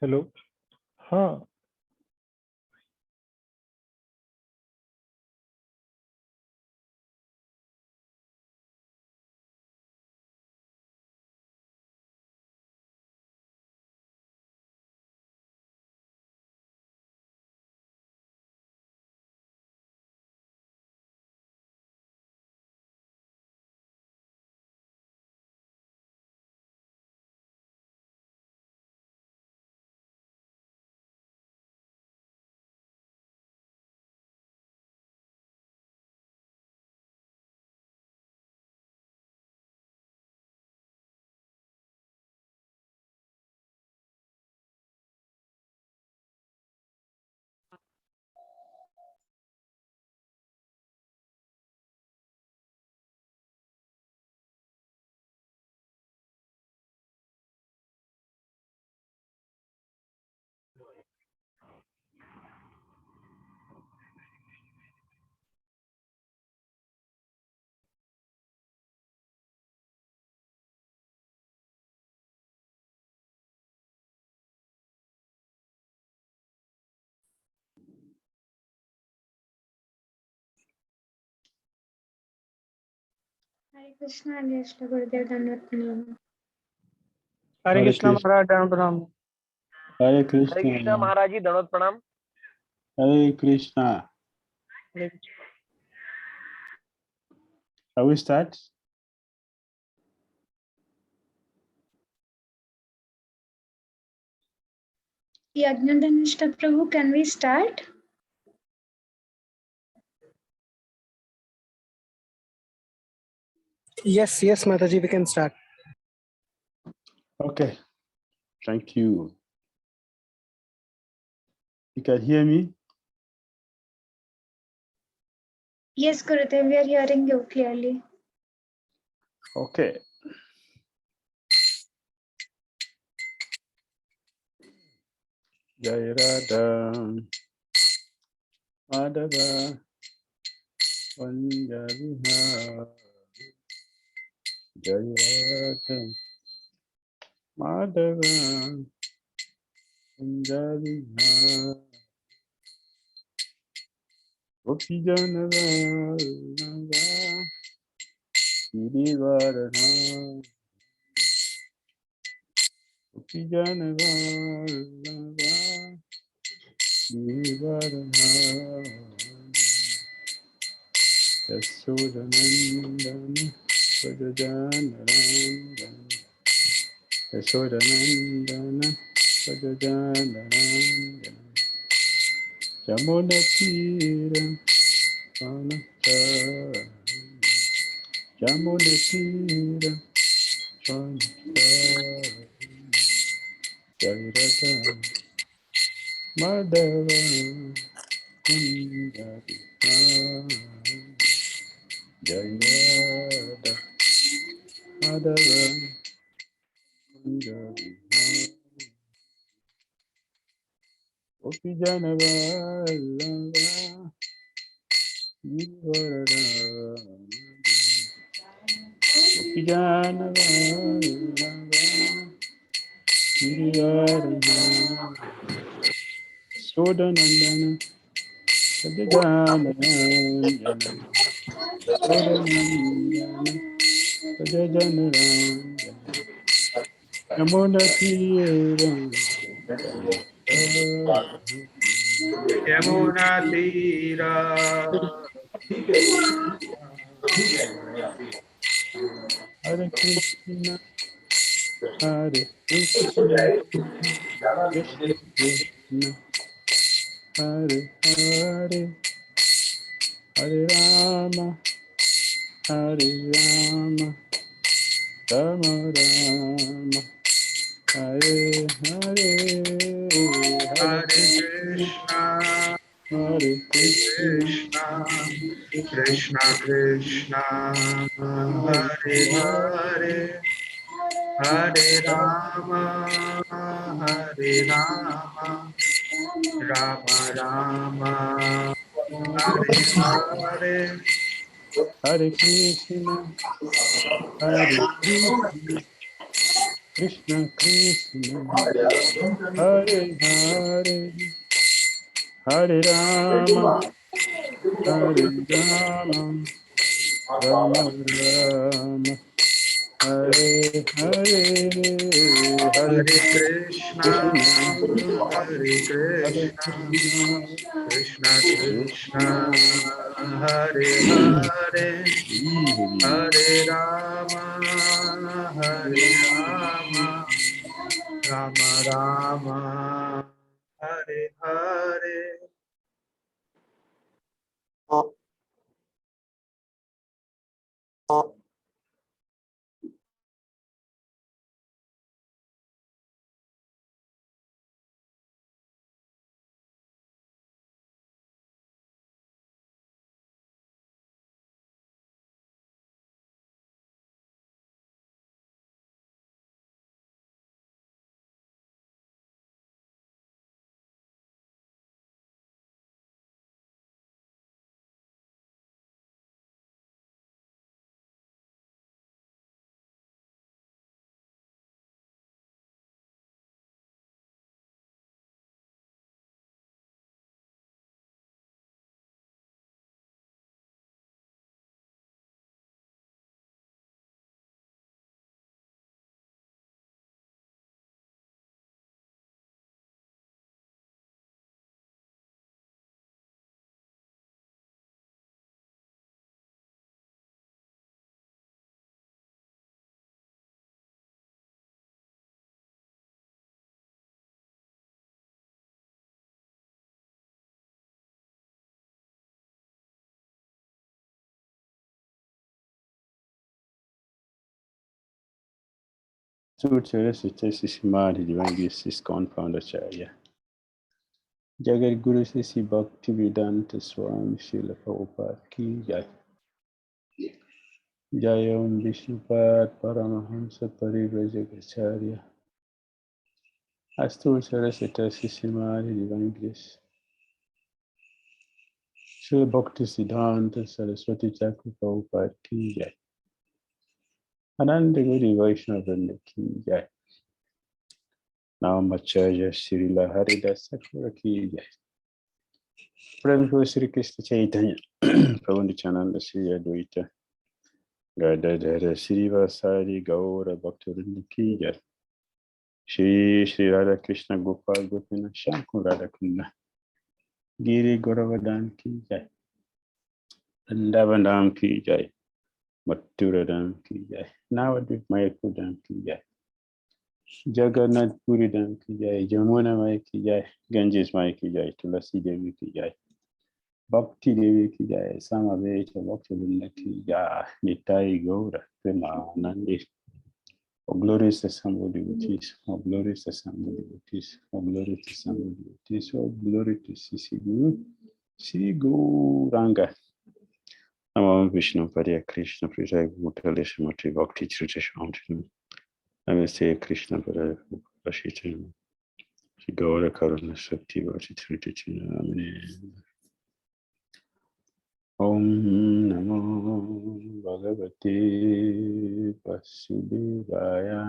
Hello, हाँ Hare Krishna, Krishna Gurudev, Dandavat Pranam. Hare Krishna Maharaj, Dandavat Pranam. Hare Krishna. Hare Krishna Maharaj ji, Dandavat Pranam. Hare Krishna. Shall we start? Yajnadhanishta Prabhu, can we start? Yes, Mataji, we can start. Okay, thank you. You can hear me? Yes, Gurudev, we are hearing you clearly. Okay. Jai Radha Madhava Vanjavihara Jai Radha Madhava Vanjavihara Gopijana Vallabha Girivaradhara Gopijana Vallabha Girivaradhara Yasodanandana Vajajanarandana Yasodanandana Vajajanarandana Jamunatira Vanachara Jamunatira Vanachara Jairata Madhava Kunjabihara Jairata Madhava Kunjabihara Gopijana Vallabha Girivaradhara Gopijana Vallabha Girivaradhara Sodanandana Vajajanarandana Sodanandana Vajajanarandana Yamunatira Yamuna Tira. Hare Krishna Hare Krishna Krishna Krishna Hare Hare Hare Rama Hare Rama Rama Rama Hare Hare Hare Krishna, Krishna Krishna, Hare Hare, Hare Rama, Hare Rama, Rama Rama, Hare Hare. Hare Krishna, Hare Krishna, Krishna Krishna, Hare Hare, Hare Rama, Hare Rama, Rama Rama, Hare Hare, Hare Hare Krishna, Krishna, Hare Hare Krishna, Krishna, Krishna Krishna, Krishna, Hare Hare, Hare Hare Rama, Hare Rama, Rama Rama, Hare Hare. Simari Divine Grace is Confound Acharya. Jagat Guru Sisi Bhakti Vedanta Swami Srila Prabhupada Ki Jai. Jayam Vishnupad Paramahamsa Parivrajagacharya. Astur Saraswata Simari Divine Grace. Srila Bhakti Siddhanta Saraswati Thakur Prabhupada Ki Jai. Ananda Guru Vaishnava Ki Jai. Namacharya Srila Haridas Thakur Ki Jai. Prabhu Sri Krishna Chaitanya Prabhu Nityananda Sri Advaita Gadadhara Srivasari Gaura Bhaktivinoda Ki Jai. Shri Shri Radha Krishna Gopal Gopina Shankar Radha Kunna Giri Goravardhan Ki Jai. Vrindavandam Ki Jai. Mathuradam Ki Jai. Navadvip Mayapur Ki Jai. Jagannath Puri Dham Ki Jai. Jamuna Maya Ki Jai. Ganges Maya Ki Jai. Tulasi Devi Ki Jai. Bhakti Devi Ki Jai. Samaveta Bhaktivinoda Ki Jai. Nitai Gaura Premanandi. Oh, glorious the Sangha devotees. Oh, glorious the Sangha devotees. Oh, glorious the Sangha devotees. Oh, glory to Sisi Guru. Sri Gauranga. Namo Vishnu Padya Krishna Prajaya Bhutale Srimati Bhakti Śāstrī Shanti. Namaste Krishna Padaya Prashita. Sri Gaura Karuna Sakti Bhakti Śāstrī. Om Namo Bhagavate Vasudevaya.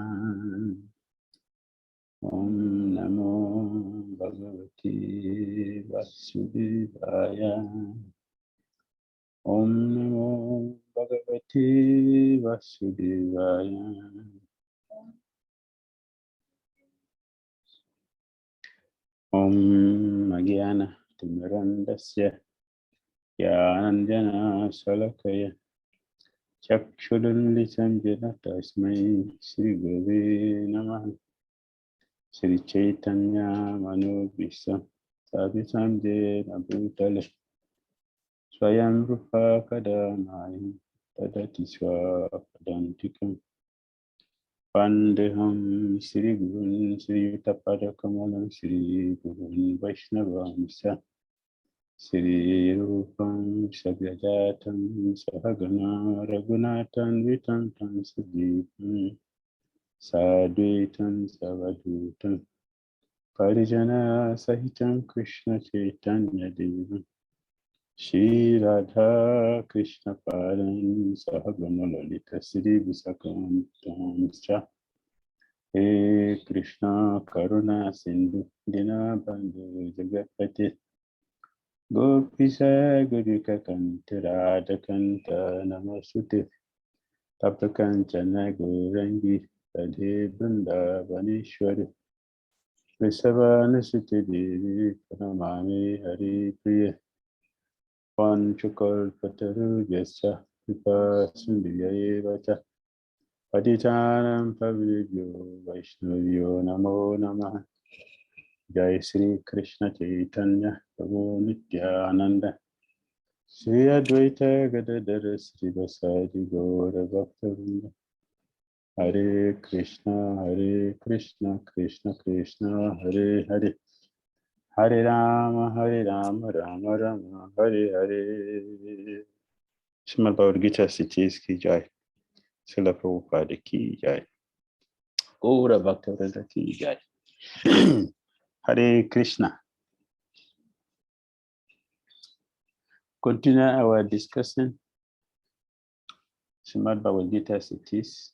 Om Namo Bhagavate Vasudevaya. Om Namo Bhagavate Vasudevaya. Om Jnana Timirandasya Jnananjana Salakaya Chakshudunlitam Jena Tasmai Shri Gurave Namaha. Shri Chaitanya Manobhisham Savitam Jena Bhutale Swayam Rupa Kadamaya Tadati Swapadantikam Pandeham Shri Gurun Shri Yutapada Kamalam Shri Gurun Vaishnavamsa Sri Rupam Sagrajatam Sahagana Raghunatan Vitantam Sudipam Sadvitam Savadutam Parijana Sahitam Krishna Chaitanya Devam Shri Radha Krishna Param Sahagana Lalita Sri Visakam Tamscha He Krishna Karuna Sindhu Dinabandhu Jagapati Gopisa Gurika Kanta Radha Kanta Namasute Tapakanchana Gurangi Radhe Branda Vanishwari Vrisabhana Sute Devi Pranamami Hari Priya Panchakalpataru Yasya Vipa Sundhyayevacha Patitanam Pavijyo Vaishnavyo Namo Namaha Jai Sri Krishna Chaitanya Prabhu Nityananda Sri Advaita Gadadara Sri Vasadi Gaura Bhaktavinda Hare Krishna Krishna Krishna Hare Hare Hare Rama Rama Rama Hare Hare. Srimad Bhagavad Gita Cities Ki Jai. Srila Prabhupada Ki Jai. Gaura Bhaktavinda Ki Jai. Hare Krishna. Continue our discussion. Srimad Bhagavad Gita Cities.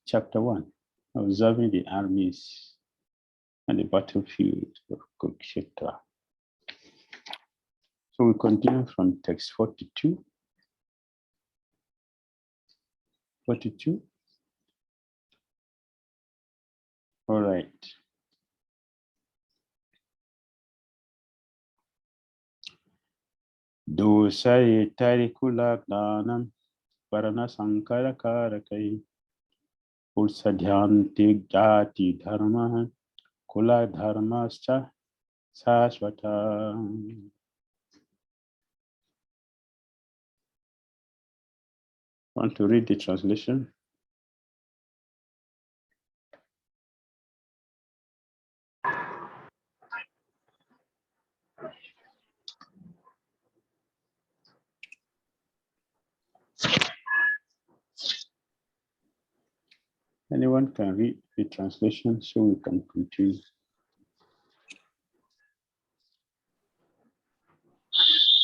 Chapter 1. Observing the armies and the battlefield of Kurukshetra. So we continue from text 42. 42. All right. Dosai tarikula gnanam varana sankara karakai ulsadhyanti jati dharma kula dharmascha sashvata. Want to read the translation? Anyone can read the translation so we can continue.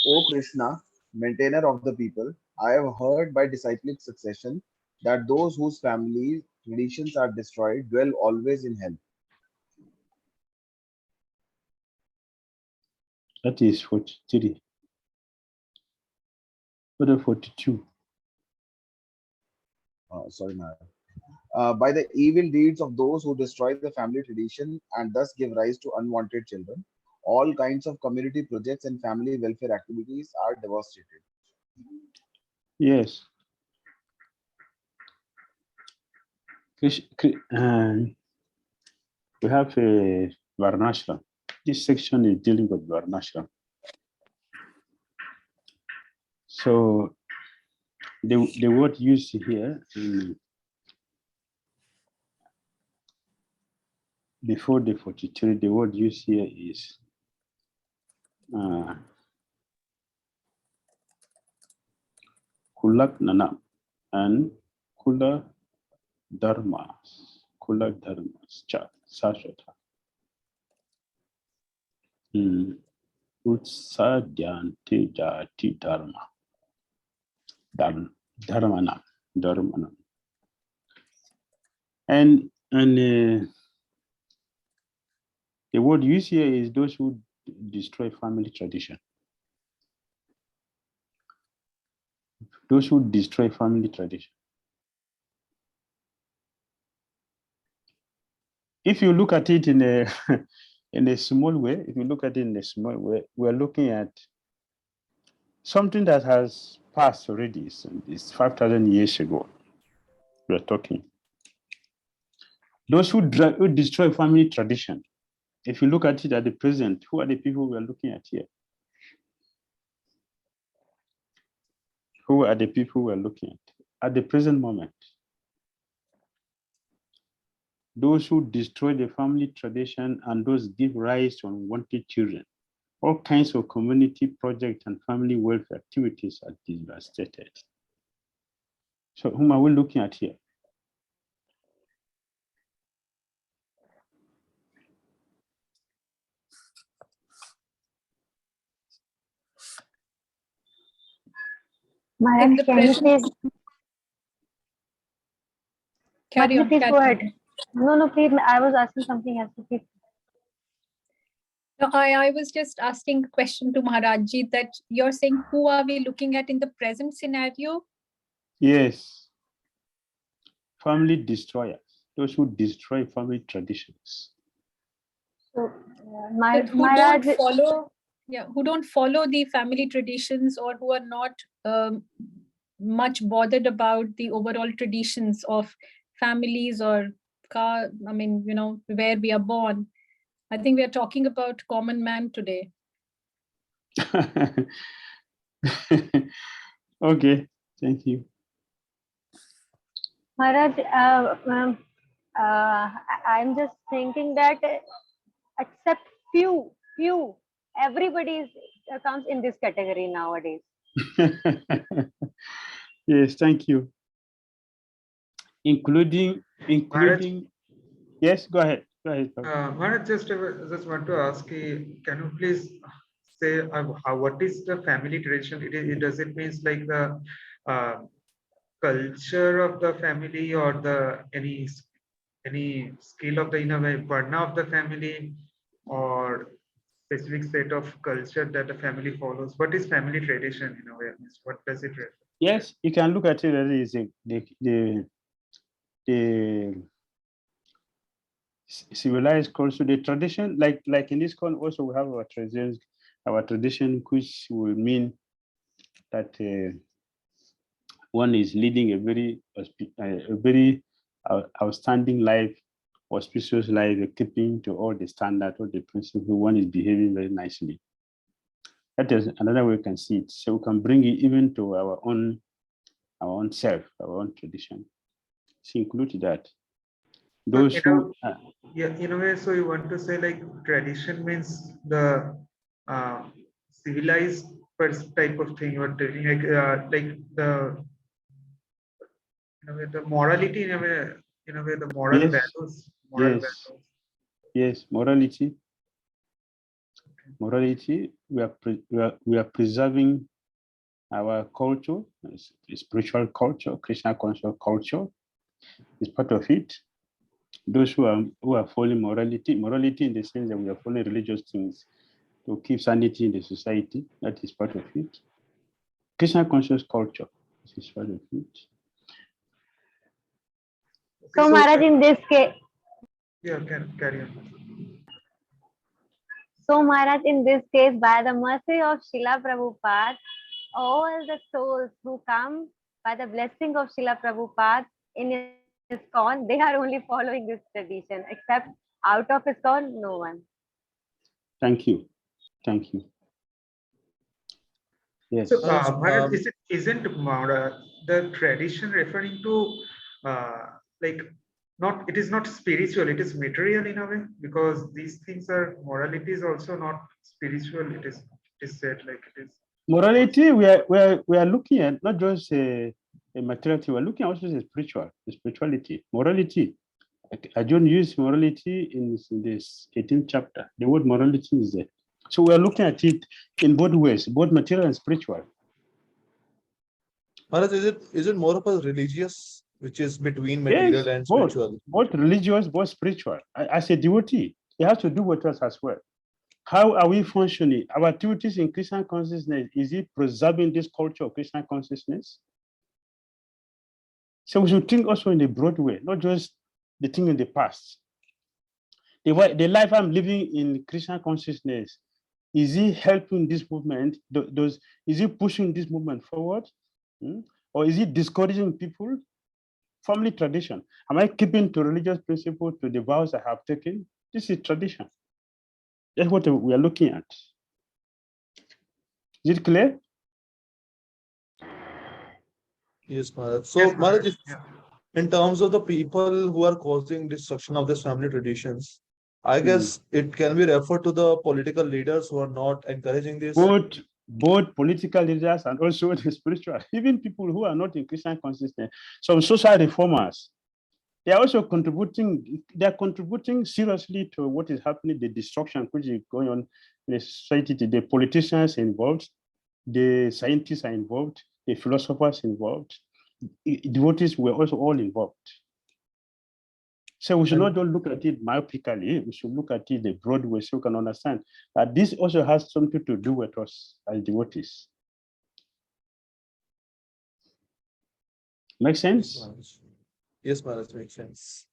O Krishna, maintainer of the people, I have heard by disciplic succession that those whose family traditions are destroyed dwell always in hell. That is 43. What about 42? Sorry, Maharaj. By the evil deeds of those who destroy the family tradition and thus give rise to unwanted children, all kinds of community projects and family welfare activities are devastated. Yes. We have a Varnashram. This section is dealing with Varnashram. So the word used here before the 43, the word used here is Kulak Nanam and Kula Dharmas. Kula Dharmas. Sashata. Utsadyanti Jati Dharma. Dharmanam. And the word used here is those who destroy family tradition. Those who destroy family tradition. If you look at it in a in a small way, we're looking at something that has passed already. So it's 5,000 years ago. We're talking. Those who destroy family tradition. If you look at it at the present, who are the people we're looking at here? Who are the people we're looking at the present moment? those who destroy the family tradition, and those give rise to unwanted children. All kinds of community projects and family welfare activities are devastated. So whom are we looking at here? Maharaj, can you please, Carry on. please carry go on. ahead. No, please. I was asking something else. Please. No, I was just asking a question to Maharajji that you're saying who are we looking at in the present scenario? Yes. Family destroyers, those who destroy family traditions. So, But who Maharaj, don't follow, who don't follow the family traditions, or who are not much bothered about the overall traditions of families or where we are born. I think we are talking about common man today. Okay, thank you. Maharaj, I'm just thinking that except few, everybody comes in this category nowadays. Yes, thank you. Including. Yes, go ahead. Maharaj, just want to ask, can you please say what is the family tradition? Does it means like the culture of the family, or the any skill of the varna of the family, or specific set of culture that the family follows? What is family tradition in a way? What does it refer? Yes, you can look at it as the civilized culture, the tradition, like in this con also we have our tradition, which will mean that one is leading a very outstanding life, auspicious life, keeping to all the standards, all the principles. One is behaving very nicely. That is another way we can see it. So we can bring it even to our own self, our own tradition. So include that. Those who in a way, so you want to say like tradition means the civilized type of thing, or like the the morality in a way, the moral values. Yes, morality. We are preserving our culture, spiritual culture, Krishna conscious culture is part of it. Those who are following morality in the sense that we are following religious things to keep sanity in the society, that is part of it. Krishna conscious culture is part of it. So Maharaj, in this case, carry on. So Maharaj, in this case, by the mercy of Srila Prabhupada, all the souls who come by the blessing of Srila Prabhupada in ISKCON, they are only following this tradition, except out of ISKCON, no one. Thank you. Yes. So, Maharaj, isn't the tradition referring to like it is not spiritual, it is material in a way, because these things are, morality is also not spiritual. It is said like it is morality. We are looking at not just a materiality. We are looking also at spirituality, morality. I don't use morality in this 18th chapter. The word morality is there. So we are looking at it in both ways, both material and spiritual. Maharaj, is it more of a religious, which is between material and spiritual? Both religious, both spiritual. As a devotee, it has to do with us as well. How are we functioning? Our activities in Christian consciousness, is it preserving this culture of Christian consciousness? So we should think also in a broad way, not just the thing in the past. The life I'm living in Christian consciousness, is it helping this movement? Is it pushing this movement forward? Or is it discouraging people? Family tradition. Am I keeping to religious principles, to the vows I have taken? This is tradition. That's what we are looking at. Is it clear? Yes, Maharaj. So, Maharaj, in terms of the people who are causing destruction of this family traditions, I guess it can be referred to the political leaders who are not encouraging this. Both political leaders and also the spiritual, even people who are not in Christian consciousness, some social reformers, they are also contributing. They are contributing seriously to what is happening, the destruction which is going on in the society. The politicians involved, the scientists are involved, the philosophers involved, devotees were also all involved. So we should not just look at it myopically. We should look at it the broad way so we can understand that this also has something to do with us as devotees. Make sense? Yes, Maharaj, makes sense.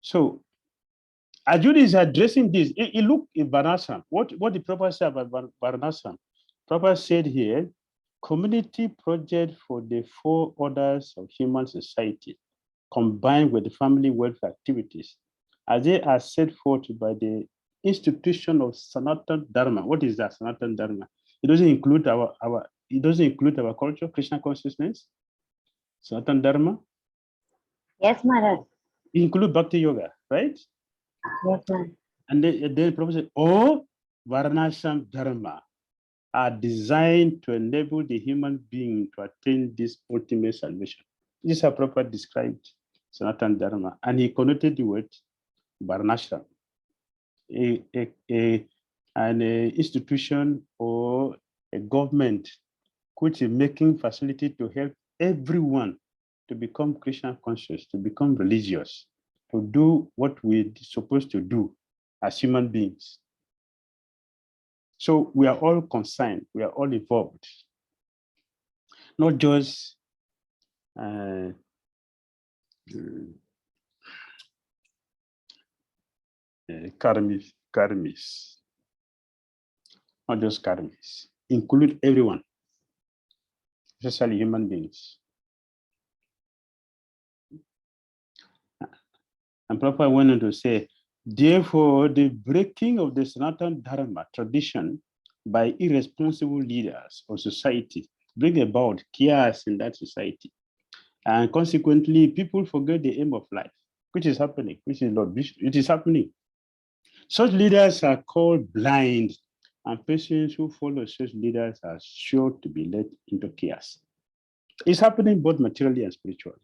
So Arjuna is addressing this. He look in Varnashram. What the Prabhupada said about Varnashram. Prabhupada said here, community project for the 4 orders of human society, combined with the family welfare activities, as they are set forth by the institution of Sanatana Dharma. What is that Sanatana Dharma? It doesn't include our culture, Krishna consciousness. Sanatana Dharma. Yes, Maharaj. It includes Bhakti Yoga, right? Yes, Maharaj. And then Prabhupada said, all Varnashram Dharma are designed to enable the human being to attain this ultimate salvation. This is how Prabhupada described Sanatana Dharma, and he connected it with Varnashram, an institution or a government which is making facility to help everyone to become Krishna conscious, to become religious, to do what we're supposed to do as human beings. So we are all concerned, we are all involved, not just karmis, not just karmis, include everyone, especially human beings. And Prabhupada went on to say, therefore, the breaking of the Sanatana Dharma tradition by irresponsible leaders of society bring about chaos in that society. And consequently, people forget the aim of life, which is happening, which is Lord Vishnu. It is happening. Such leaders are called blind, and persons who follow such leaders are sure to be led into chaos. It's happening both materially and spiritually.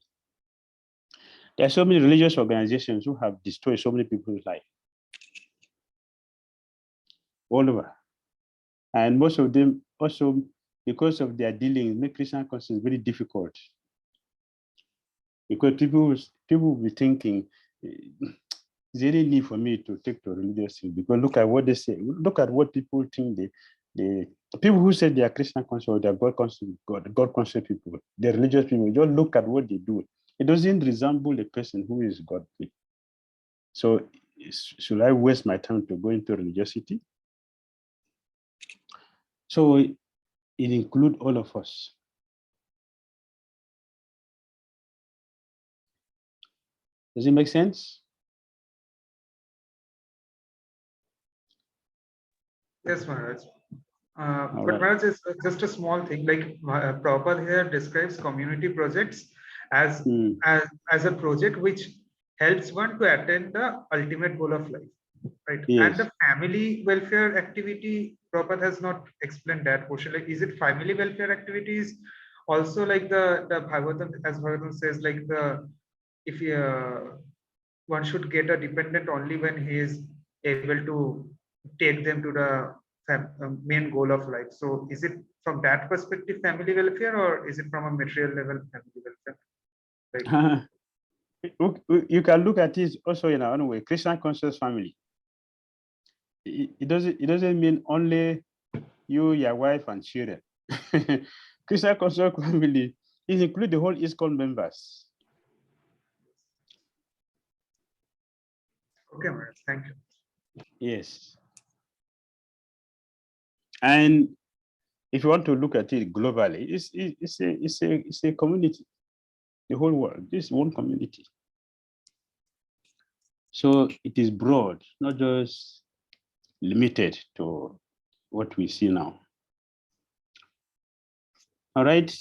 There are so many religious organizations who have destroyed so many people's life all over. And most of them also, because of their dealings, make Krishna consciousness very difficult. Because people will be thinking, is there any need for me to take to religious thing? Because look at what they say. Look at what people think. The people who say they are Krishna conscious or they are God conscious people, the religious people, just look at what they do. It doesn't resemble a person who is godly. So should I waste my time to go into religiosity? So it includes all of us. Does it make sense? Yes, Maharaj. But right. Maharaj, is just a small thing. Like Prabhupada here describes community projects as a project which helps one to attain the ultimate goal of life, right? Yes. And the family welfare activity, Prabhupada has not explained that portion. Like, is it family welfare activities? Also, like the Bhagavatam, as Bhagavatam says, like if one should get a dependent only when he is able to take them to the main goal of life. So is it from that perspective family welfare, or is it from a material level family welfare? Like, you can look at it also in our own way. Krishna conscious family. It doesn't mean only you, your wife, and children. Krishna conscious family is include the whole ISKCON members. Okay, Maharaj, thank you. Yes. And if you want to look at it globally, it's a community. The whole world, this one community. So it is broad, not just limited to what we see now. All right.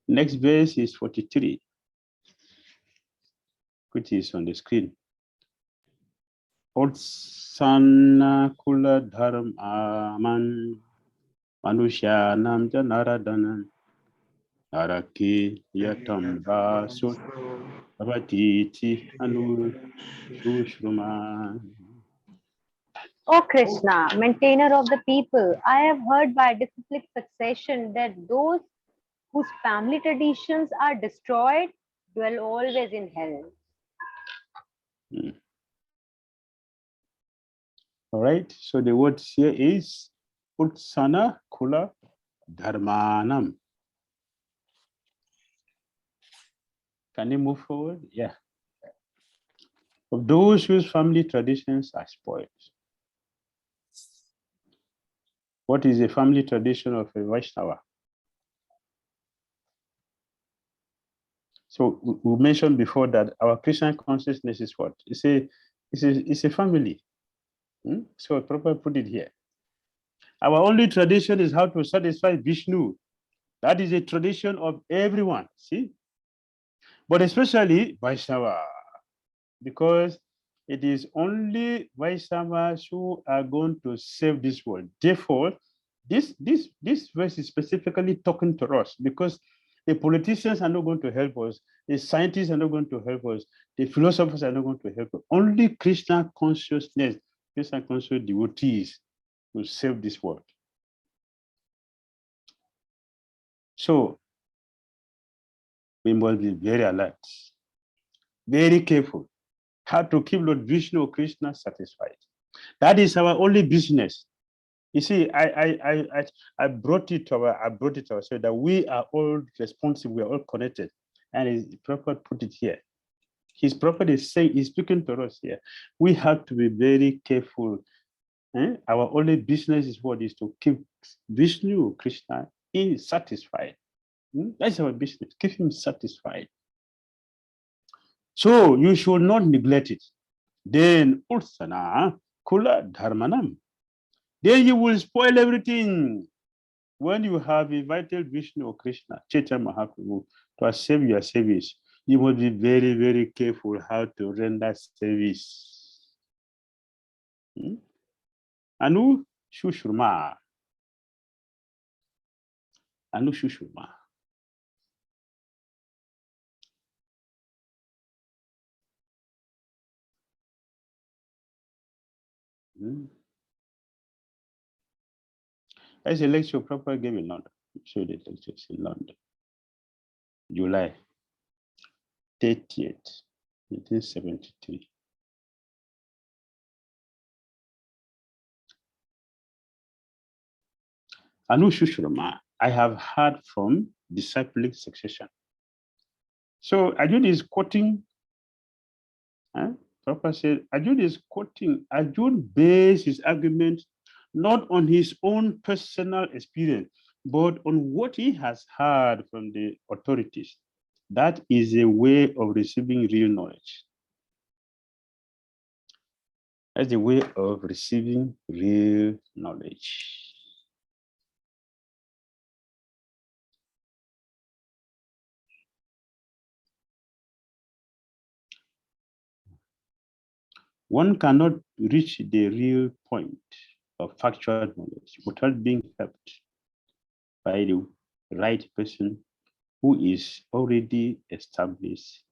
Next verse is 43, which is on the screen. Otsana kula dharam aman manusyanam janaradanam araki yatam basu avatiti anu shushruman. O Krishna, maintainer of the people, I have heard by disciplic succession that those whose family traditions are destroyed dwell always in hell. All right, so the word here is Utsana Kula Dharmanam. Can you move forward? Yeah. Of those whose family traditions are spoiled. What is the family tradition of a Vaishnava? So we mentioned before that our Krishna consciousness is what? It's a family. So Prabhupada put it here. Our only tradition is how to satisfy Vishnu. That is a tradition of everyone, see? But especially Vaishnava, because it is only Vaishnavas who are going to save this world. Therefore, this verse is specifically talking to us because the politicians are not going to help us, the scientists are not going to help us, the philosophers are not going to help us. Only Krishna consciousness, Krishna conscious devotees will save this world. So we must be very alert, very careful, how to keep Lord Vishnu or Krishna satisfied. That is our only business. You see, I brought it to our so that we are all responsible, we are all connected. And his prophet put it here. His prophet is saying, he's speaking to us here. We have to be very careful. Our only business is what is to keep Vishnu, Krishna, satisfied. That's our business, keep him satisfied. So you should not neglect it. Then Ursana Kula Dharmanam. Then you will spoil everything. When you have invited Vishnu or Krishna, Chaitanya Mahaprabhu, to accept your service, you must be very, very careful how to render service. Anu Shushurma. Anu Shushurma. There's a lecture Prabhupada gave in London. Show the lectures in London. July 30th, 1973. Anu Shushurma, I have heard from disciplic succession. So Arjuna is quoting, Prabhupada said, Arjuna is quoting, Arjuna based his argument not on his own personal experience, but on what he has heard from the authorities. That is a way of receiving real knowledge. That's a way of receiving real knowledge. One cannot reach the real point of factual knowledge without being helped by the right person who is already established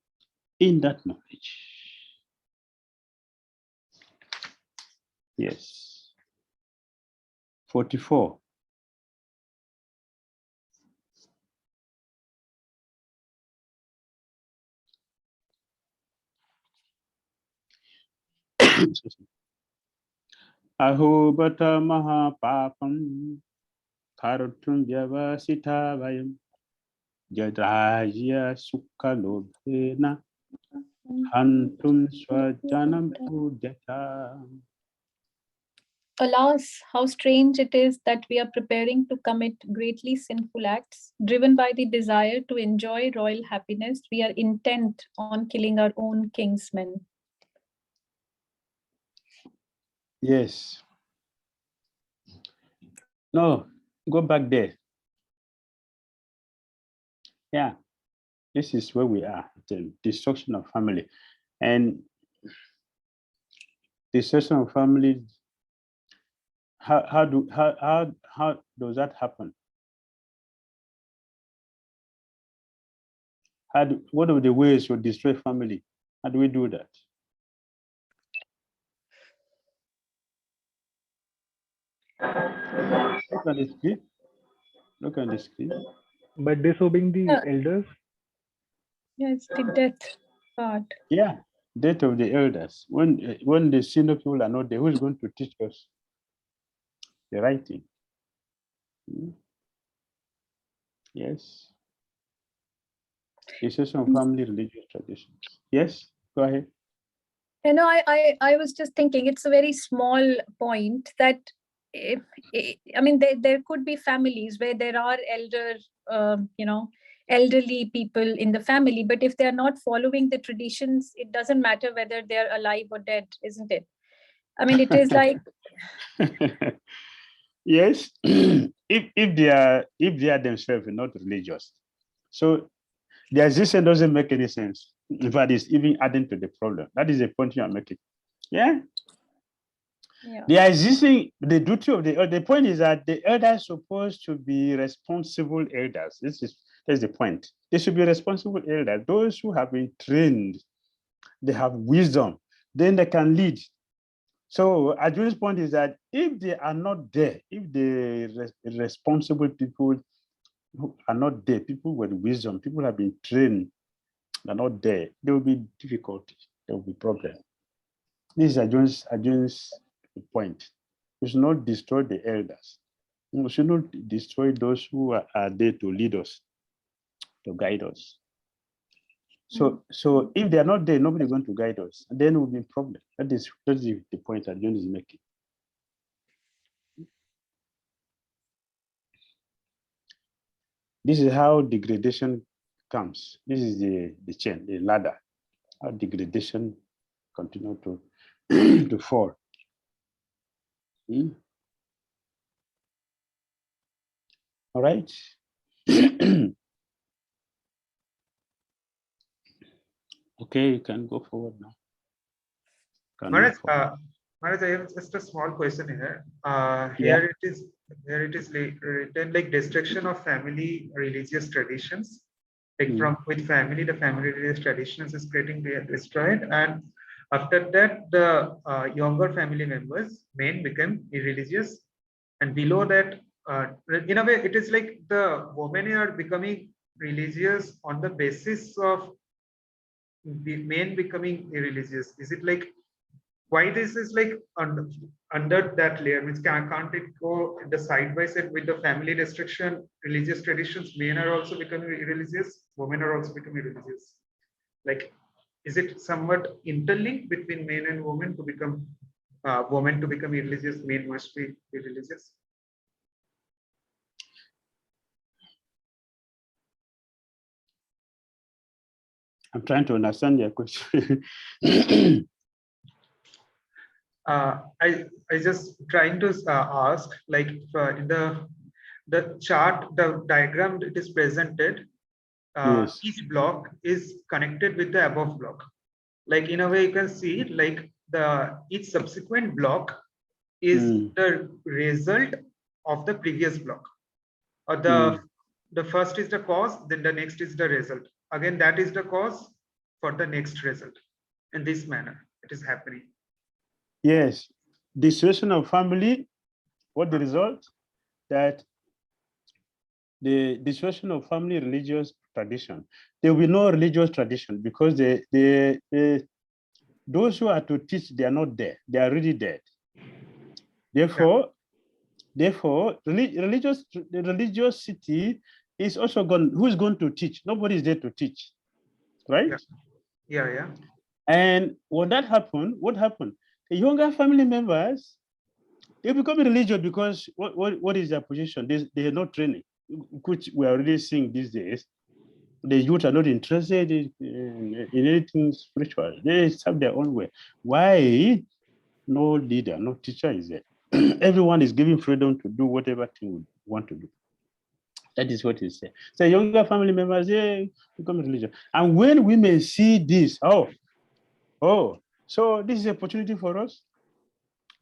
in that knowledge. Yes. 44. Ahobata mahapapam karutum vyavasita vayam jadrajya sukha lobhena hantum swajanam udhyata. Alas, how strange it is that we are preparing to commit greatly sinful acts. Driven by the desire to enjoy royal happiness, we are intent on killing our own kingsmen. Yes. No, go back there. Yeah, this is where we are, the destruction of family. And destruction of family, how does that happen? What are the ways to destroy family? How do we do that? Look at the screen. Look at the screen. By disobeying the elders. Yeah, it's the death part. Yeah, death of the elders. When the senior people are not there, who is going to teach us the right thing? Yes. Destruction of family religious traditions. Yes, go ahead. You know, I was just thinking it's a very small point that I mean there could be families where there are elderly people in the family, but if they are not following the traditions, it doesn't matter whether they're alive or dead, isn't it? I mean, it is like yes, if they are themselves not religious, so their existence doesn't make any sense. In fact, it's even adding to the problem. That is the point you are making. Yeah. Yeah. They are existing. The duty of the point is that the elders are supposed to be responsible elders. That's the point. They should be responsible elders. Those who have been trained, they have wisdom, then they can lead. So Arjuna's point is that if they are not there, if the responsible people who are not there, people with wisdom, people have been trained, are not there, there will be difficulty, there will be problem. This is Arjuna's point. We should not destroy the elders. We should not destroy those who are there to lead us, to guide us. So if they are not there, nobody is going to guide us. And then there will be a problem. That is the point Arjuna is making. This is how degradation comes. This is the chain, the ladder. How degradation continue to fall. All right. Okay, you can go forward now. Maharaj, Maharaj, I have just a small question here. Here it is written like destruction of family religious traditions. Like from with family, the family religious traditions is getting destroyed, and after that, the younger family members, men, become irreligious, and below that, in a way, it is like the women are becoming religious on the basis of the men becoming irreligious. Is it like why this is like under that layer? Which can't it go the side by side with the family restriction, religious traditions? Men are also becoming irreligious. Women are also becoming religious. Like, is it somewhat interlinked between men and women to become women to become irreligious? Men must be irreligious. I'm trying to understand your question. I just trying to ask, like in the chart, the diagram it is presented, Yes. each block is connected with the above block. Like in a way, you can see like each subsequent block is the result of the previous block, or the first is the cause, then the next is the result. Again, that is the cause for the next result. In this manner, it is happening. Yes, dissolution of family, what the result? That the dissolution of family religious tradition, there will be no religious tradition because those who are to teach, they are not there, they are already dead. Therefore, religiosity is also gone. Who is going to teach? Nobody is there to teach, right? Yeah. And when that happened, what happened? The younger family members, they become religious because what is their position? They have no training, which we are already seeing these days. The youth are not interested in anything spiritual. They have their own way. Why? No leader, no teacher is there. Everyone is given freedom to do whatever thing we want to do. That is what he said. So younger family members, become religious. And when women see this, so this is an opportunity for us,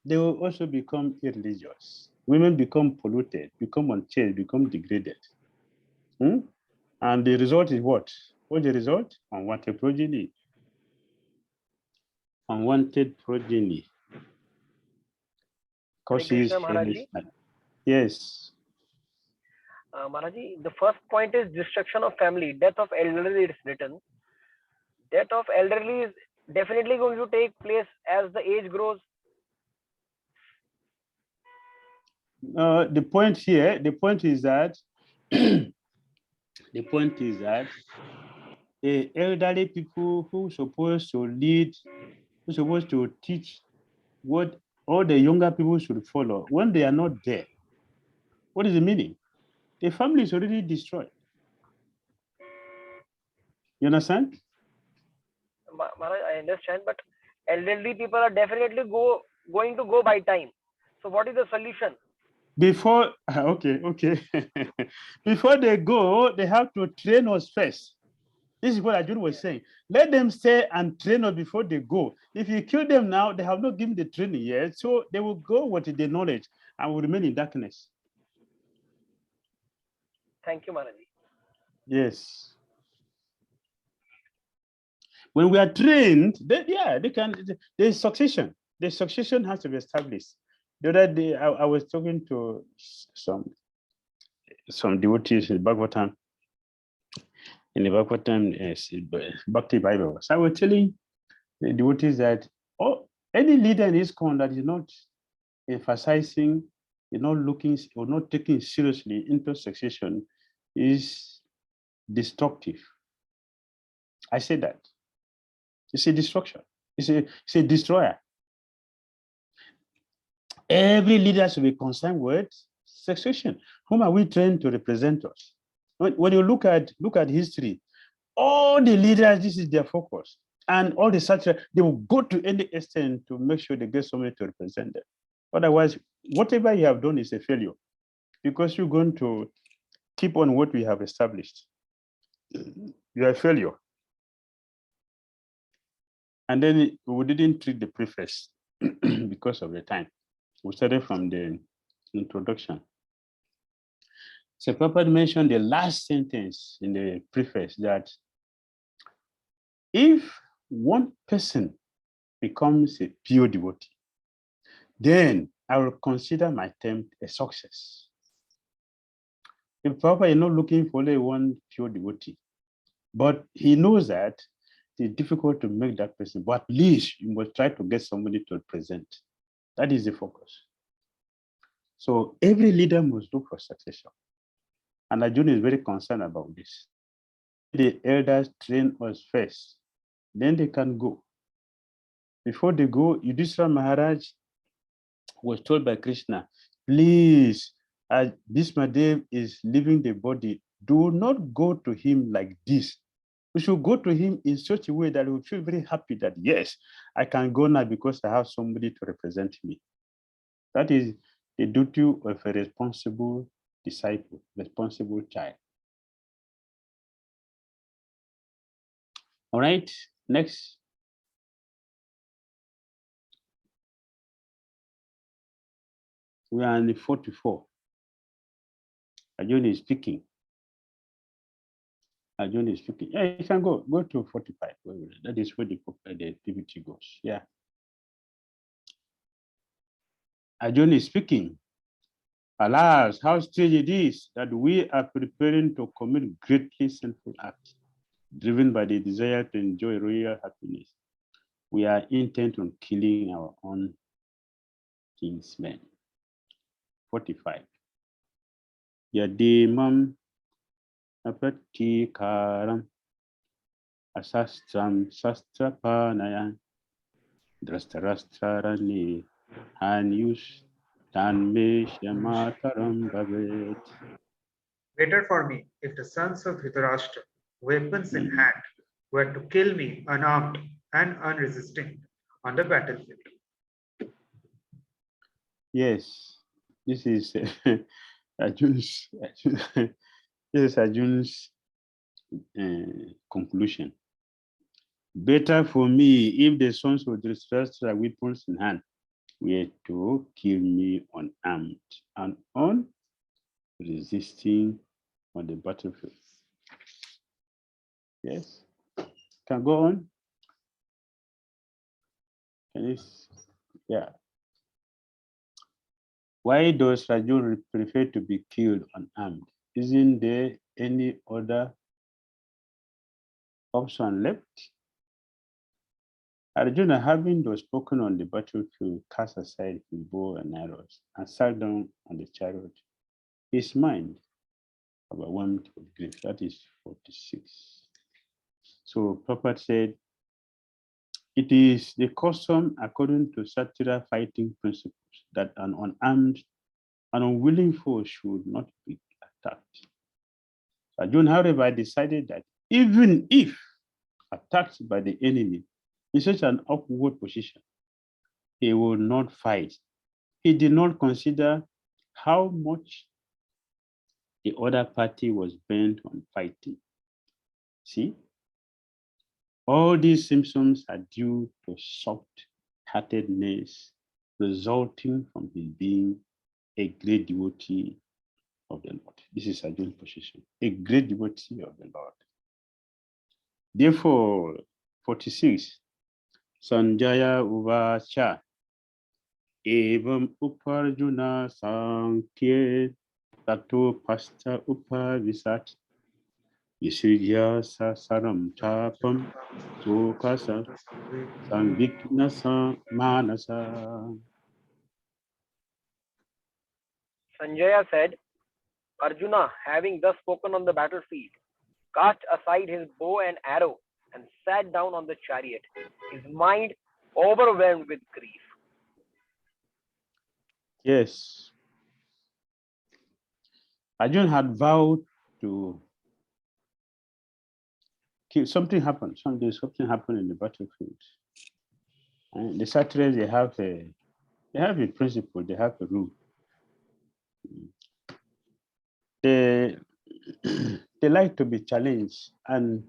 they will also become irreligious. Women become polluted, become unchaste, become degraded. And the result is what? What's the result? Unwanted progeny. Unwanted progeny. Causes Maharaji. Yes. Maharaji, the first point is destruction of family, death of elderly. It's written. Death of elderly is definitely going to take place as the age grows. The point is that the elderly people who supposed to lead, who supposed to teach what all the younger people should follow, when they are not there, what is the meaning? The family is already destroyed. You understand? Maharaj, I understand, but elderly people are definitely going to go by time. So what is the solution? Before, okay. Before they go, they have to train us first. This is what Arjun was saying. Let them stay and train us before they go. If you kill them now, they have not given the training yet, so they will go with the knowledge and will remain in darkness. Thank you, Maharaj. Yes. When we are trained, they can. There's succession. The succession has to be established. The other day, I was talking to some devotees in Bhagavatam. In the Bhagavatam, Bhakti Bible. So I was telling the devotees that any leader in this con that is not emphasizing, is not looking or not taking seriously into succession is destructive. I say that. It's a destruction. It's a destroyer. Every leader should be concerned with succession. Whom are we trained to represent us? When you look at history, all the leaders, this is their focus. And all the such, they will go to any extent to make sure they get somebody to represent them. Otherwise, whatever you have done is a failure because you're going to keep on what we have established. You are a failure. And then we didn't treat the preface because of the time. We started from the introduction. So Prabhupada mentioned the last sentence in the preface that if one person becomes a pure devotee, then I will consider my attempt a success. If Prabhupada is not looking for only one pure devotee, but he knows that it's difficult to make that person, but at least you must try to get somebody to represent. That is the focus. So every leader must look for succession. And Arjuna is very concerned about this. The elders train us first, then they can go. Before they go, Yudhishthira Maharaj was told by Krishna, please, as Bhismadev is leaving the body, do not go to him like this. We should go to him in such a way that he will feel very happy that, yes, I can go now because I have somebody to represent me. That is the duty of a responsible disciple, responsible child. All right, next. We are in the 44. Arjuna is speaking. Arjuna is speaking. Yeah, you can go to 45. That is where the activity goes. Yeah. Arjuna is speaking. Alas, how strange it is that we are preparing to commit greatly sinful acts, driven by the desire to enjoy royal happiness. We are intent on killing our own kinsmen. 45. Yadimam apatikaram asastram sastrapanayan drastarastrarani hanyus tanmeshamataram bhavet. Better for me if the sons of Dhritarashtra, weapons in hand, were to kill me unarmed and unresisting on the battlefield. Yes, this is Arjuna's This is Arjun's conclusion. Better for me if the sons of Dhritarashtra weapons in hand were to kill me unarmed and unresisting on the battlefield. Yes, can go on. Can you? Yeah. Why does Rajun prefer to be killed unarmed? Isn't there any other option left? Arjuna, having thus spoken on the battlefield, cast aside his bow and arrows and sat down on the chariot. His mind overwhelmed with grief. That is 46. So Prabhupada said, it is the custom according to Satira fighting principles that an unarmed and unwilling foe should not be attacked. Arjuna, however, decided that even if attacked by the enemy in such an awkward position, he would not fight. He did not consider how much the other party was bent on fighting. See, all these symptoms are due to soft-heartedness resulting from his being a great devotee of the Lord. This is Arjuna's position, a great devotee of the Lord. Therefore, 46, Sanjaya Uvacha, Evam Uparjuna Sankhye Tato Pasta Upavisat, Yisriya Sasaram Tapam Sokasa Sangviknasa Manasa. Sanjaya said, Arjuna, having thus spoken on the battlefield, cast aside his bow and arrow and sat down on the chariot, his mind overwhelmed with grief. Yes. Arjuna had vowed to kill. Something happened. Something happened in the battlefield. And the Kshatriyas, they have a principle, they have a rule. They like to be challenged, and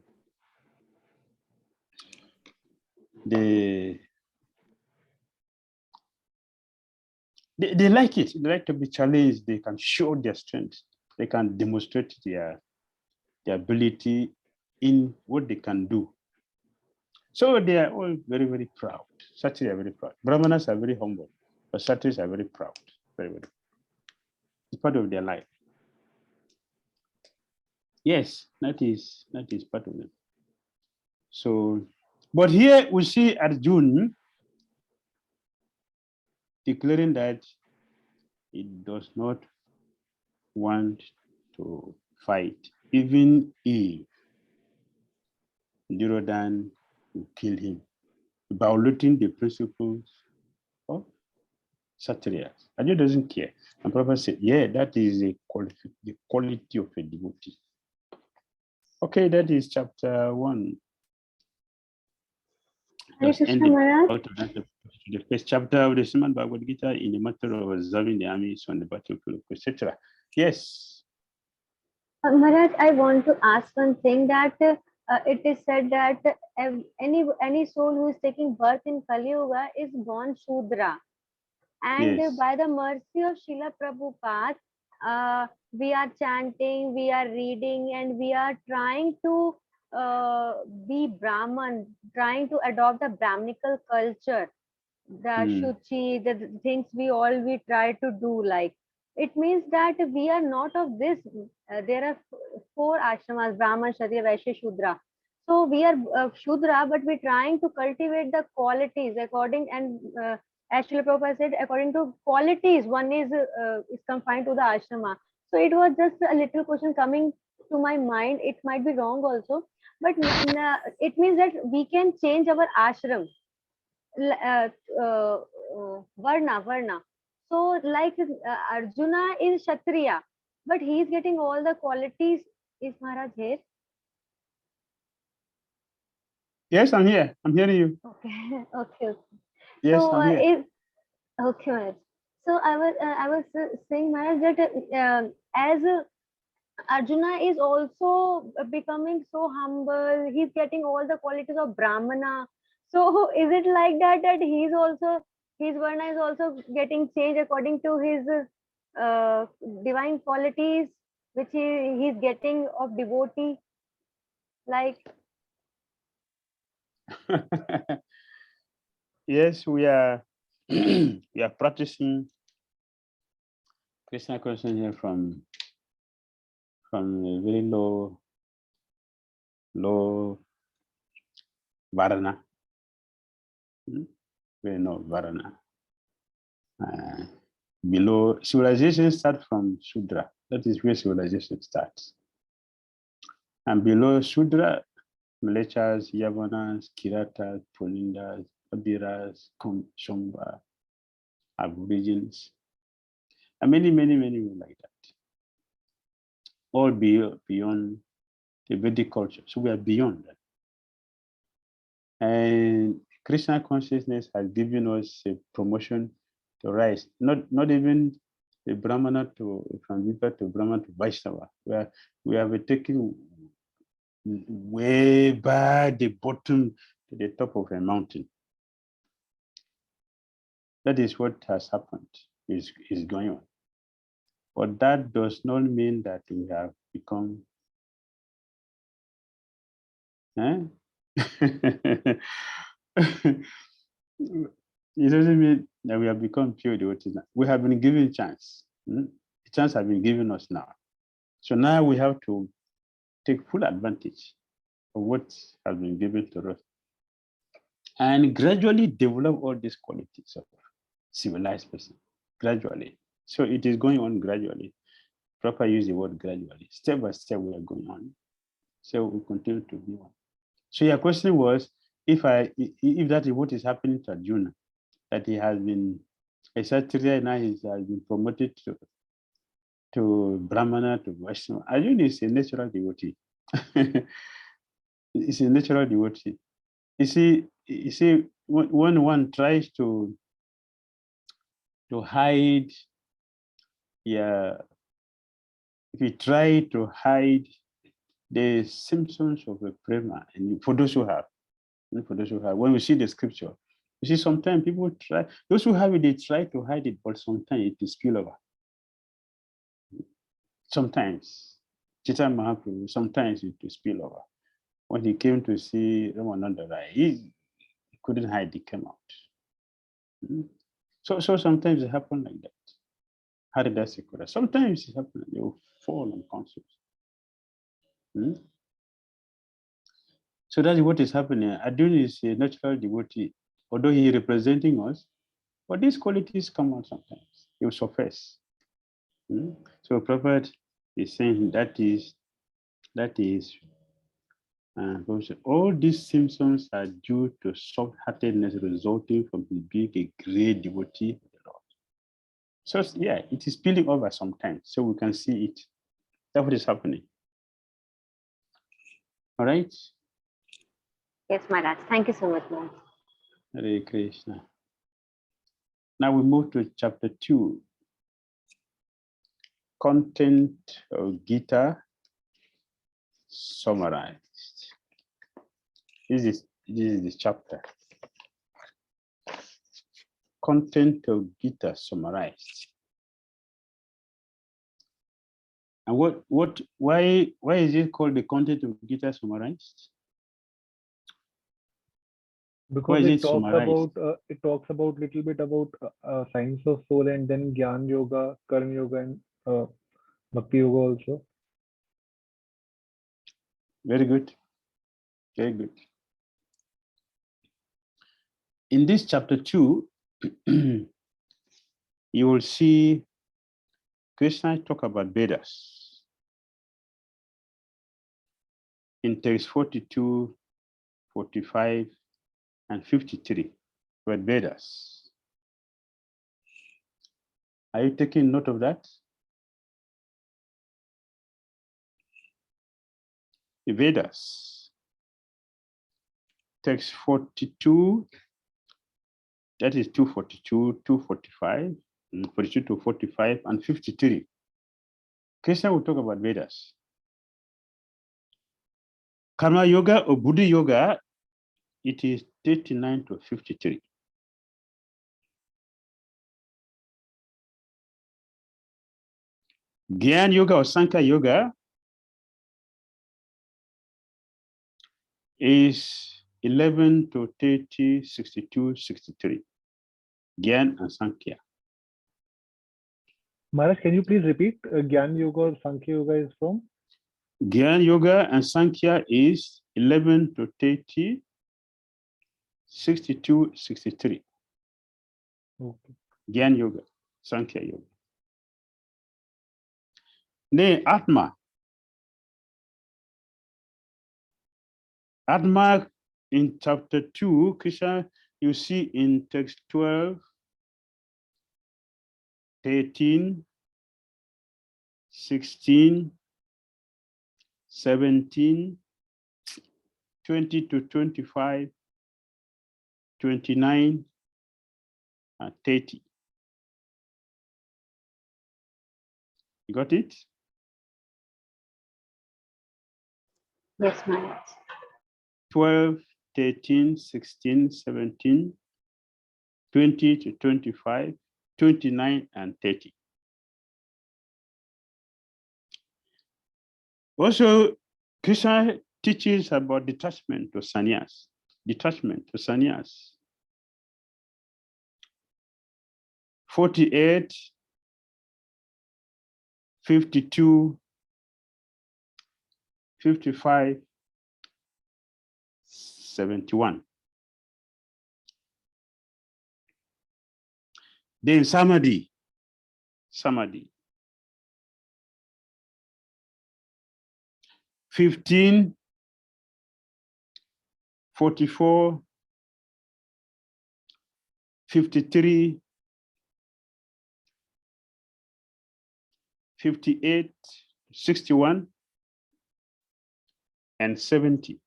they like it. They like to be challenged. They can show their strength. They can demonstrate their ability in what they can do. So they are all very, very proud. Kshatriyas are very proud. Brahmanas are very humble, but Kshatriyas are very proud. Very, very. It's part of their life. Yes, that is part of them. So, but here we see Arjuna declaring that he does not want to fight, even if Duryodhana will kill him, violating the principles of Kshatriyas. Arjuna doesn't care. And Prabhupada said, yeah, that is the quality of a devotee. Okay, that is chapter 1. Hare Krishna Maharaj. The first chapter of the Srimad Bhagavad Gita in the matter of observing the armies on the battlefield, etc. Yes. Maharaj, I want to ask one thing, that it is said that any soul who is taking birth in Kali Yuga is born Shudra. And Yes. by the mercy of Srila Prabhupada, we are chanting, we are reading, and we are trying to be Brahman, trying to adopt the Brahminical culture, the Shuchi, the things we try to do. Like, it means that we are not of this. There are 4 ashramas: Brahman, Kshatriya, Vaishya, Shudra. So we are Shudra, but we're trying to cultivate the qualities according, and as Srila Prabhupada said, according to qualities, one is confined to the ashrama. So it was just a little question coming to my mind. It might be wrong also, but it means that we can change our ashram, varna. So like Arjuna is Kshatriya, but he is getting all the qualities. Is Maharaj here? Yes, I'm here. I'm hearing you. Okay, okay. Yes, So I'm here. okay, Maharaj. So I was saying, Maharaj, that as Arjuna is also becoming so humble. He's getting all the qualities of Brahmana. So is it like that that he's also, his Varna is also getting changed according to his divine qualities, which he's getting of devotee? Like, Yes, we are we are practicing Krishna consciousness from a very low varana. Very low varana. Below civilization starts from Shudra. That is where civilization starts. And below Shudra, Mlechas, Yavanas, Kiratas, Pulindas, Abiras, Shumba, Aborigines, and many more like that. All beyond the Vedic culture. So we are beyond that. And Krishna consciousness has given us a promotion to rise, not even the Brahmana from Vipa to Brahmana to Vaishnava. We have taken way back the bottom to the top of a mountain. That is what has happened, is going on. But that does not mean that we have become it doesn't mean that we have become pure devotees. We have been given a chance. The chance has been given us now. So now we have to take full advantage of what has been given to us and gradually develop all these qualities of civilized person, gradually. So it is going on gradually. Proper use the word gradually. Step by step we are going on. So we continue to be on. So your question was, if that is what is happening to Arjuna, that he has been a Kshatriya, now he has been promoted to Brahmana, to Vaishnava. Arjuna is a natural devotee. It's a natural devotee. You see, when one tries to hide, if you try to hide the symptoms of a prema, and for those who have, when we see the scripture, you see sometimes people try, those who have it, they try to hide it, but sometimes it is spill over. Sometimes, Chaitanya Mahaprabhu, sometimes it will spill over. When he came to see Ramananda Rai, he couldn't hide, it came out. So sometimes it happens like that. Haridasa, sometimes it happens, they will fall unconscious. So that's what is happening. Arjuna is a natural devotee, although he is representing us, but these qualities come out sometimes. They will surface. So Prabhupada is saying that is all these symptoms are due to soft-heartedness resulting from his being a great devotee of the Lord. So yeah, it is spilling over sometimes, so we can see it. That's what is happening. All right. yes, Maharaj. Thank you so much, Maharaj. Hare Krishna. Now we move to chapter 2. Content of Gita summarized. This is the chapter. Content of Gita summarized. And why is it called the content of Gita summarized? Because it talks about little bit about science of soul, and then Gyan Yoga, Karma Yoga, and Bhakti Yoga also. Very good. Very good. In this chapter 2, you will see Krishna talk about Vedas. In text 42, 45, and 53, about Vedas. Are you taking note of that? The Vedas. Text 42, that is 242, 245, 42 to 45, and 53. Krishna will talk about Vedas. Karma Yoga or Buddha Yoga, it is 39 to 53. Gyan Yoga or Sankhya Yoga is 11 to 30, 62, 63. Gyan and Sankhya. Maharaj, can you please repeat? Gyan Yoga or Sankhya Yoga is from? Gyan Yoga and Sankhya is 11 to 30, 62, 63. Okay. Gyan Yoga, Sankhya Yoga. Ne Atma. Atma in chapter 2, Krishna, you see in text 12, 13, 16, 17, 20 to 25, 29, and 30. You got it? Yes, Maharaj. 12, 13, 16, 17, 20 to 25, 29, and 30. Also, Krishna teaches about detachment to sannyas. Detachment to sannyas. 48, 52, 55, 71. Then Samadhi. 15, 44, 53, 58, 61, and 70.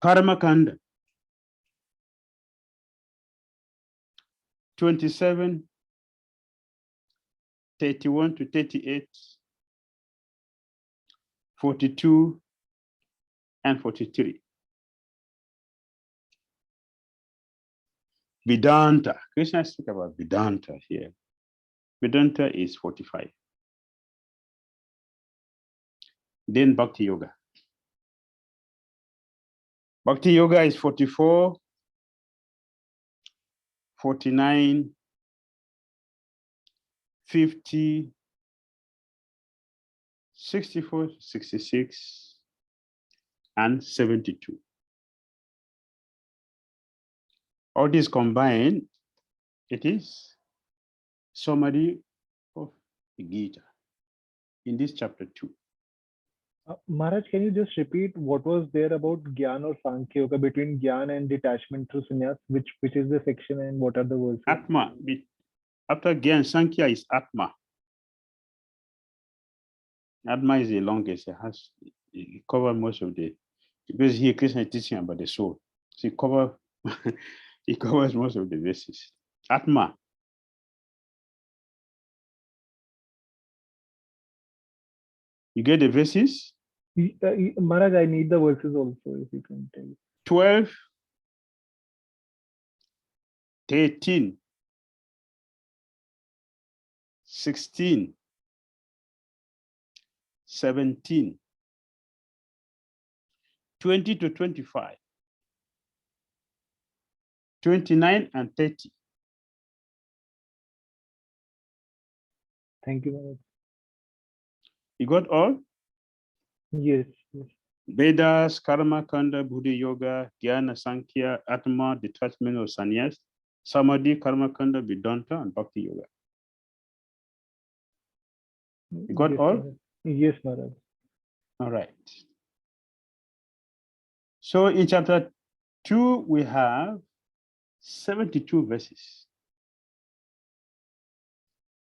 Karma Kanda. 27, 31 to 38, 42, and 43. Vedanta. Krishna speaks about Vedanta here. Vedanta is 45. Then Bhakti Yoga. Bhakti Yoga is 44, 49, 50, 64, 66, and 72. All these combined, it is summary of the Gita in this chapter 2. Maharaj, can you just repeat what was there about Gyan or Sankhya Yoga, between Gyan and detachment through sannyas? Which is the section and what are the verses? Atma. After Gyan, Sankhya is Atma. Atma is the longest. It covers most of the, because here Krishna is teaching about the soul. So it covers most of the verses. Atma. You get the verses? Maharaj, I need the verses also, if you can tell. 12, 13, 16, 17, 20 to 25, 29, and 30. Thank you, Maharaj. You got all? Yes, yes. Vedas, Karma Kanda, Buddha Yoga, Jnana Sankhya, Atma, detachment of sannyas, Samadhi, Karma Kanda, Vedanta, and Bhakti Yoga. You got Yes, all? Maharaj. Yes, Maharaj. All right. So in chapter 2, we have 72 verses.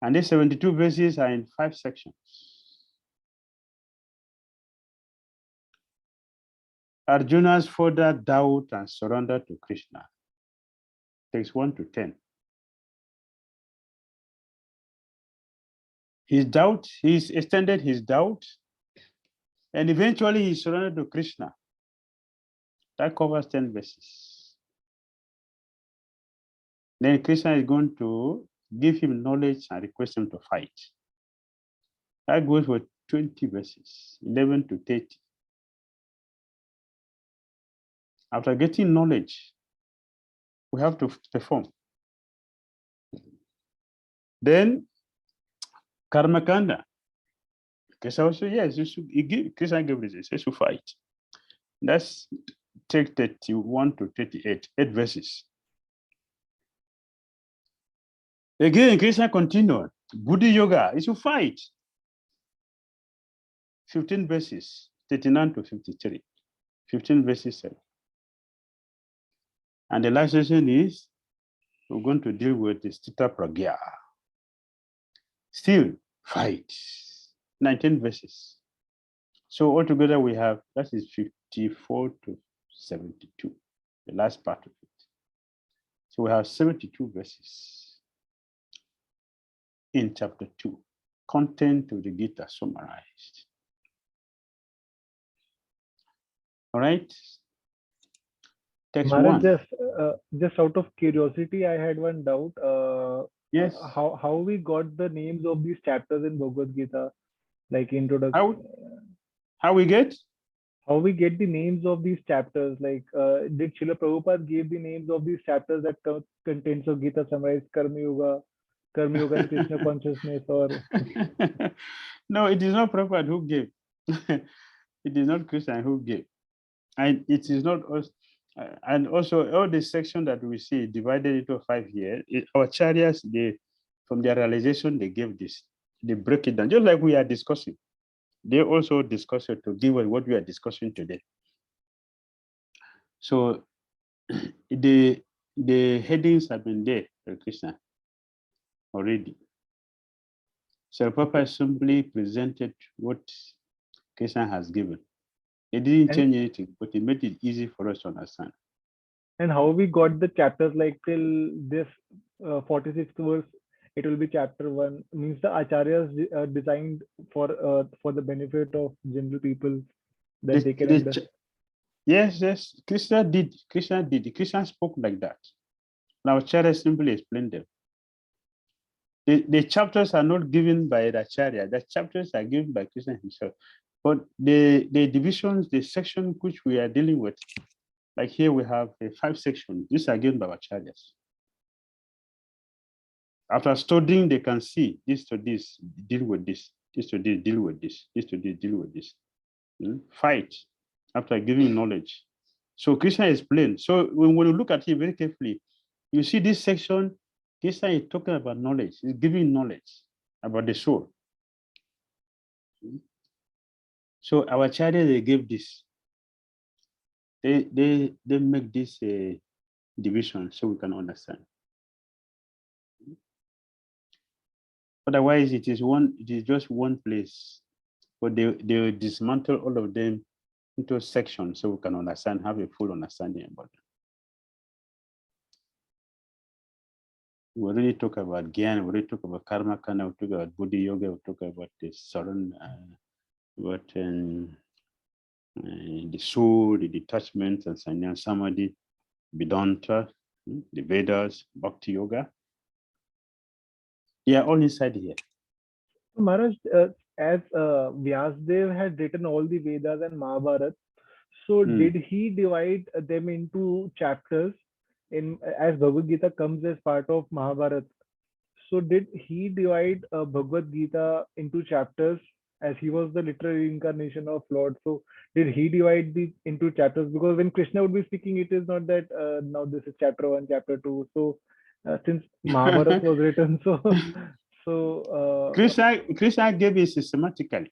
And these 72 verses are in 5 sections. Arjuna's further doubt and surrender to Krishna. Takes 1 to 10. his doubt, he's extended his doubt, and eventually he surrendered to Krishna. That covers 10 verses. Then Krishna is going to give him knowledge and request him to fight. That goes for 20 verses, 11 to 30. After getting knowledge, we have to perform. Then Karmakanda. Krishna also, yes, Krishna gave this, he should fight. Let's take 31 to 38, 8 verses. Again, Krishna continued. Buddha Yoga, he should fight. 15 verses, 39 to 53. 15 verses. And the last session is, we're going to deal with the Stita Pragya. Still, fight. 19 verses. So altogether we have, that is 54 to 72, the last part of it. So we have 72 verses in chapter 2, content of the Gita summarized. All right. Text Maharaj, one. just out of curiosity, I had one doubt. Yes. How we got the names of these chapters in Bhagavad Gita, like introduction? How we get? How we get the names of these chapters? Like, did Srila Prabhupada give the names of these chapters that contents of Gita summarize Karma Yoga and Krishna consciousness, or? No, it is not Prabhupada who gave. It is not Krishna who gave. And it is not us. And also all the section that we see divided into 5 here, our acharyas, from their realization, they gave this. They break it down, just like we are discussing. They also discuss it to give us what we are discussing today. So the headings have been there for Krishna already. So Papa simply presented what Krishna has given. It didn't change anything, but it made it easy for us to understand. And how we got the chapters, like till this 46th verse, it will be chapter 1, means the acharyas designed for the benefit of general people, that they can understand. Yes, Krishna did. Krishna spoke like that. Now Acharya simply explained them. The chapters are not given by the Acharya. The chapters are given by Krishna himself. But the divisions, the section which we are dealing with, like here we have 5 sections. These are given by Acharyas. After studying, they can see this to this, deal with this, this to this, deal with this, this to this, deal with this. Fight after giving knowledge. So Krishna explained. So when you look at it very carefully, you see this section, Krishna is talking about knowledge. He's giving knowledge about the soul. So our Acharya, they gave this. They make this division so we can understand. Otherwise, it is just one place, but they dismantle all of them into sections so we can understand, have a full understanding about them. We already talk about Gyan, we already talk about Karma Kana, we talk about Buddha Yoga, we talk about the Saran, the soul, the detachment, and Sanya Samadhi, Vedanta, the Vedas, Bhakti Yoga. They are all inside here. Maharaj, as Vyasdev had written all the Vedas and Mahabharata, so did he divide them into chapters as Bhagavad Gita comes as part of Mahabharata? So did he divide Bhagavad Gita into chapters, as he was the literary incarnation of Lord? So did he divide these into chapters? Because when Krishna would be speaking, it is not that now this is chapter 1, chapter 2. So since Mahabharata was written, so Krishna gave it systematically.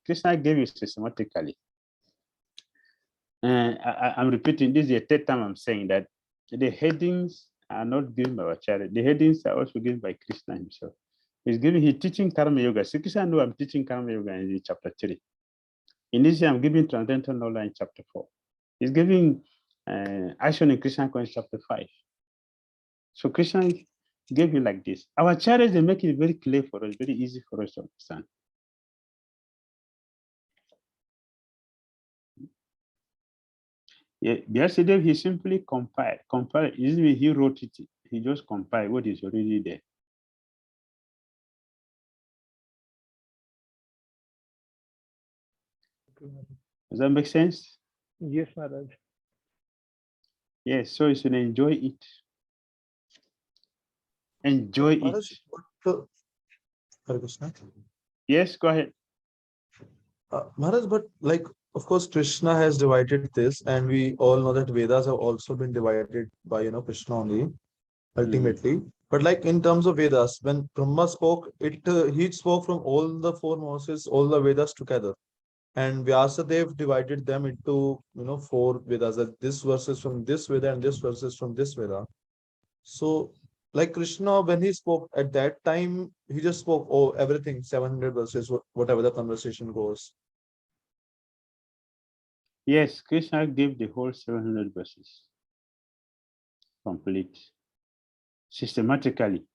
I'm repeating, this is the 3rd time I'm saying that the headings are not given by Acharya. The headings are also given by Krishna himself. He's teaching Karma Yoga. So Krishna knows I'm teaching Karma Yoga in chapter 3. Initially, I'm giving transcendental knowledge in chapter 4. He's giving action in Krishna consciousness chapter 5. So Krishna gave you like this. Our Acharyas, they make it very clear for us, very easy for us to understand. Yeah, yesterday he simply compiled. Usually he wrote it. He just compiled what is already there. Does that make sense? Yes, Maharaj. Yes. So you should enjoy it. Enjoy it. Maharaj, Hare Krishna. Yes. Go ahead. Maharaj, but like, of course, Krishna has divided this, and we all know that Vedas have also been divided by, Krishna only, ultimately. But like in terms of Vedas, when Brahma spoke, he spoke from all the four Moses, all the Vedas together. And Vyasadev divided them into, four Vedas, that this verse is from this Veda and this verse is from this Veda. So, like Krishna, when he spoke at that time, he just spoke, oh, everything, 700 verses, whatever the conversation goes. Yes, Krishna gave the whole 700 verses. Complete. Systematically.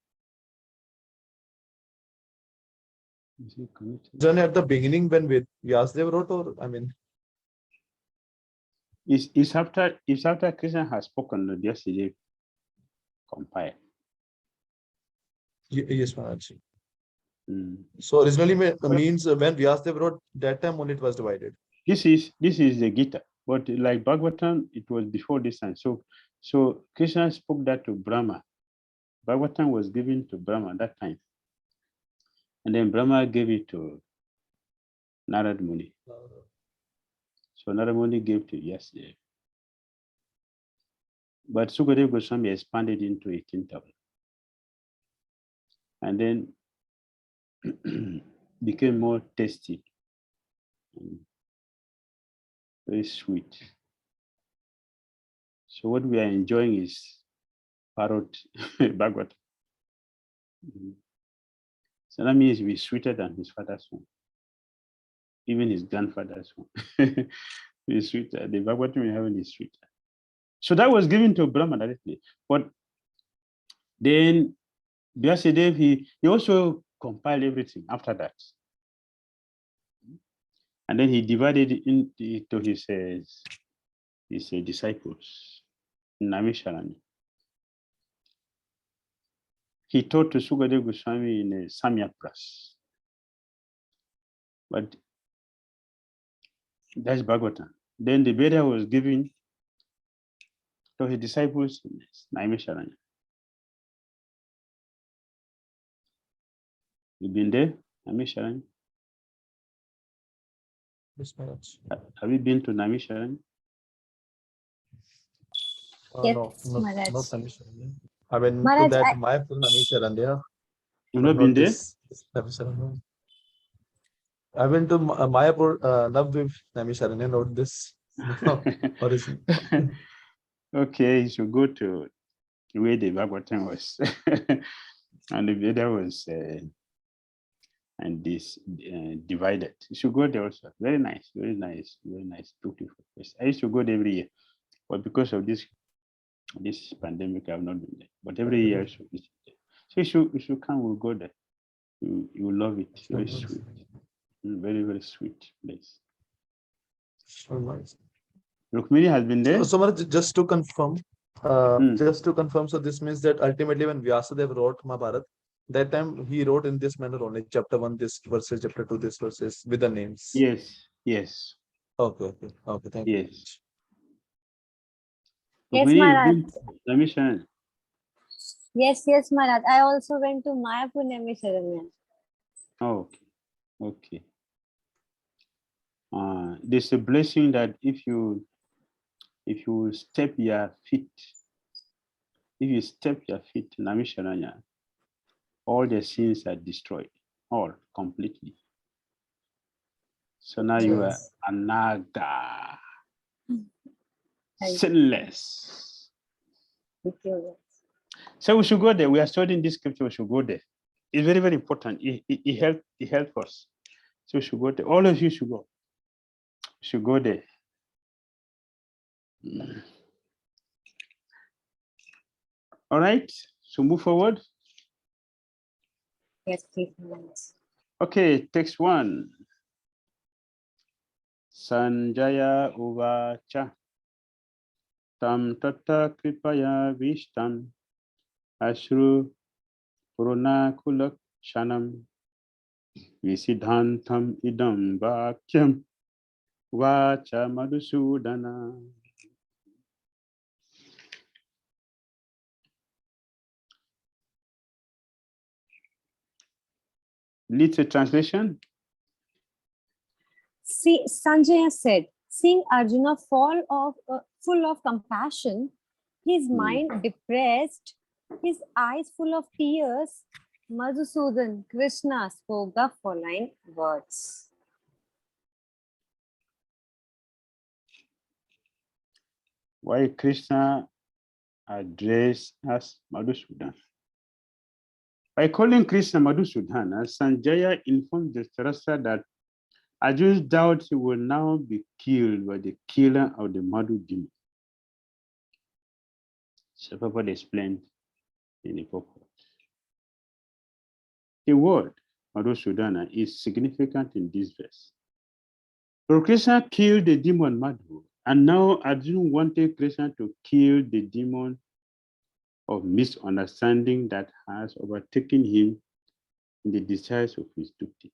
Is it connected? Done at the beginning when Vyasadev wrote, or I mean, It's after Krishna has spoken that yesterday compile. yes, Maharaj. Mm. So originally means when Vyasadev wrote, that time only it was divided. This is the Gita, but like Bhagavatam, it was before this time. So Krishna spoke that to Brahma. Bhagavatam was given to Brahma that time, and then Brahma gave it to Narad Muni. So Narad Muni gave to Vyasadeva. But Sukadeva Goswami expanded into 18,000. And then became more tasty, and very sweet. So what we are enjoying is parrot Bhagavatam. So that means we're sweeter than his father's one, even his grandfather's one. He's sweeter. The Bhagavatam we have is sweeter. So that was given to Brahma directly. But then Vyasadeva, he also compiled everything after that. And then he divided it into his disciples, Namisharani. He taught to Sukadeva Goswami in a Samyak Pras. But that's Bhagavatam. Then the Veda was given to his disciples in Naimisharanya. You've been there, Naimisharanya? Yes, Maharaj. Have you been to Naimisharanya? Yes, No, Maharaj. not Namisharanya. I mean, Maharaj, to that Mayapur Namisharanya. You've not been there? This Namisharanya. I went to Mayapur Navdvip Namisharanya, not this origin. Okay, you should go to where the Bhagavatam was. And the Veda was and this divided. You should go there also. Very nice, very nice, very nice, beautiful place. I used to go there every year, but because of this pandemic, I have not been there. But every year I should visit there. So you should come. We'll go there. You will love it. Very sweet, very very sweet place. So nice. Rukmini has been there. So Maharaj, just to confirm, so this means that ultimately when Vyasadeva wrote Mahabharata, that time he wrote in this manner only, chapter 1, this verses, chapter 2, this verses, with the names. Yes, yes. Okay, thank you. Yes. Yes, Rukmini, Maharaj. you've been to Naimisharanya? Yes, Maharaj. I also went to Mayapur Naimisharanya. Oh, okay. There's a blessing that if you step your feet, in Naimisharanya, all the sins are destroyed, all completely. So now you are anaga, sinless. So we should go there. We are studying this scripture. We should go there. It's very, very important. It helps us. So we should go there. All of you should go. Should go there. All right. So move forward. Yes, please, Maharaj. Okay, text 1. Sanjaya Uvacha. tam tata kripaya vishtam ashru purunakulak shanam visidhantam idam vakyam vacha madhusudana. Literal translation. See, Sanjaya said, seeing Arjuna full of compassion, his mind depressed, his eyes full of tears, Madhusudan, Krishna spoke the following words. Why Krishna addressed as Madhusudan? By calling Krishna Madhusudana, Sanjaya informed Dhritarashtra that Arjuna's doubt will now be killed by the killer of the Madhu demon. So Prabhupada explained in the purport. The word Madhusudana is significant in this verse. So Krishna killed the demon Madhu, and now Arjuna wanted Krishna to kill the demon of misunderstanding that has overtaken him in the desires of his duty.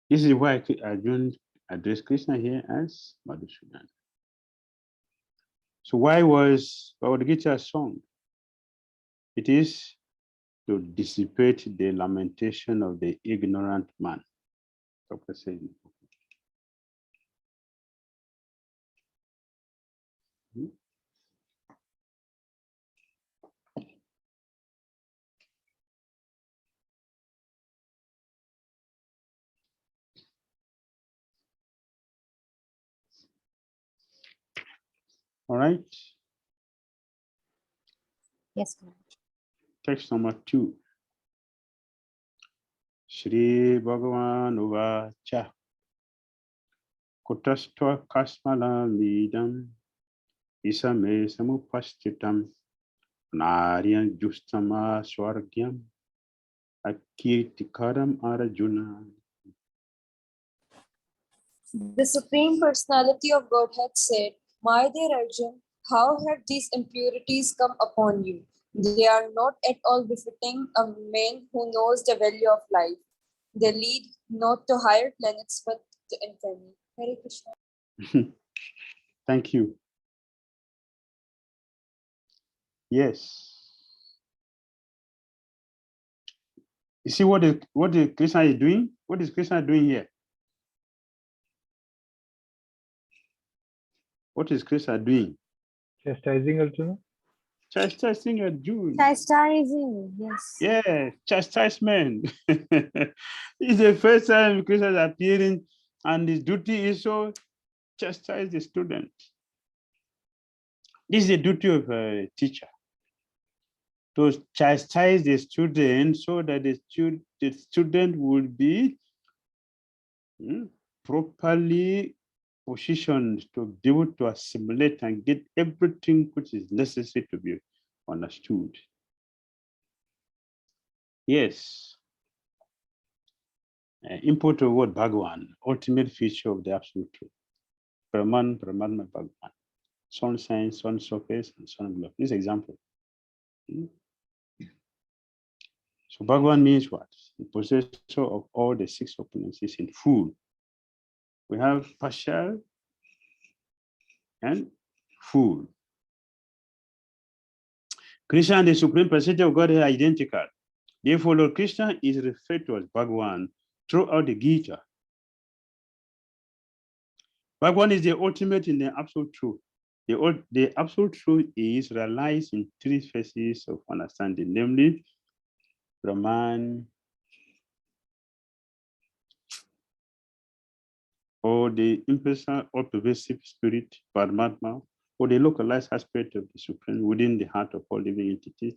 This is why Arjuna addressed Krishna here as Madhusudana. So why was Bhagavad Gita sung? It is to dissipate the lamentation of the ignorant man. All right. Yes, Maharaj. Text number 2. Shri Bhagavan Uvacha Kutastva Kasmala Midam Isame Samupastitam Naryan Justama Swargyam Akirtikaram Arjuna. The Supreme Personality of Godhead said, My dear Arjun, how have these impurities come upon you? They are not at all befitting a man who knows the value of life. They lead not to higher planets but to infamy. Hare Krishna. Thank you. Yes. You see what is Krishna is doing? What is Krishna doing here? What is Krishna doing? Chastising Arjuna. Chastising Arjuna. Chastising, yes. Yeah, chastisement. It's the first time Krishna is appearing, and his duty is to chastise the student. This is the duty of a teacher, to chastise the student so that the student will be properly positioned to be able to assimilate and get everything which is necessary to be understood. Yes. Import of word Bhagavan, ultimate feature of the absolute truth. Brahman, Brahman, Bhagavan. Sun sign, sun surface, and sun globe. This example. So Bhagavan means what? The possessor of all the 6 opulences in full. We have partial and full. Krishna and the Supreme Personality of God are identical. Therefore, Lord Krishna is referred to as Bhagavan throughout the Gita. Bhagavan is the ultimate in the absolute truth. The absolute truth is realized in 3 phases of understanding, namely Brahman, or the impersonal or pervasive spirit, Paramatma, or the localized aspect of the Supreme within the heart of all living entities,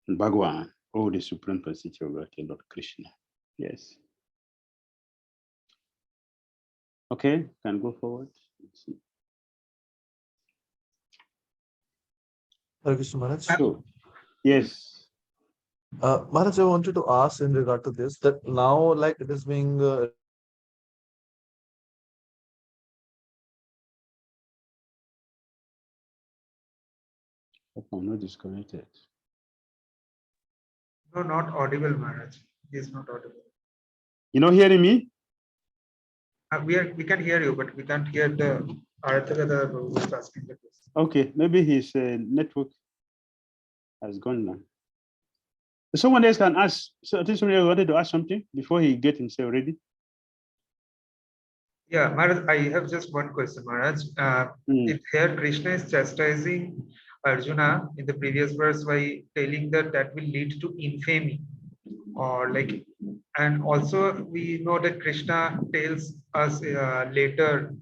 and Bhagavan, or the Supreme Personality of God, Lord Krishna. Yes. Okay, can go forward. Let's see. Hare Krishna Maharaj. So, yes. Maharaj, I wanted to ask in regard to this, that now like it is being I'm not disconnected. No, not audible, Maharaj. He is not audible. You not hearing me? We can hear you, but we can't hear the Arthur who is asking the question. Okay, maybe his network has gone now. Someone else can ask. So I think somebody wanted to ask something before he get himself ready. Yeah, Maharaj, I have just one question, Maharaj. If here Krishna is chastising Arjuna in the previous verse by telling that will lead to infamy, or like, and also we know that Krishna tells us later,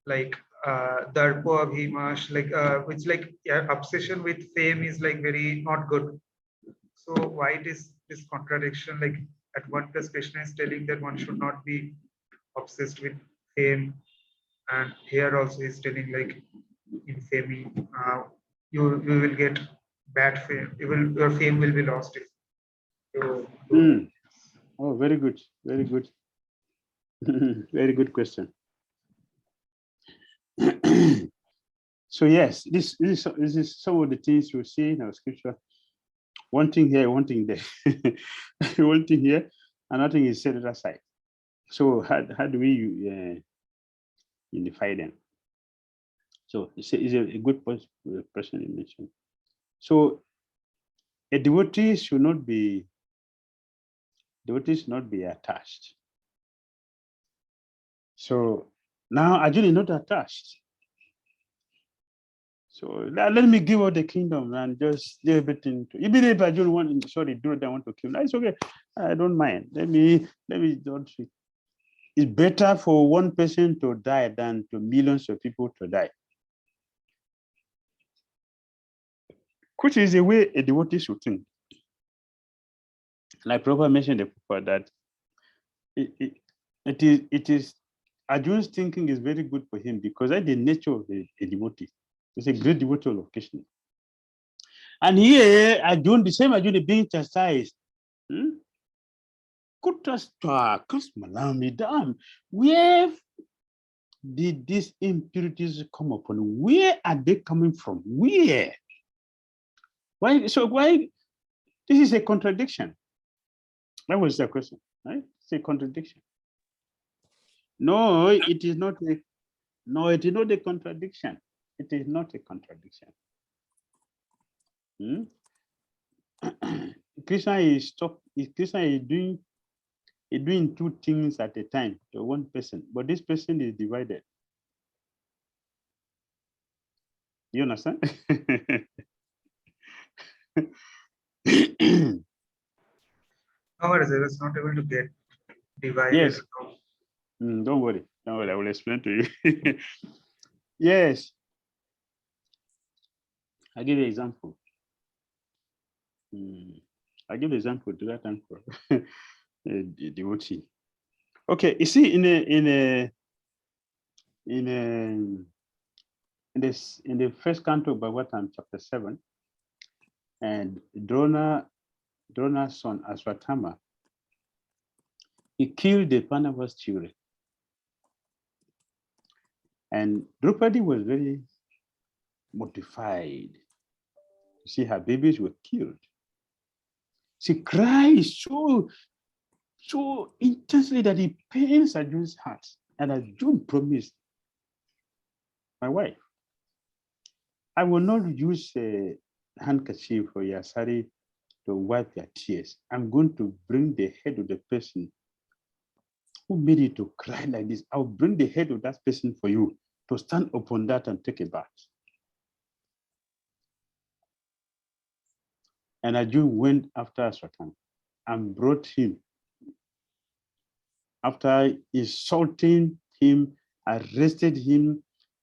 like Darpo Abhimash, like which like obsession with fame is like very not good. So why it is this contradiction? Like at one place Krishna is telling that one should not be obsessed with fame, and here also he's telling like infamy. You will get bad fame. Your fame will be lost if you do. Oh, very good, very good, very good question. So yes, this is some of the things we see in our scripture. One thing here, one thing there, one thing here, another thing is set it aside. So how do we unify them? So it's a good person you mentioned. So a devotee should not be attached. So now Arjuna is not attached. So let me give out the kingdom and just do everything. Even if Arjuna want to kill, that's okay. I don't mind. Let me don't. It's better for one person to die than to millions of people to die. Which is the way a devotee should think. Like Prabhupada mentioned before that it is Arjuna's thinking is very good for him because that's the nature of a devotee. He's a great devotee of Krishna. And here Arjuna, the same Arjuna being chastised. Where did these impurities come upon? Where are they coming from? Where? Why? So why? This is a contradiction. That was the question, right? It's a contradiction. No, it is not a. No, it is not a contradiction. It is not a contradiction. Krishna is doing two things at a time to one person, but this person is divided. You understand? No worries, I was not able to get divided. Yes. Don't worry. I will explain to you. Yes. I'll give you an example. I'll give an example to that uncle. The devotee. Okay, you see, in the first canto of Bhagavatam, chapter 7, and Drona's son Aswatthama, he killed the Pandavas' children. And Draupadi was very mortified to see her babies were killed. She cries so intensely that it pains Arjuna's heart. And Arjuna promised, my wife, I will not use a handkerchief or yasari to wipe your tears. I'm going to bring the head of the person who made you to cry like this. I'll bring the head of that person for you to stand upon that and take a bath. And Arjuna went after Aswatthama and brought him. After insulting him, arrested him,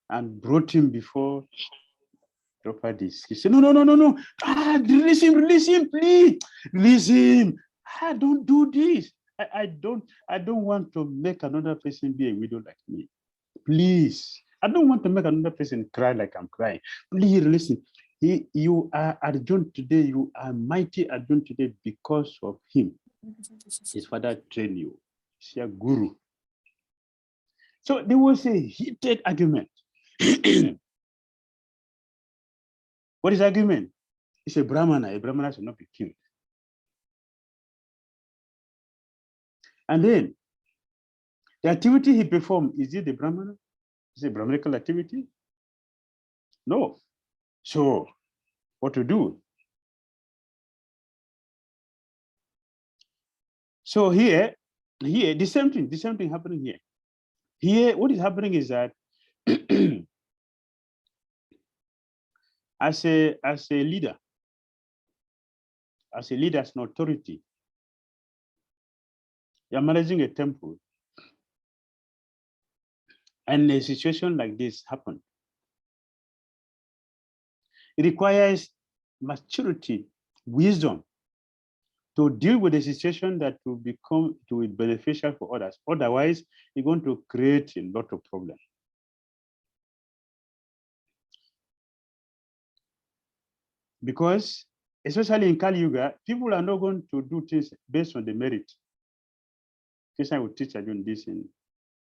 and brought him before Draupadi. He said, no. Release him, please. Release him. Don't do this. I don't want to make another person be a widow like me. Please. I don't want to make another person cry like I'm crying. Please release him. You are Arjun today, you are mighty Arjun today because of him. His father trained you. He's your guru. So there was a heated argument. What is argument? It's a Brahmana. A Brahmana should not be killed. And then the activity he performed, is it the Brahmana? Is it a Brahmanical activity? No. So what to do? So here, the same thing happening here. Here, what is happening is that as a leader, as an authority, you're managing a temple, and a situation like this happens. It requires maturity, wisdom to deal with a situation that will be beneficial for others. Otherwise, you're going to create a lot of problems. Because, especially in Kali Yuga, people are not going to do things based on the merit. Krishna will teach Arjuna this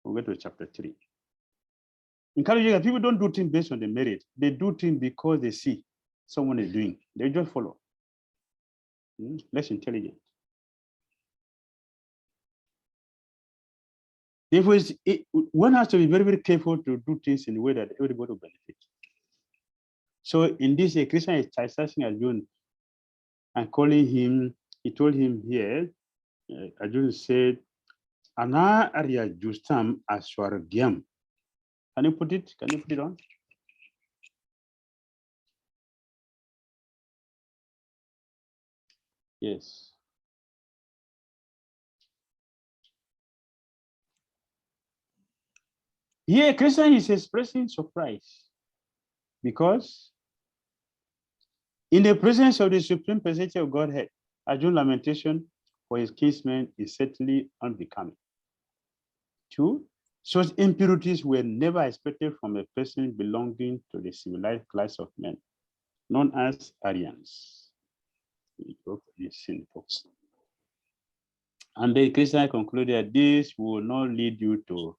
we'll go to chapter 3. In Kali Yuga, people don't do things based on the merit. They do things because they see someone is doing. They just follow. Less intelligent. Therefore, one has to be very, very careful to do things in a way that everybody will benefit. So in this, Krishna is chastising Arjuna and calling him, he told him here, Arjuna said, Ana Arya Justam Aswargyam. Can you put it? Can you put it on? Yes. Here, Krishna is expressing surprise because in the presence of the Supreme Personality of Godhead, Arjuna's lamentation for his kinsman is certainly unbecoming. 2, such impurities were never expected from a person belonging to the civilized class of men, known as Aryans. And then Krishna concluded that this will not lead you to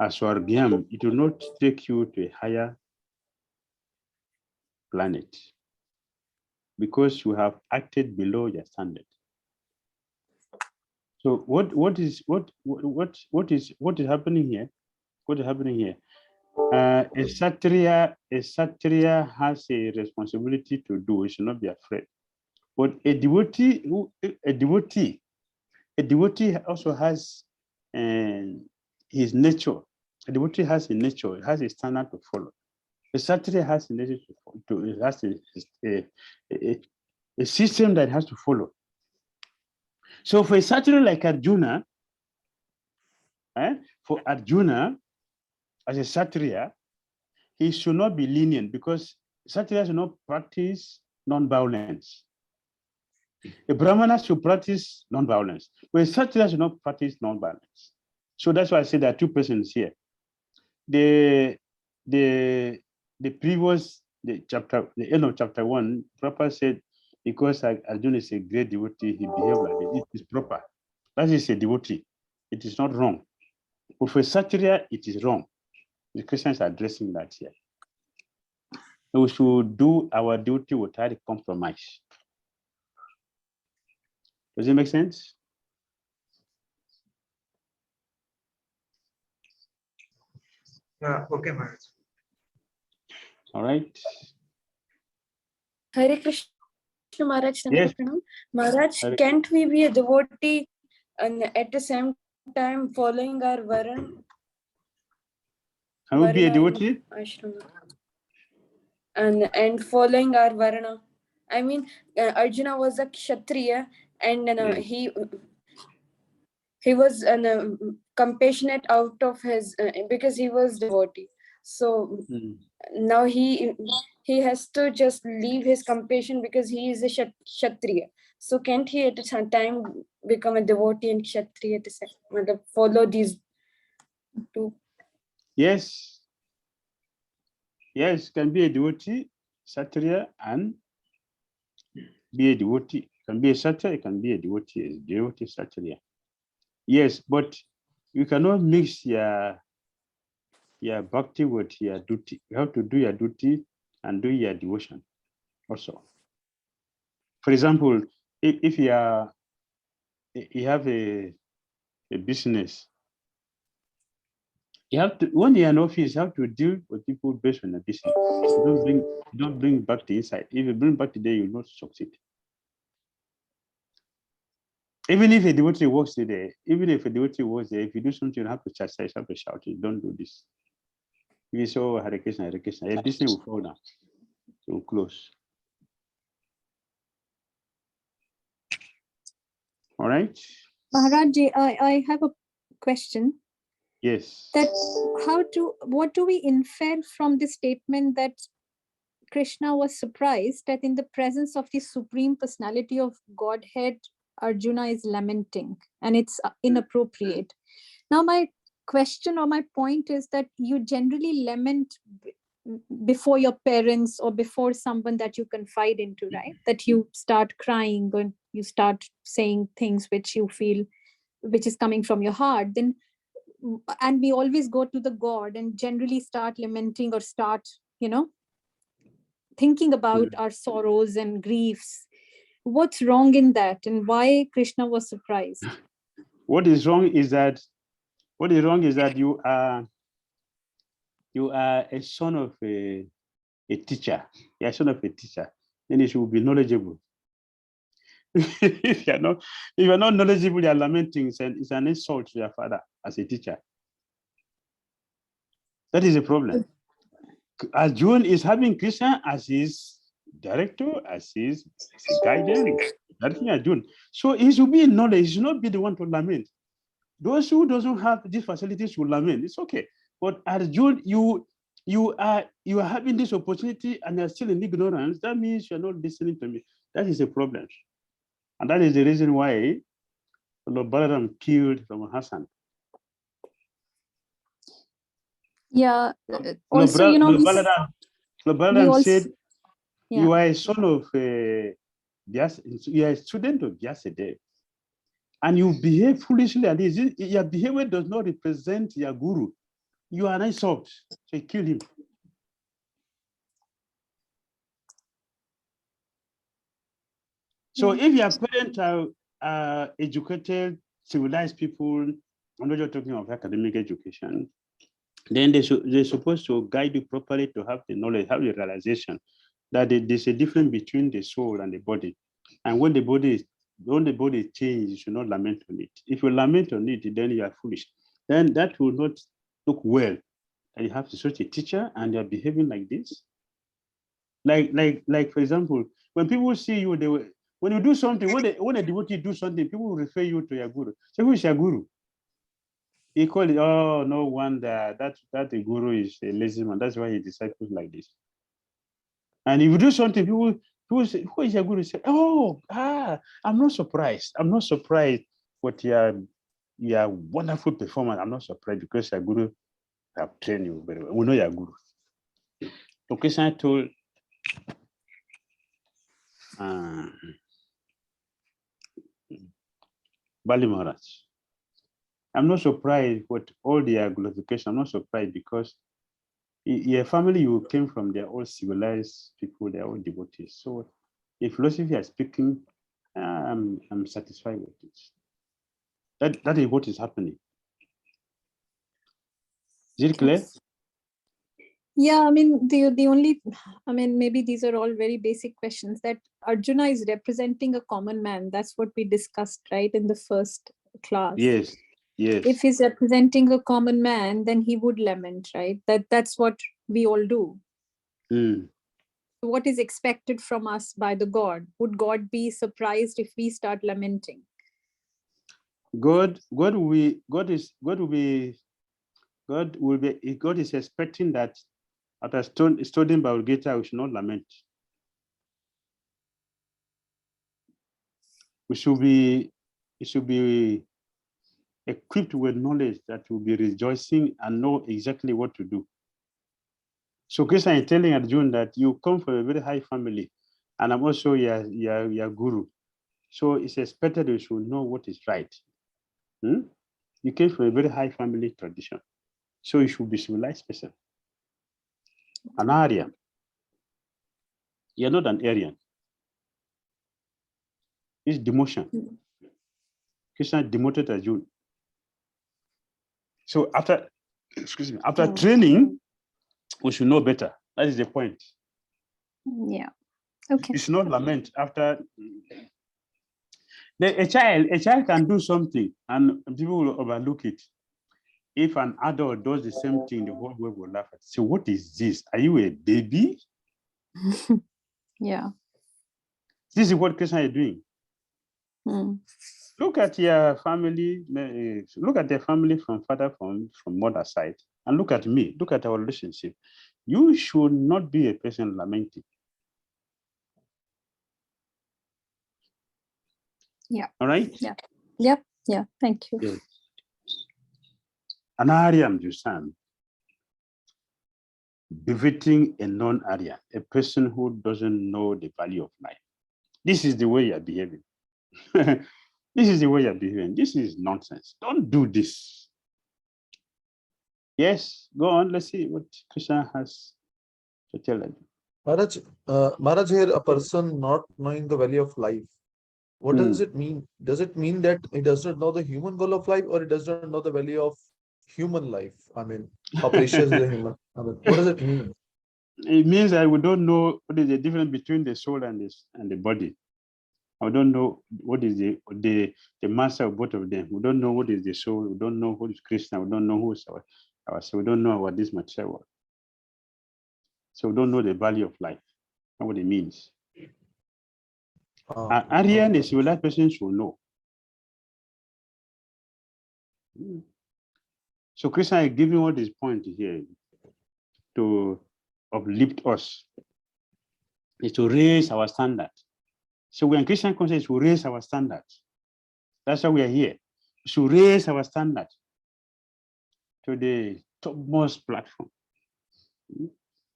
Aswargyam. It will not take you to a higher planet because you have acted below your standard. So what is happening here? What is happening here? A Kshatriya has a responsibility to do. He should not be afraid. But a devotee also has his nature. A devotee has a nature. It has a standard to follow. A Kshatriya has a nature to follow. It has a system that it has to follow. So for a Kshatriya like Arjuna, for Arjuna, as a Kshatriya, he should not be lenient because Kshatriya should not practice non-violence. A Brahmana should practice non-violence, but a Kshatriya should not practice non-violence. So that's why I say there are two persons here. The previous chapter, the end of chapter 1, Prabhupada said, because Arjuna is a great devotee, he behaved like this. It is proper. That is a devotee. It is not wrong. But for Kshatriya, it is wrong. The Christians are addressing that here. We should do our duty without compromise. Does it make sense? Okay, Maharaj. All right. Hare Krishna, Maharaj. Yes. Maharaj, can't we be a devotee and at the same time following our Varan? Can we be a devotee? And following our Varana. I mean, Arjuna was a Kshatriya and he was compassionate out of his because he was devotee. So now he has to just leave his compassion because he is a Kshatriya. So can't he at some time become a devotee and Kshatriya at the same, follow these two? Yes. Yes, can be a devotee, Kshatriya, and be a devotee. Can be a Kshatriya, can be a devotee, Kshatriya. Yes, but you cannot mix your bhakti with your duty. You have to do your duty and do your devotion also. For example, if you have a business, you have to, when you're in office, you have to deal with people based on the business. You don't bring bhakti inside. If you bring bhakti there, you will not succeed. Even if a devotee works there, if you do something, you have to chastise, you have to shout, you don't do this. You saw Hare Krishna, a business will fall down. It will close. All right. Maharaj, I have a question. Yes. That what do we infer from the statement that Krishna was surprised that in the presence of the Supreme Personality of Godhead, Arjuna is lamenting and it's inappropriate. Now, my question or my point is that you generally lament before your parents or before someone that you confide into, right? That you start crying and you start saying things which you feel, which is coming from your heart. Then, and we always go to the God and generally start lamenting or start, thinking about our sorrows and griefs. What's wrong in that, and why Krishna was surprised? What is wrong is that you are a son of a teacher. You're a son of a teacher, then you should be knowledgeable. If you're not knowledgeable, you're lamenting. It's an insult to your father as a teacher. That is a problem. Arjuna is having Krishna as his director, as his guidance. That's Arjuna. So he should be in knowledge. He should not be the one to lament. Those who doesn't have these facilities will lament. It's okay. But Arjuna, you are having this opportunity and you're still in ignorance. That means you're not listening to me. That is a problem. And that is the reason why Lord Balaram killed Rama Hassan. Yeah. Also, Lord Balaram said, yeah. you are a son of you are a student of Vyasadeva, and you behave foolishly, and your behavior does not represent your guru. You are an insult. So kill him. So if your parents are educated, civilized people, I'm not just talking of academic education, then they're supposed to guide you properly to have the knowledge, have the realization that there's a difference between the soul and the body. And when the body changes, you should not lament on it. If you lament on it, then you are foolish. Then that will not look well. And you have to such a teacher and you're behaving like this. Like for example, when people see you, when you do something, when a devotee do something, people will refer you to your guru. So who is your guru? He called it, oh, no wonder that the guru is a lazy man. That's why he disciples like this. And if you do something, people say, who is your guru? Say, oh, I'm not surprised. I'm not surprised with your wonderful performance. I'm not surprised because your guru have trained you very well. We know your guru. So Krishna told Bali Maharaj, I'm not surprised with all their glorification. I'm not surprised because your family you came from, they're all civilized people, they're all devotees. So if philosophy is speaking, I'm satisfied with it. That is what is happening. Is it clear? Yeah, I mean, the only, maybe these are all very basic questions, that Arjuna is representing a common man. That's what we discussed, right, in the first class. Yes. If he's representing a common man, then he would lament, right? That's what we all do. What is expected from us by the God? Would God be surprised if we start lamenting? God is expecting that after studying Bhagavad Gita, we should not lament. We should be equipped with knowledge that will be rejoicing and know exactly what to do. So Krishna is telling Arjuna that you come from a very high family, and I'm also your guru. So it's expected you should know what is right. You came from a very high family tradition. So you should be civilized person. An Aryan. You're not an Aryan. It's demotion. Krishna demoted Arjuna. So after training, we should know better. That is the point. Yeah. Okay. You should not lament after. A child can do something and people will overlook it. If an adult does the same thing, the whole world will laugh at it. So what is this? Are you a baby? Yeah. This is what Krishna is doing. Look at your family. Look at the family from father, from mother side, and look at me. Look at our relationship. You should not be a person lamenting. Yeah. All right. Yeah. Yep. Yeah. Thank you. Yes. An Aryan, you son, befitting a non-Aryan, a person who doesn't know the value of life. This is the way you're behaving. This is the way you're behaving. This is nonsense. Don't do this. Yes, go on. Let's see what Krishna has to tell them. Maharaj, here a person not knowing the value of life. What does it mean? Does it mean that he does not know the human goal of life, or he does not know the value of human life? I mean, how precious is a human? I mean, what does it mean? It means that we don't know what is the difference between the soul and the body. I don't know what is the master of both of them. We don't know what is the soul. We don't know what is Krishna. We don't know who is our soul. We don't know what this material world. So we don't know the value of life and what it means. Aryan, a civilized person should know. So Krishna is giving all this point here to uplift us, is to raise our standard. So when Krishna comes, it's to raise our standard. That's why we are here. To raise our standard to the topmost platform.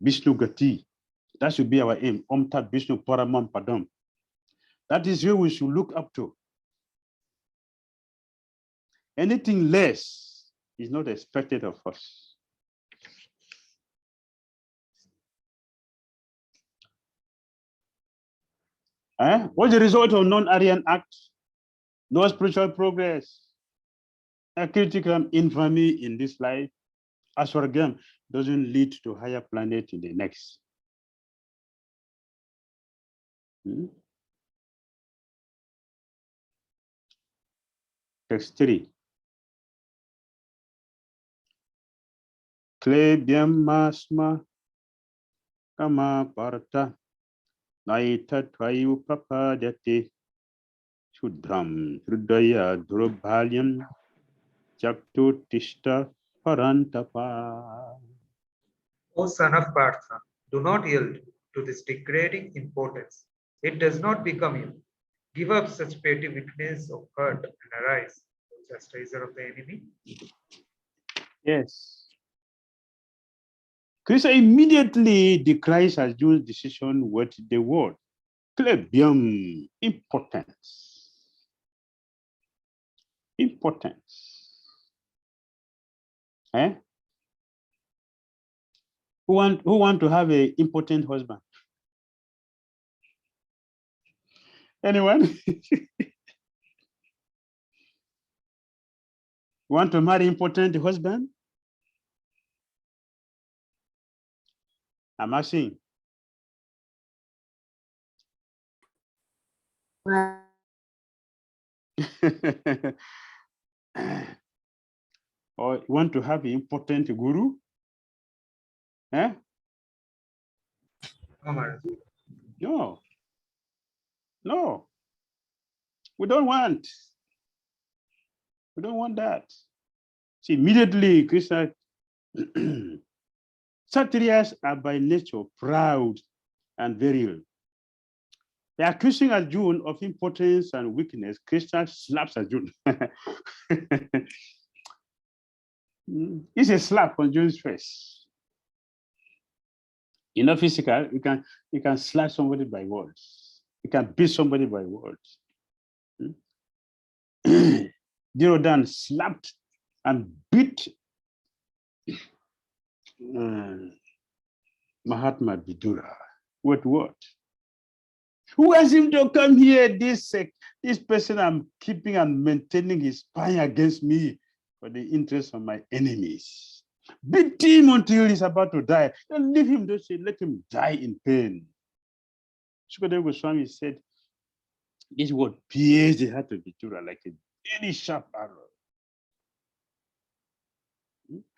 Vishnu Gati. That should be our aim. Om Tat Vishnu Paramam Padam. That is where we should look up to. Anything less is not expected of us. What's the result of non-Aryan act? No spiritual progress. A critical infamy in this life. Aswargam doesn't lead to higher planet in the next. Text 3. Klebyam masma kama parta naita tvayu papadati shudram hridaya drobhalyam chaktu tishta parantapa. O son of Partha, do not yield to this degrading importance. It does not become you. Give up such petty weakness of heart and arise, O chastiser of the enemy. Yes. Krishna immediately decries Arjuna's decision with the word klebyam, importance. Importance. Who want to have an important husband? Anyone? Want to marry important husband? I'm asking. Or you want to have an important guru? No. No. We don't want that. See, immediately Krishna, Kshatriyas are by nature proud and viril. They are accusing Arjuna of impotence and weakness. Krishna slaps Arjuna. It's a slap on Arjuna's face. physical, you can slash somebody by words. You can beat somebody by words. Dhirodan slapped and beat Mahatma Vidura. With what? Who asked him to come here? This person I'm keeping and maintaining his spine against me for the interest of my enemies. Beat him until he's about to die. Don't leave him, don't say, let him die in pain. Sukadeva Swami said, this word pierced the heart of Vidura like a very sharp arrow.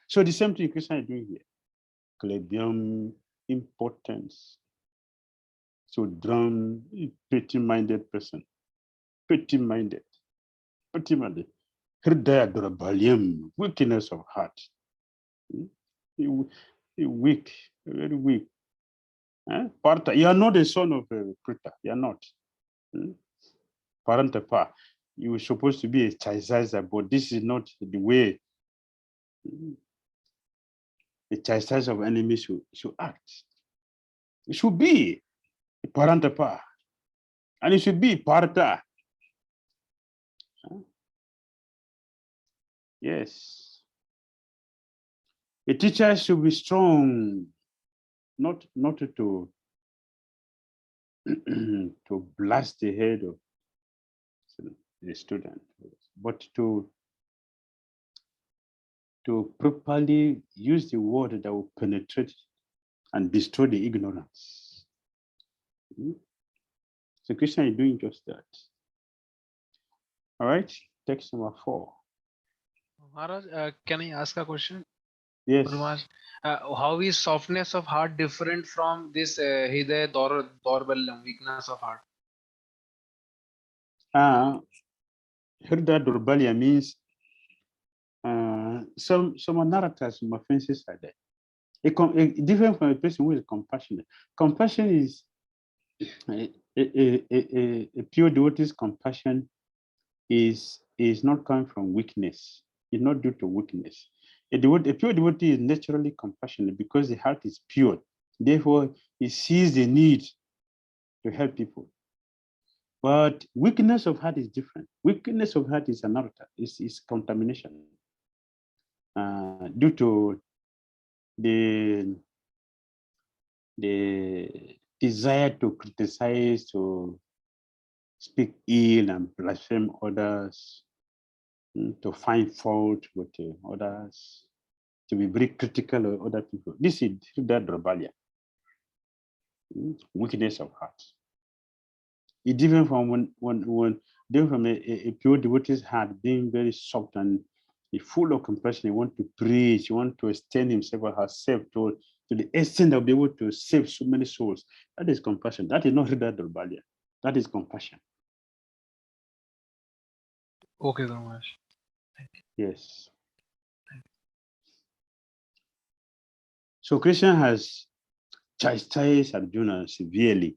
So the same thing Krishna is doing here. Klebium, importance. So drown, petty-minded person. Petty-minded. Petty-minded. Hridaya Durabhalyam, weakness of heart. Weak, very weak. Partha, you are not a son of Krita. You are not. Parantapa, you were supposed to be a chastiser, but this is not the way the chastiser of enemies should act. It should be a Parantapa, and it should be Partha. Yes. A teacher should be strong, not to to blast the head of the student, but to properly use the word that will penetrate and destroy the ignorance. So Krishna is doing just that. All right, text number 4. Maharaj, can I ask a question? Yes. Maharaj, how is softness of heart different from this Hidaya Dorballam, weakness of heart? Hridaya Durbalya means some narratives, some offenses are there. Different from a person who is compassionate. Compassion is a pure devotee's compassion is not coming from weakness. It's not due to weakness. A pure devotee is naturally compassionate because the heart is pure. Therefore, he sees the need to help people. But weakness of heart is different. Weakness of heart is another. It's contamination due to the desire to criticize, to speak ill and blaspheme others, to find fault with others, to be very critical of other people. This is that rebellion, weakness of heart. It's different from a pure devotee's heart being very soft and full of compassion. He wants to preach, he wants to extend himself or herself to the extent of be able to save so many souls. That is compassion. That is not that rebellion. That is compassion. Okay, Maharaj. Yes. So Krishna has chastised Arjuna severely.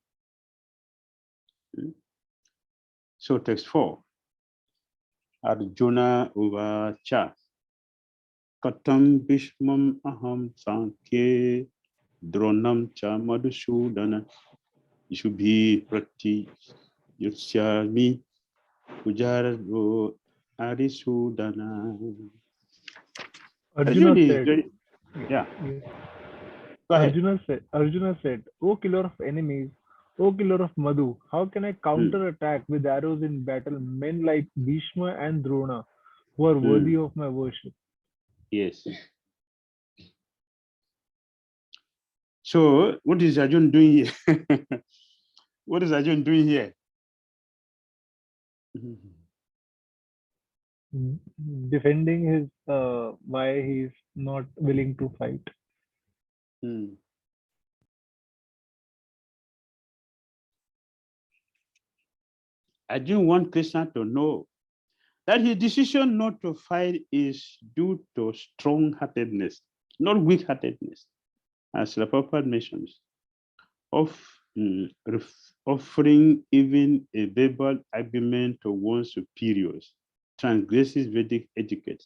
So text 4. Arjuna uvacha katam bhishmam aham sankhye dronam cha madhusudana ishubhi prati yusyami ujaro arisudana. Arjuna said, yeah. Yes. Go ahead. Arjuna said, O killer of enemies, O killer of Madhu, how can I counterattack with arrows in battle men like Bhishma and Drona, who are worthy of my worship? Yes. So what is Arjuna doing here? What is Arjuna doing here? Defending his why he's not willing to fight. Arjuna wants Krishna to know that his decision not to fight is due to strong-heartedness, not weak-heartedness, as the Prabhupada mentions, offering even a verbal argument to one's superiors transgresses Vedic etiquette.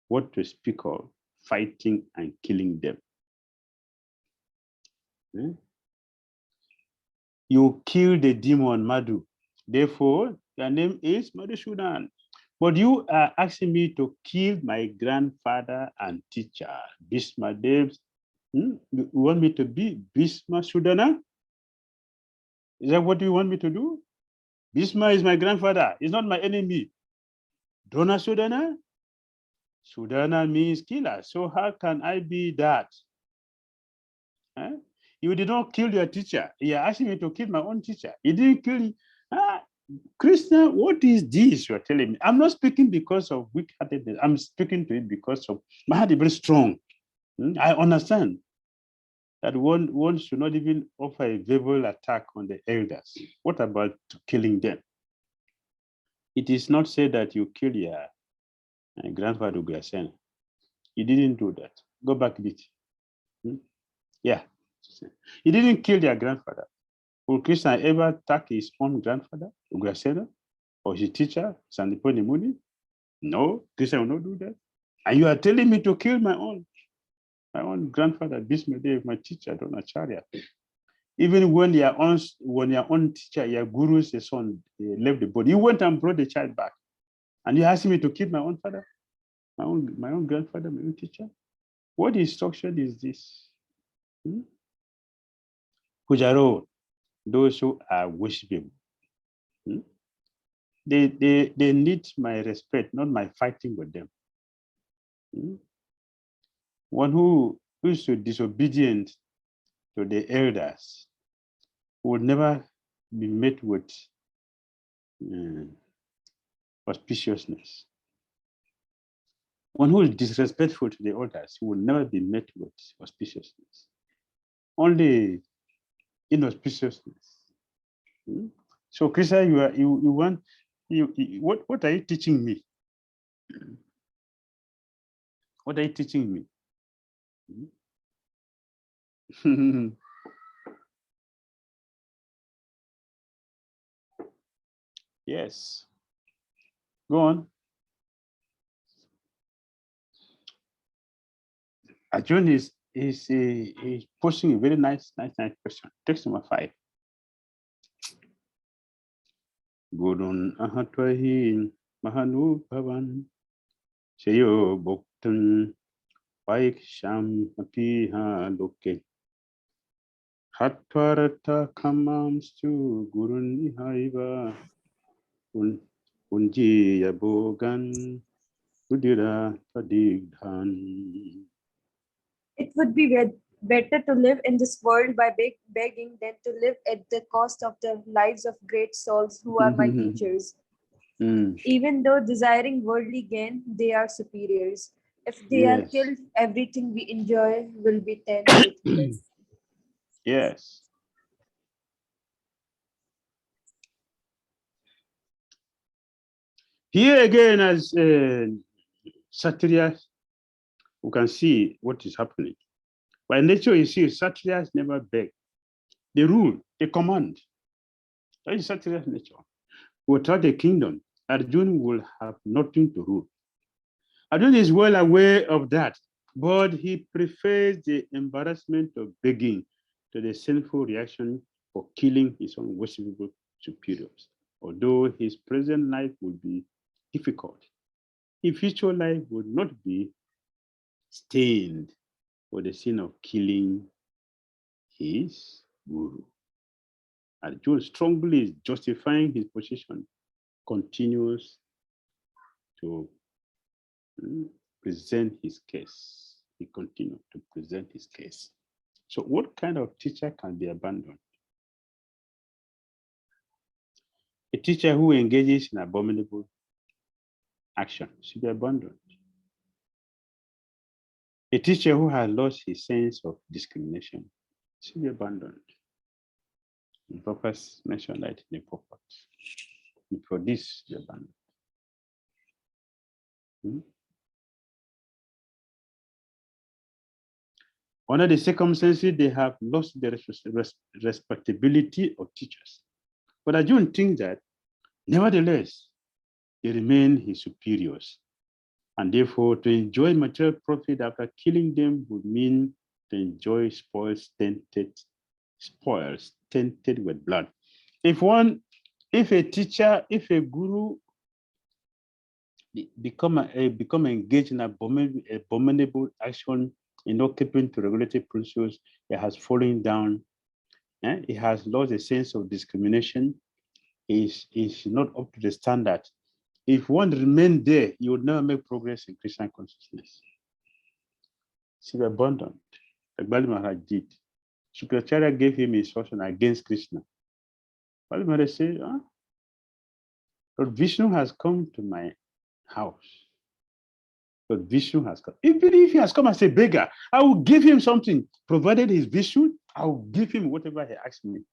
What to speak of fighting and killing them. You killed the demon Madhu. Therefore, your name is Madhusudan. But you are asking me to kill my grandfather and teacher, Bhishma Dev. You want me to be Bhishma Sudana? Is that what you want me to do? Bhishma is my grandfather. He's not my enemy. Drona Sudana? Sudana means killer. So how can I be that? Huh? You did not kill your teacher. You're asking me to kill my own teacher. You didn't kill him. Krishna, what is this you're telling me? I'm not speaking because of weak-heartedness. I'm speaking to it because of my heart is very strong. I understand that one should not even offer a verbal attack on the elders. What about killing them? It is not said that you kill your grandfather Ugrasen. You didn't do that. Go back a bit. Yeah. He didn't kill their grandfather. Will Krishna ever attack his own grandfather, Ugrasena, or his teacher, Sandipani Muni? No, Krishna will not do that. And you are telling me to kill my own grandfather, Bhishmadev, my teacher, Dronacharya. Even when your own teacher, your guru's son left the body, you went and brought the child back. And you asked me to kill my own father, my own grandfather, my own teacher. What instruction is this? Pujaro, those who are worshiping, they need my respect, not my fighting with them. One who is so disobedient to the elders would never be met with auspiciousness. One who is disrespectful to the elders will never be met with auspiciousness. Only inauspiciousness. So, Krishna, what are you teaching me? What are you teaching me? Yes. Go on. Arjun is posing a very nice question. Text number 5. Gurun ahatwahi mahanu bhavan shayo bhuktan paik sham apiha loke hatvarata kamamstu gurun ihaiva unji yabogan udira padigdhan. It would be better to live in this world by begging than to live at the cost of the lives of great souls who are my teachers. Even though desiring worldly gain, they are superiors. If they are killed, everything we enjoy will be 10 worthless. Yes. Here again, as Kshatriyas, you can see what is happening. By nature, you see, Kshatriyas never beg. They rule, they command. That is Kshatriya's nature. Without a kingdom, Arjuna will have nothing to rule. Arjuna is well aware of that, but he prefers the embarrassment of begging to the sinful reaction for killing his own worshipable superiors. Although his present life would be difficult, his future life would not be stained for the sin of killing his guru. Arjuna strongly justifying his position, continues to present his case. He continued to present his case. So what kind of teacher can be abandoned? A teacher who engages in abominable action should be abandoned. A teacher who has lost his sense of discrimination should be abandoned. The purpose mentioned that in the purport. For this, should be abandoned. Under the circumstances, they have lost the respectability of teachers. But Arjuna thinks that, nevertheless, they remain his superiors. And therefore, to enjoy material profit after killing them would mean to enjoy spoils tainted spoils, tainted with blood. If a teacher, if a guru become engaged in abominable action in not keeping to regulated principles, it has fallen down. It has lost a sense of discrimination. Is not up to the standard. If one remain there, you would never make progress in Krishna consciousness. See, abundant, like Bali Maharaj did. Shukracharya gave him instruction against Krishna. Bali Maharaj said, Lord Vishnu has come to my house. Lord Vishnu has come. Even if he has come as a beggar, I will give him something. Provided he's Vishnu, I will give him whatever he asks me.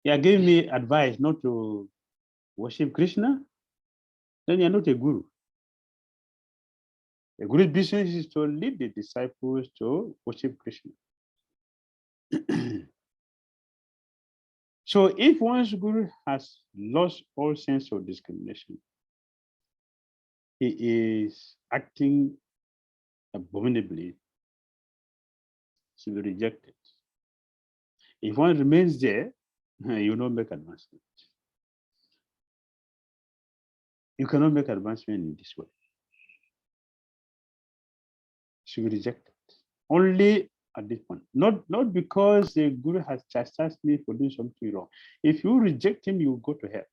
He gave me advice not to worship Krishna, then you're not a guru. A guru's business is to lead the disciples to worship Krishna. So if one's guru has lost all sense of discrimination, he is acting abominably, should be rejected. If one remains there, you will not make advancement. You cannot make advancement in this way. Should be rejected. Only at this point. Not because the guru has chastised me for doing something wrong. If you reject him, you will go to hell.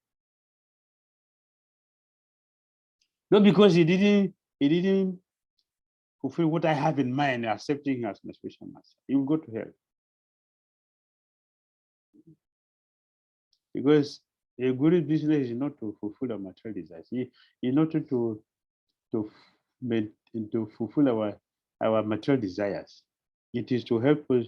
Not because he didn't fulfill what I have in mind, accepting him as my spiritual master. You will go to hell. Because a guru's business is not to fulfill our material desires. He is not to fulfill our material desires. It is to help us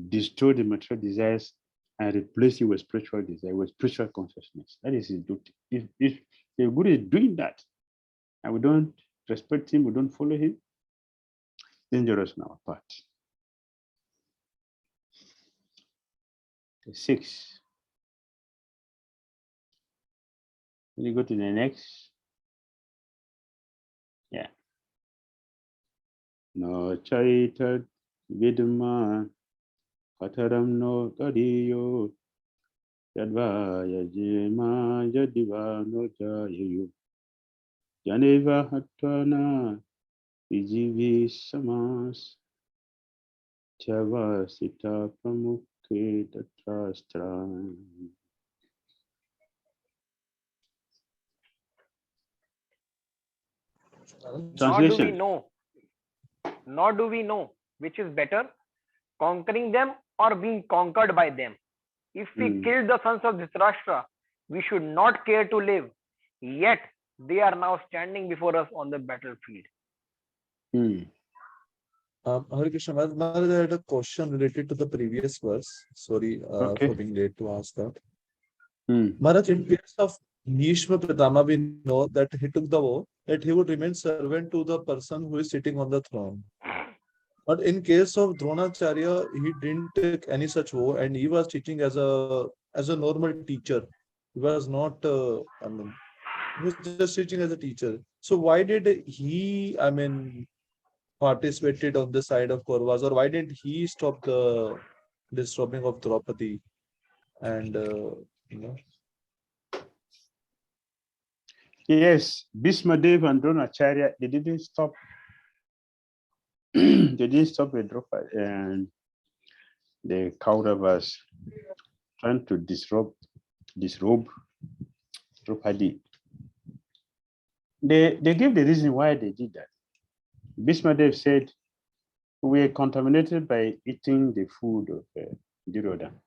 destroy the material desires and replace it with spiritual desire, with spiritual consciousness. That is his duty. If the guru is doing that and we don't respect him, we don't follow him, dangerous on our part. 6. Can you go to the next? Yeah. No chaitat vidma kataram no tadiyo yadva yajima yadiva no jayayu janeva hatana vijivi samas chava sita pramukhe tatrastra. Translation. Nor do we know which is better, conquering them or being conquered by them. If we killed the sons of Dhritarashtra, we should not care to live. Yet they are now standing before us on the battlefield. Hare Krishna, Maharaj, I had a question related to the previous verse. Sorry for being late to ask that. Maharaj, in case of Bhishma Pitama, we know that he took the vow that he would remain servant to the person who is sitting on the throne. But in case of Dronacharya, he didn't take any such vow, and he was teaching as a normal teacher. He was not, he was just teaching as a teacher. So why did he, participated on the side of Kauravas, or why didn't he stop the disturbing of Draupadi? And Yes, Bhismadev and Dronacharya, they didn't stop. They didn't stop with Draupadi and the Kauravas trying to disrobe Draupadi. They gave the reason why they did that. Bhismadev said, we are contaminated by eating the food of Duryodhana.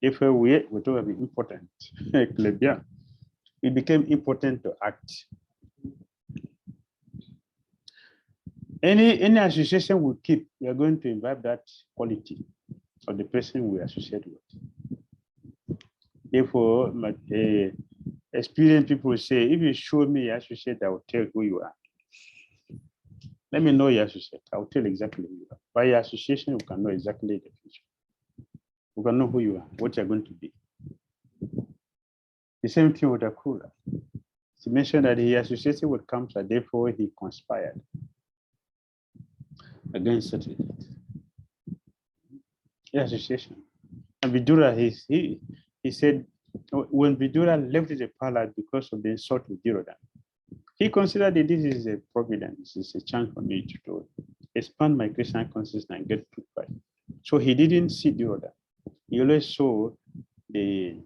If we ate, we thought it would be important. It became important to act. Any association we keep, we are going to imbibe that quality of the person we associate with. Therefore, experienced people say, if you show me your associate, I will tell who you are. Let me know your associate. I will tell exactly who you are. By your association, we can know exactly the future. We can know who you are, what you're going to be. The same thing with Akrura. He mentioned that he associated with Kamsa, therefore he conspired against Satyajit. association. And Vidura, he said, when Vidura left the palace because of the insult of Duryodhana, he considered that this is a providence, this is a chance for me to expand my Krishna consciousness and get purified. So he didn't see Duryodhana. He always saw the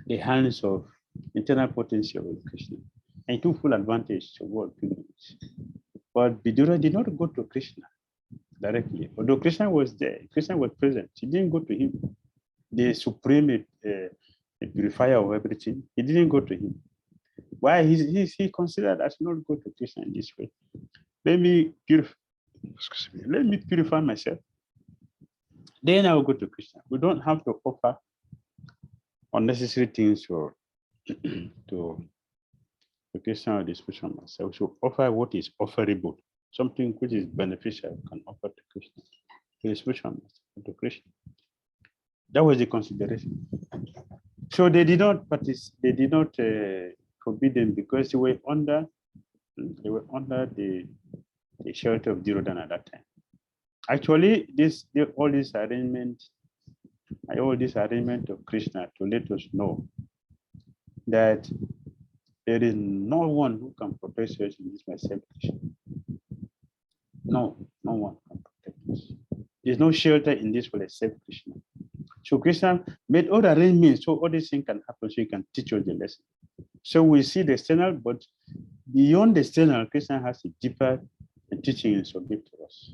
hands of internal potency of Krishna, and he took full advantage of world pilgrimage. But Vidura did not go to Krishna directly. Although Krishna was there, Krishna was present, he didn't go to him. The supreme purifier of everything, he didn't go to him. Why? He considered I should not go to Krishna in this way. Let me purify myself. Then I will go to Krishna. We don't have to offer unnecessary things to Krishna or the spiritual master. We should offer what is offerable, something which is beneficial, can offer to Krishna, to the spiritual master, to Krishna. That was the consideration. So they did not forbid them because they were under the shelter of Duryodhana at that time. Actually, all this arrangement of Krishna to let us know that there is no one who can protect us in this except Krishna. No one can protect us. There's no shelter in this world except Krishna. So Krishna made all the arrangements so all these things can happen, so he can teach us the lesson. So we see the external, but beyond the external, Krishna has a deeper teaching and so give to us.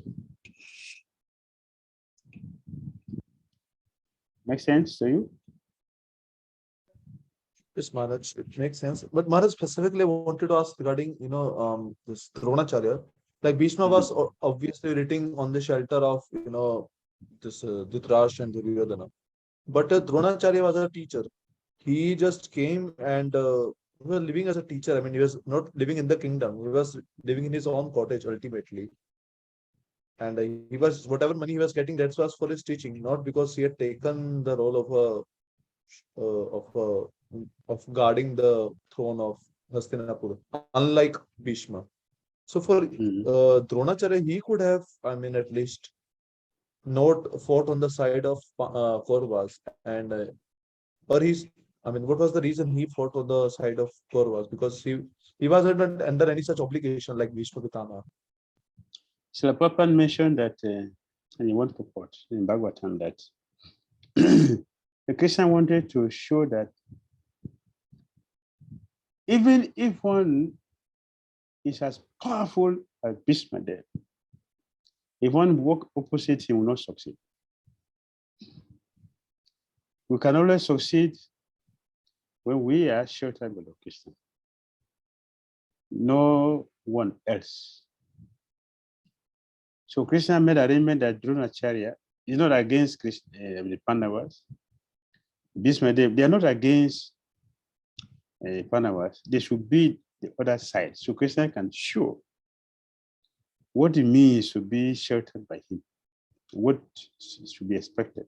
Make sense to you? Yes, Maharaj, it makes sense. But Maharaj specifically wanted to ask regarding, this Dronacharya. Like Bhishma was obviously written on the shelter of, this Dhritarashtra and Duryodhana. But Dronacharya was a teacher. He just came and he was living as a teacher. I mean, he was not living in the kingdom. He was living in his own cottage ultimately. And he was, whatever money he was getting, that was for his teaching, not because he had taken the role of guarding the throne of Hastinapur, unlike Bhishma. So for Dronacharya, he could have, I mean, at least not fought on the side of Kauravas, and or he's, I mean, what was the reason he fought on the side of Kauravas? Because he wasn't under any such obligation like Bhishma Pitama. So the Prabhupada mentioned that, and he wants to quote in Bhagavatam that the Krishna wanted to show that even if one is as powerful as Bhishma there, if one walk opposite him, will not succeed. We can only succeed when we are sheltered by the Krishna. No one else. So Krishna made arrangement that Dronacharya is not against Krishna, the Pandavas. Bhishma, they are not against Pandavas. They should be the other side. So Krishna can show what it means to be sheltered by him, what should be expected.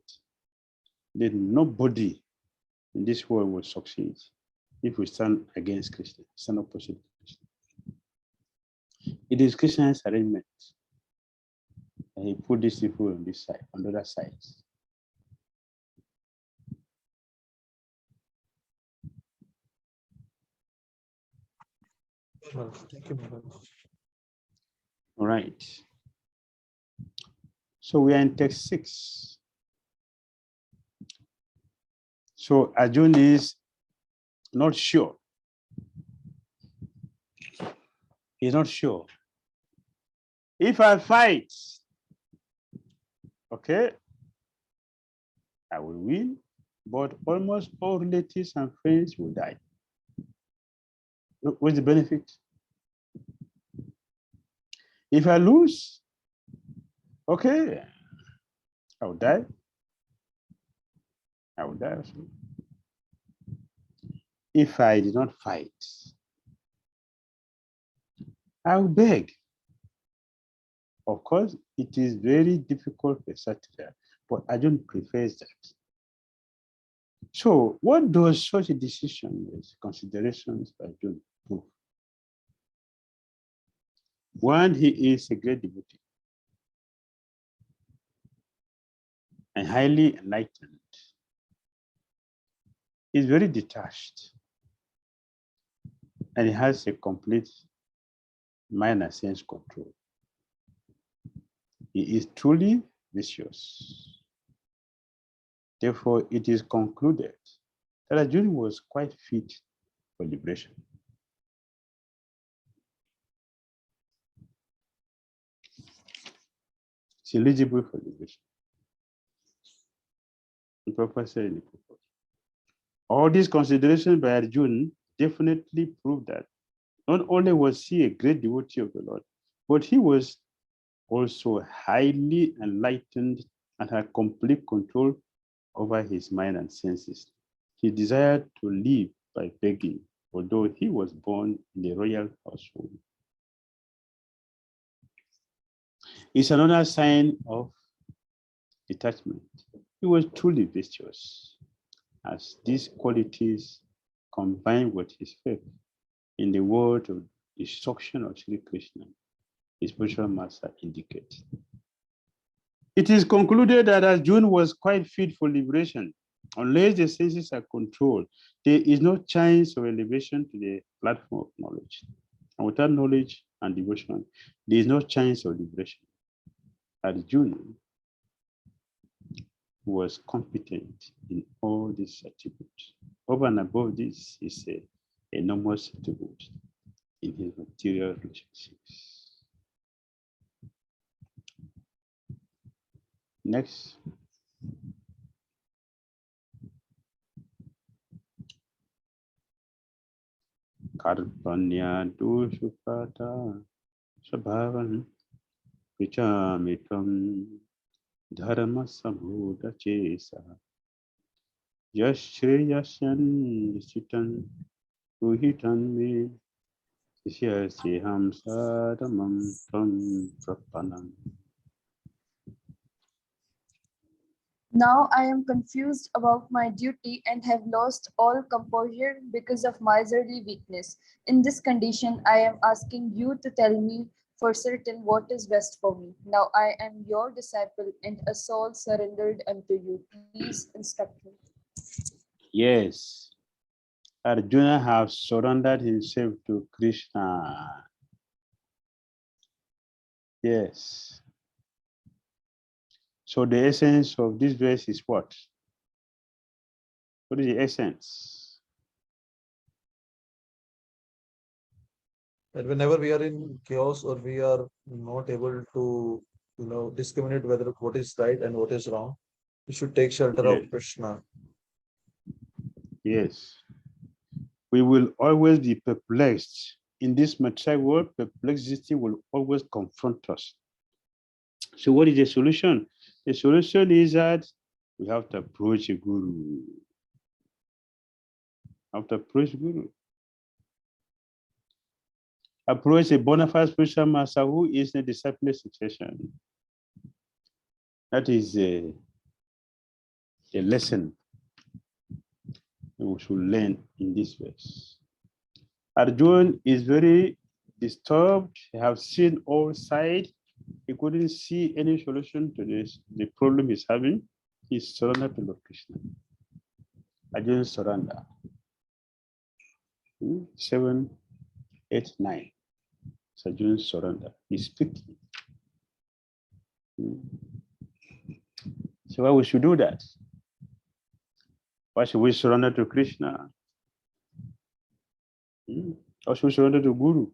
Then nobody in this world will succeed if we stand against Krishna, stand opposite Krishna. It is Krishna's arrangement. And he put these people on this side, on the other side. Thank you, Maharaj. All right. So we are in text 6. So Arjuna is not sure. He's not sure. If I fight, okay, I will win, but almost all relatives and friends will die. What's the benefit? If I lose, okay, I will die. I will die also. If I did not fight, I will beg. Of course, it is very difficult for Satya, but Arjuna prefers that. So, what does such a decision with considerations by Arjuna prove? One, he is a great devotee. and highly enlightened. He's very detached, and he has a complete mind and sense control. He is truly vicious. Therefore, it is concluded that Arjuna was quite fit for liberation. It's eligible for liberation. The professor in the purport. All these considerations by Arjuna definitely prove that not only was he a great devotee of the Lord, but he was also highly enlightened and had complete control over his mind and senses. He desired to live by begging, although he was born in a royal household. It's another sign of detachment. He was truly virtuous, as these qualities combined with his faith in the word of instruction of Sri Krishna, his spiritual master, indicate. It is concluded that Arjuna was quite fit for liberation. Unless the senses are controlled, there is no chance of elevation to the platform of knowledge. And without knowledge and devotion, there is no chance of liberation. Arjuna was competent in all these attributes. Over and above this, is a enormous attribute in his material relationships. Next. Karpanya dushupata sabhavan vichamitam dharma samhuda chesa yashriyasyan nisitan ruhitan me sisyasiham sadamam tam prapanam. Now I am confused about my duty and have lost all composure because of miserly weakness. In this condition, I am asking you to tell me for certain what is best for me. Now I am your disciple and a soul surrendered unto you. Please instruct me. Yes, Arjuna has surrendered himself to Krishna. Yes. So the essence of this verse is what? What is the essence? That whenever we are in chaos or we are not able to, discriminate whether what is right and what is wrong, we should take shelter Yes. of Krishna. Yes. We will always be perplexed. In this material world, perplexity will always confront us. So what is the solution? The solution is that we have to approach a guru. Approach a bona fide spiritual master who is in a disciple succession. That is a lesson we should learn in this verse. Arjuna is very disturbed. He has seen all sides. He couldn't see any solution to the problem he's having. He surrendered to Lord Krishna. Arjuna surrender. 7, 8, 9. So Arjuna surrender. He's speaking. So why we should do that? Why should we surrender to Krishna? Or should we surrender to Guru?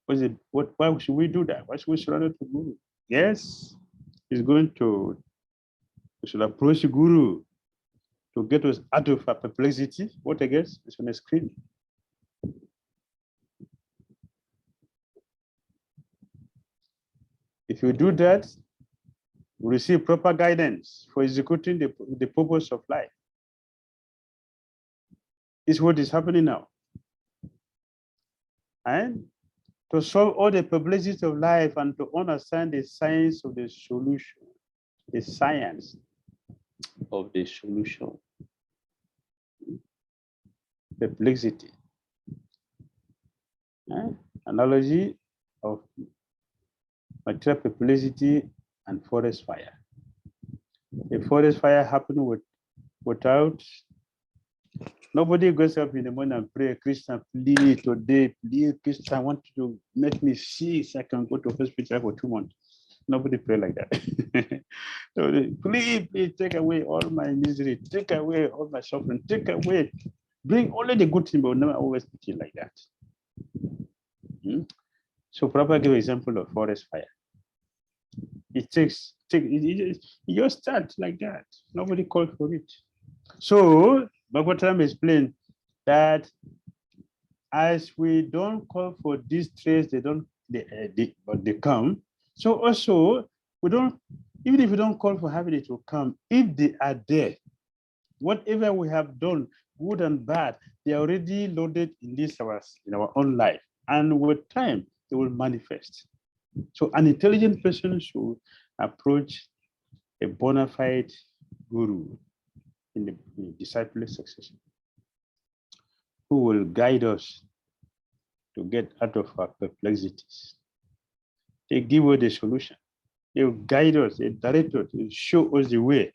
Why should we do that? Why should we surrender to Guru? Yes, we should approach Guru to get us out of our perplexity. What I guess is on the screen. If you do that, we receive proper guidance for executing the purpose of life. This is what is happening now. And to solve all the perplexities of life and to understand the science of the solution, the science of the solution. Perplexity. Analogy of material perplexity, and forest fire. A forest fire happened without nobody goes up in the morning and pray, Krishna, please today, please, Krishna, I want you to make me sick so I can go to hospital for 2 months. Nobody pray like that. So please, please take away all my misery, take away all my suffering, take away, bring only the good thing, but never always speak it like that. So Prabhupada give example of forest fire. It just starts like that. Nobody called for it. So Bhagavatam explained that as we don't call for these traits, but they come. So also we don't, even if we don't call for having it to come, if they are there, whatever we have done, good and bad, they are already loaded in our own life, and with time they will manifest. So an intelligent person should approach a bona fide guru in the disciple succession, who will guide us to get out of our perplexities. They give us the solution. They will guide us, they direct us, they show us the way.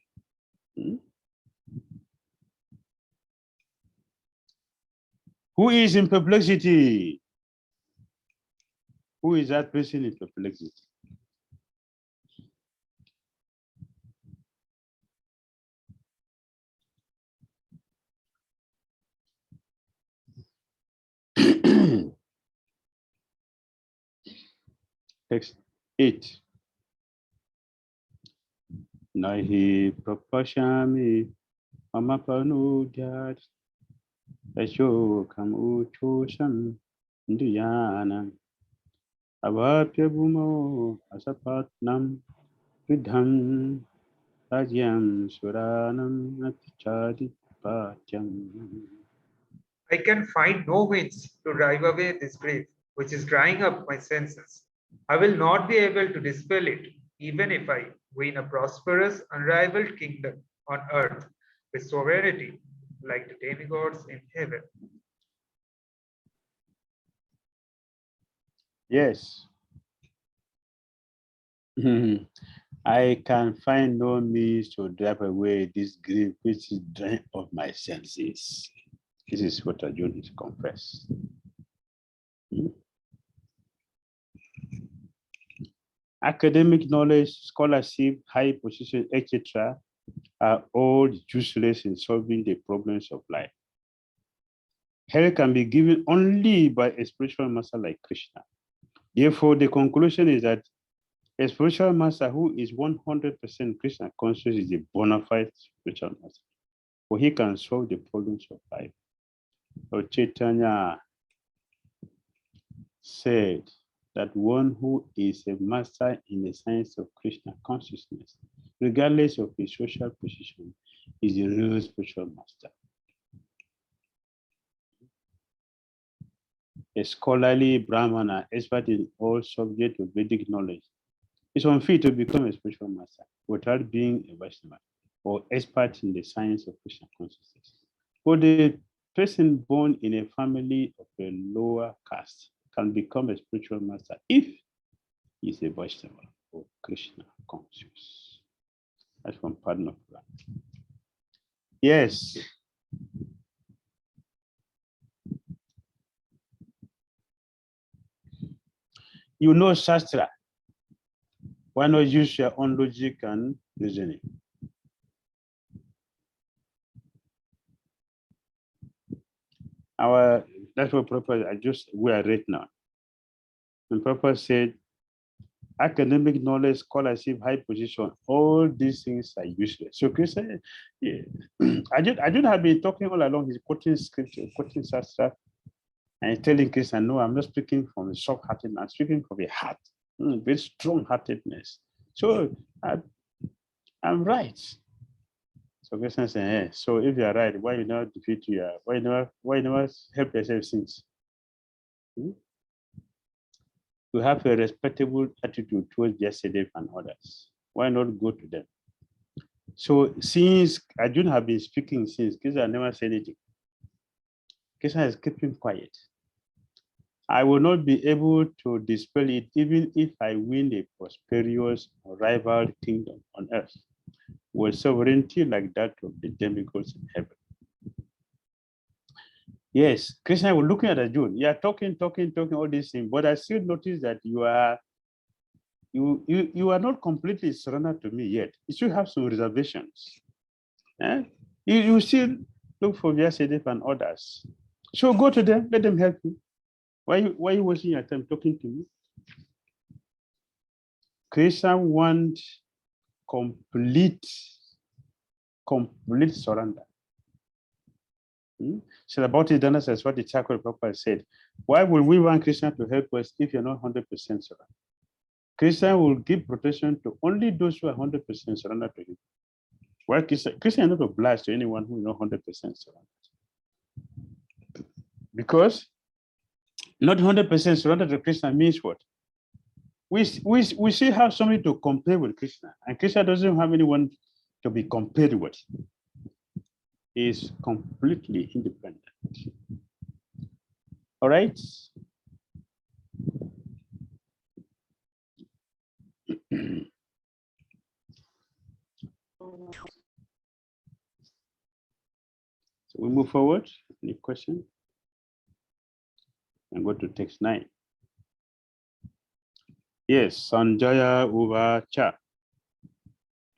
Who is in perplexity? Who is that person in perplexity? Text 8. Nahi prapashami amapanudhyat ashokam uchosam indriyanam avapya bhumo asapatnam vidham rajyam suranam atichadi patyam. I can find no means to drive away this grief, which is drying up my senses. I will not be able to dispel it, even if I win a prosperous, unrivaled kingdom on earth with sovereignty, like the demigods in heaven. Yes. I can find no means to drive away this grief which is drying up my senses. This is what Arjuna is confessed. Academic knowledge, scholarship, high position, etc. are all useless in solving the problems of life. Help can be given only by a spiritual master like Krishna. Therefore, the conclusion is that a spiritual master who is 100% Krishna conscious is a bona fide spiritual master, for he can solve the problems of life. Lord Chaitanya said that one who is a master in the science of Krishna consciousness, regardless of his social position, is a real spiritual master. A scholarly Brahmana, expert in all subjects of Vedic knowledge, is unfit to become a spiritual master without being a Vaishnava or expert in the science of Krishna consciousness. For the person born in a family of a lower caste can become a spiritual master if he is a Vaishnava or Krishna conscious. That's from Padma Purana. Yes. You know Shastra. Why not use your own logic and reasoning? That's what Prabhupada, we are right now. And Prabhupada said, academic knowledge, scholarship, high position, all these things are useless. So Krishna, yeah, I don't have been talking all along. He's quoting scripture, quoting Shastra, and he's telling Krishna, no, I'm not speaking from a soft-hearted, I'm speaking from a heart, very strong-heartedness. So I'm right. So Krishna said, hey, so if you are right, why you not defeat you? Why you never help yourself since? You have a respectable attitude towards yourself and others. Why not go to them? So since Arjuna have been speaking since, Krishna never said anything. Krishna is keeping quiet. I will not be able to dispel it even if I win a prosperous rival kingdom on earth with sovereignty like that of the demigods in heaven. Yes, Krishna was looking at Arjuna. You are talking all these things, but I still notice that you are not completely surrendered to me yet. You still have some reservations. Eh? You still look for Vyasadeva and others. So go to them, let them help you. Why are you wasting your time talking to me? Krishna wants complete surrender. So about it, that's what the Chakra Prabhupada said. Why would we want Krishna to help us if you're not 100% surrendered? Krishna will give protection to only those who are 100% surrendered to him. Why Krishna is not obliged to anyone who is not 100% surrendered. Because not 100% surrendered to Krishna means what? We still have somebody to compare with Krishna, and Krishna doesn't have anyone to be compared with. He is completely independent. All right. So we move forward. Any question? And go to text 9. Yes, Sanjaya Uvacha.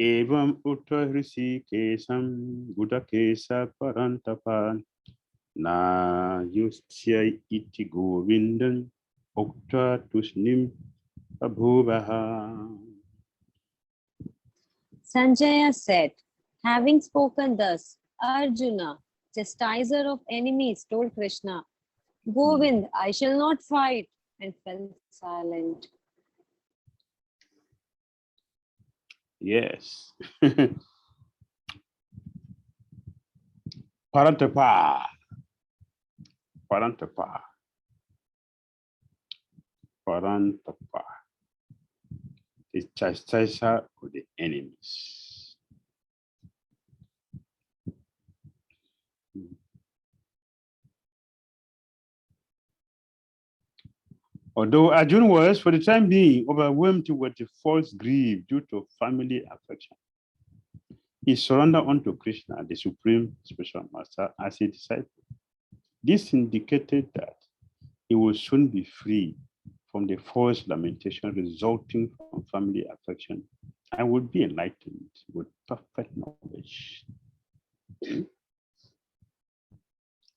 Evam Utta Hrishikesam Budakesa Parantapan Na Yustya Iti Govindan Ukta Tusnim Abhuvaha. Sanjaya said, having spoken thus, Arjuna, chastiser of enemies, told Krishna, Govind, I shall not fight, and fell silent. Yes. Parantapa. Parantapa. Parantapa. The chastiser of the enemies. Although Arjuna was, for the time being, overwhelmed with the false grief due to family affection, he surrendered unto Krishna, the Supreme Spiritual Master, as a disciple. This indicated that he will soon be free from the false lamentation resulting from family affection and would be enlightened with perfect knowledge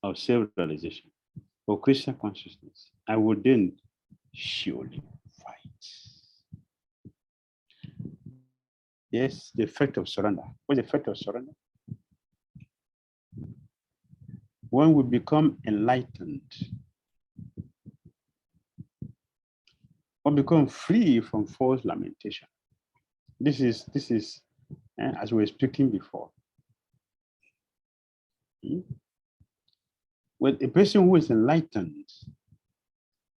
of self-realization or Krishna consciousness. I would then surely fight. Yes, the effect of surrender. What's the effect of surrender? When we become enlightened, or become free from false lamentation. This is as we were speaking before. When a person who is enlightened,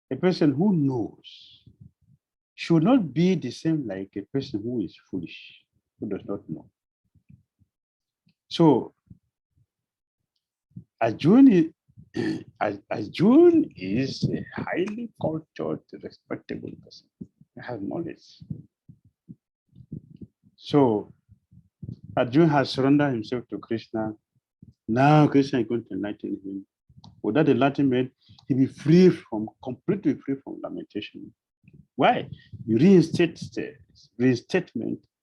a person who knows, should not be the same like a person who is foolish, who does not know. So Arjuna is a highly cultured, respectable person. He has knowledge. So Arjuna has surrendered himself to Krishna. Now Krishna is going to enlighten him. Without enlightenment, he'll be completely free from lamentation. Why? Reinstatement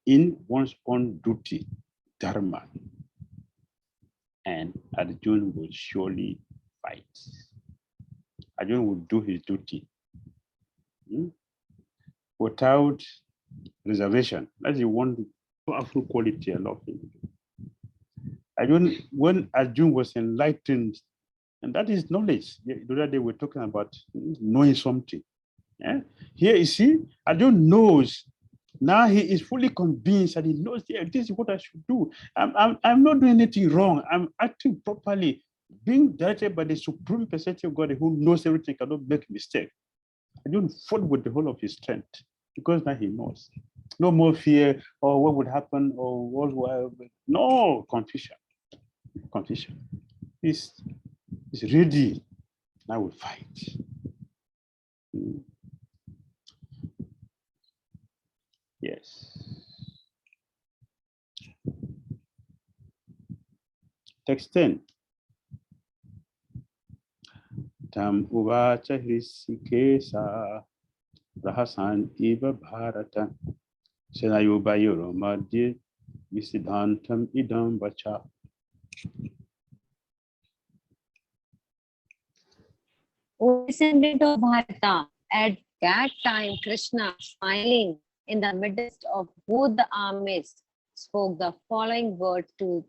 in one's own duty, dharma. And Arjuna will surely fight. Arjuna will do his duty without reservation. That's the one powerful quality I love him. When Arjuna was enlightened, and that is knowledge. The other day we're talking about knowing something. Yeah? Here you see, Arjuna knows. Now he is fully convinced that he knows, yeah, this is what I should do. I'm not doing anything wrong. I'm acting properly, being directed by the Supreme Personality of God who knows everything, cannot make a mistake. I don't fought with the whole of his strength because now he knows. No more fear or what would happen or what will. No confusion. Confusion. He's ready. Now we fight. Yes. Text 10. Tam uvacha hrisikesa rahasan iva bharata senayubayuro madhye visidhantam idam vacha. O descendant of Bharata, at that time Krishna, smiling in the midst of both the armies, spoke the following words to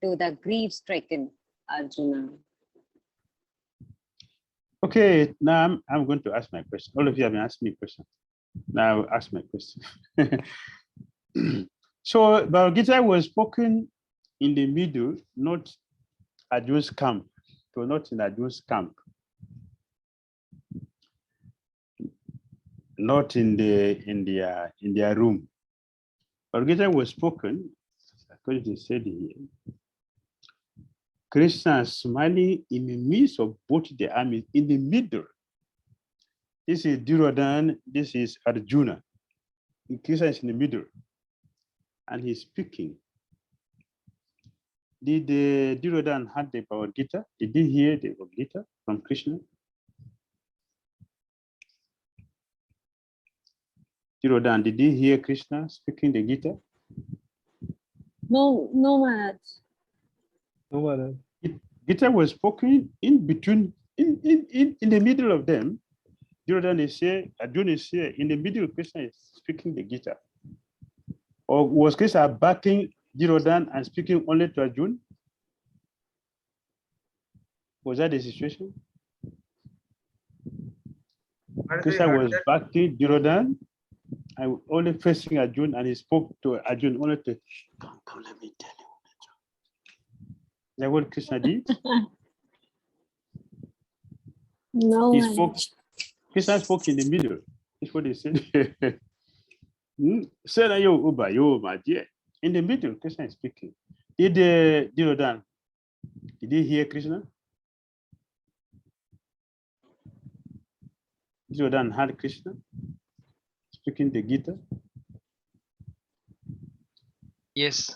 the grief-stricken Arjuna. Okay, now I'm going to ask my question. All of you have been asking me questions. Now I'll ask my question. So Bhagavad Gita was spoken in the middle, not Arjuna's camp. So not in Arjuna's camp. Not in their room. Bhagavad Gita was spoken, according to said here, Krishna smiling in the midst of both the armies, in the middle. This is Duryodhana, this is Arjuna. Krishna is in the middle, and he's speaking. Did Duryodhana had the Bhagavad Gita? Did he hear the Bhagavad Gita from Krishna? Duryodhana, did he hear Krishna speaking the Gita? No, Maharaj. No, Maharaj. Gita was spoken in between, in the middle of them. Duryodhana is here, Arjuna is here, in the middle, Krishna is speaking the Gita. Or was Krishna backing Duryodhana and speaking only to Arjuna? Was that the situation? Krishna was backing Duryodhana and only facing Arjuna, and he spoke to Arjuna only to, come, let me tell you. Is that what Krishna did? No. He spoke. Krishna spoke in the middle. That's what he said. In the middle, Krishna is speaking. Did Duryodhana, did he hear Krishna? Duryodhana had Krishna speaking the Gita. Yes.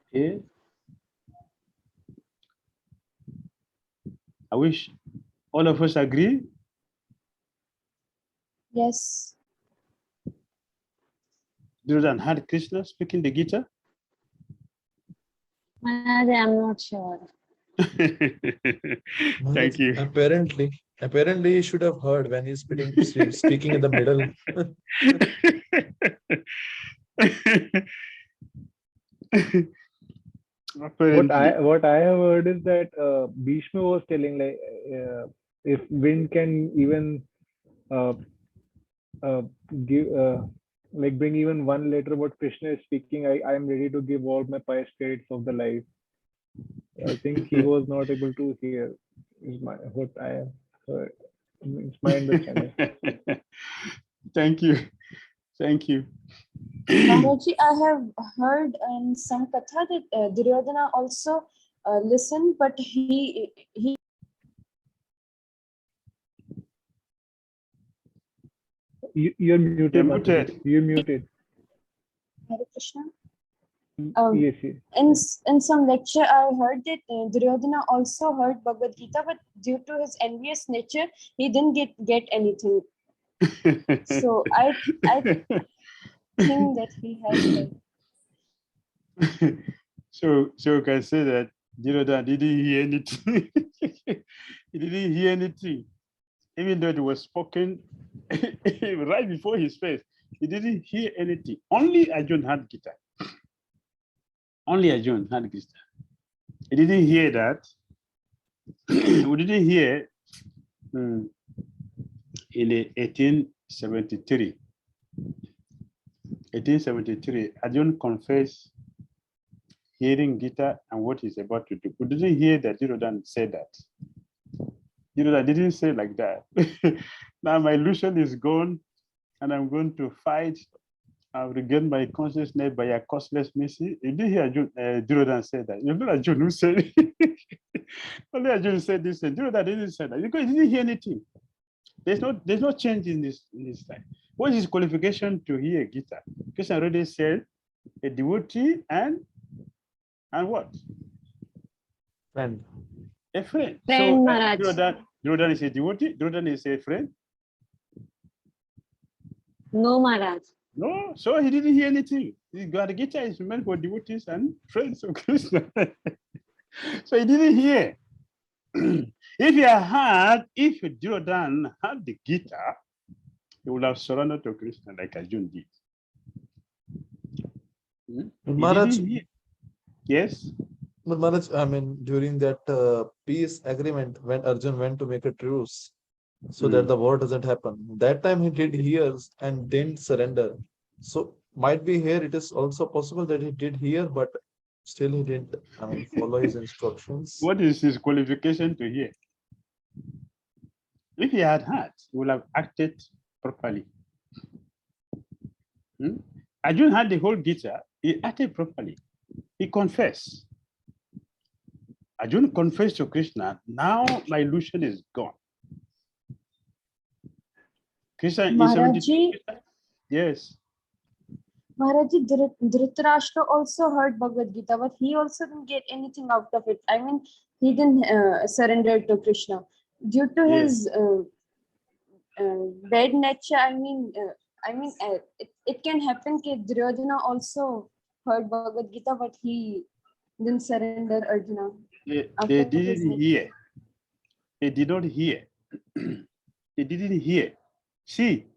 Okay. I wish all of us agree. Yes. Duryodhana had Krishna speaking the Gita. Maharaj, I'm not sure. Thank you. Apparently, he should have heard when he's speaking in the middle. What I have heard is that Bhishma was telling, like, if wind can even give like bring even one letter what Krishna is speaking, I am ready to give all my pious credits of the life. I think he was not able to hear. Is what I have heard. It's my understanding. Thank you. Maharajji, I have heard in some katha that Duryodhana also listened, but he You're muted. You're muted. You're muted. Hare Krishna. Yes. In some lecture, I heard that Duryodhana also heard Bhagavad Gita, but due to his envious nature, he didn't get anything. So I think that he has heard. So you can say that Duryodhana didn't hear anything. He didn't hear anything, even though it was spoken right before his face. He didn't hear anything. Only Arjuna had Gita. Only Arjuna had Gita. He didn't hear that. We didn't hear in 1873. 1873, Arjuna confessed hearing Gita and what he's about to do. We didn't hear that Duryodhana said that. Duryodhana didn't say like that. Now my illusion is gone, and I'm going to fight. I'll regain my consciousness by a costless mercy. You didn't hear Duryodhana say that. You know Arjuna who said it. Only Arjuna said this, and Duryodhana didn't say that because he didn't hear anything. There's no change in this time. What is qualification to hear Gita? Krishna already said a devotee and what? Friend. A friend. Friend, So Maharaj. Duryodhana is a devotee. Duryodhana is a friend. No, Maharaj. No, so he didn't hear anything. The Gita is meant for devotees and friends of Krishna. So he didn't hear. If Duryodhana had the Gita, he would have surrendered to Krishna like Arjuna did. He Maharaj, didn't hear. Yes. but Maharaj, I mean, during that peace agreement, when Arjun went to make a truce, so that the war doesn't happen, that time he did hear and didn't surrender. So might be here, it is also possible that he did hear, but still he didn't, I mean, follow his instructions. What is his qualification to hear? If he had heard, he would have acted properly. Arjuna had the whole Gita, he acted properly. He confessed. Arjuna confessed to Krishna, now my illusion is gone. Krishna is Maharaji, yes. Maharaji, Dhritarashtra also heard Bhagavad Gita, but he also didn't get anything out of it. I mean, he didn't surrender to Krishna due to his bad nature. It can happen that Duryodhana also heard Bhagavad Gita, but he didn't surrender Arjuna. They didn't hear. They did not hear. They didn't hear. See,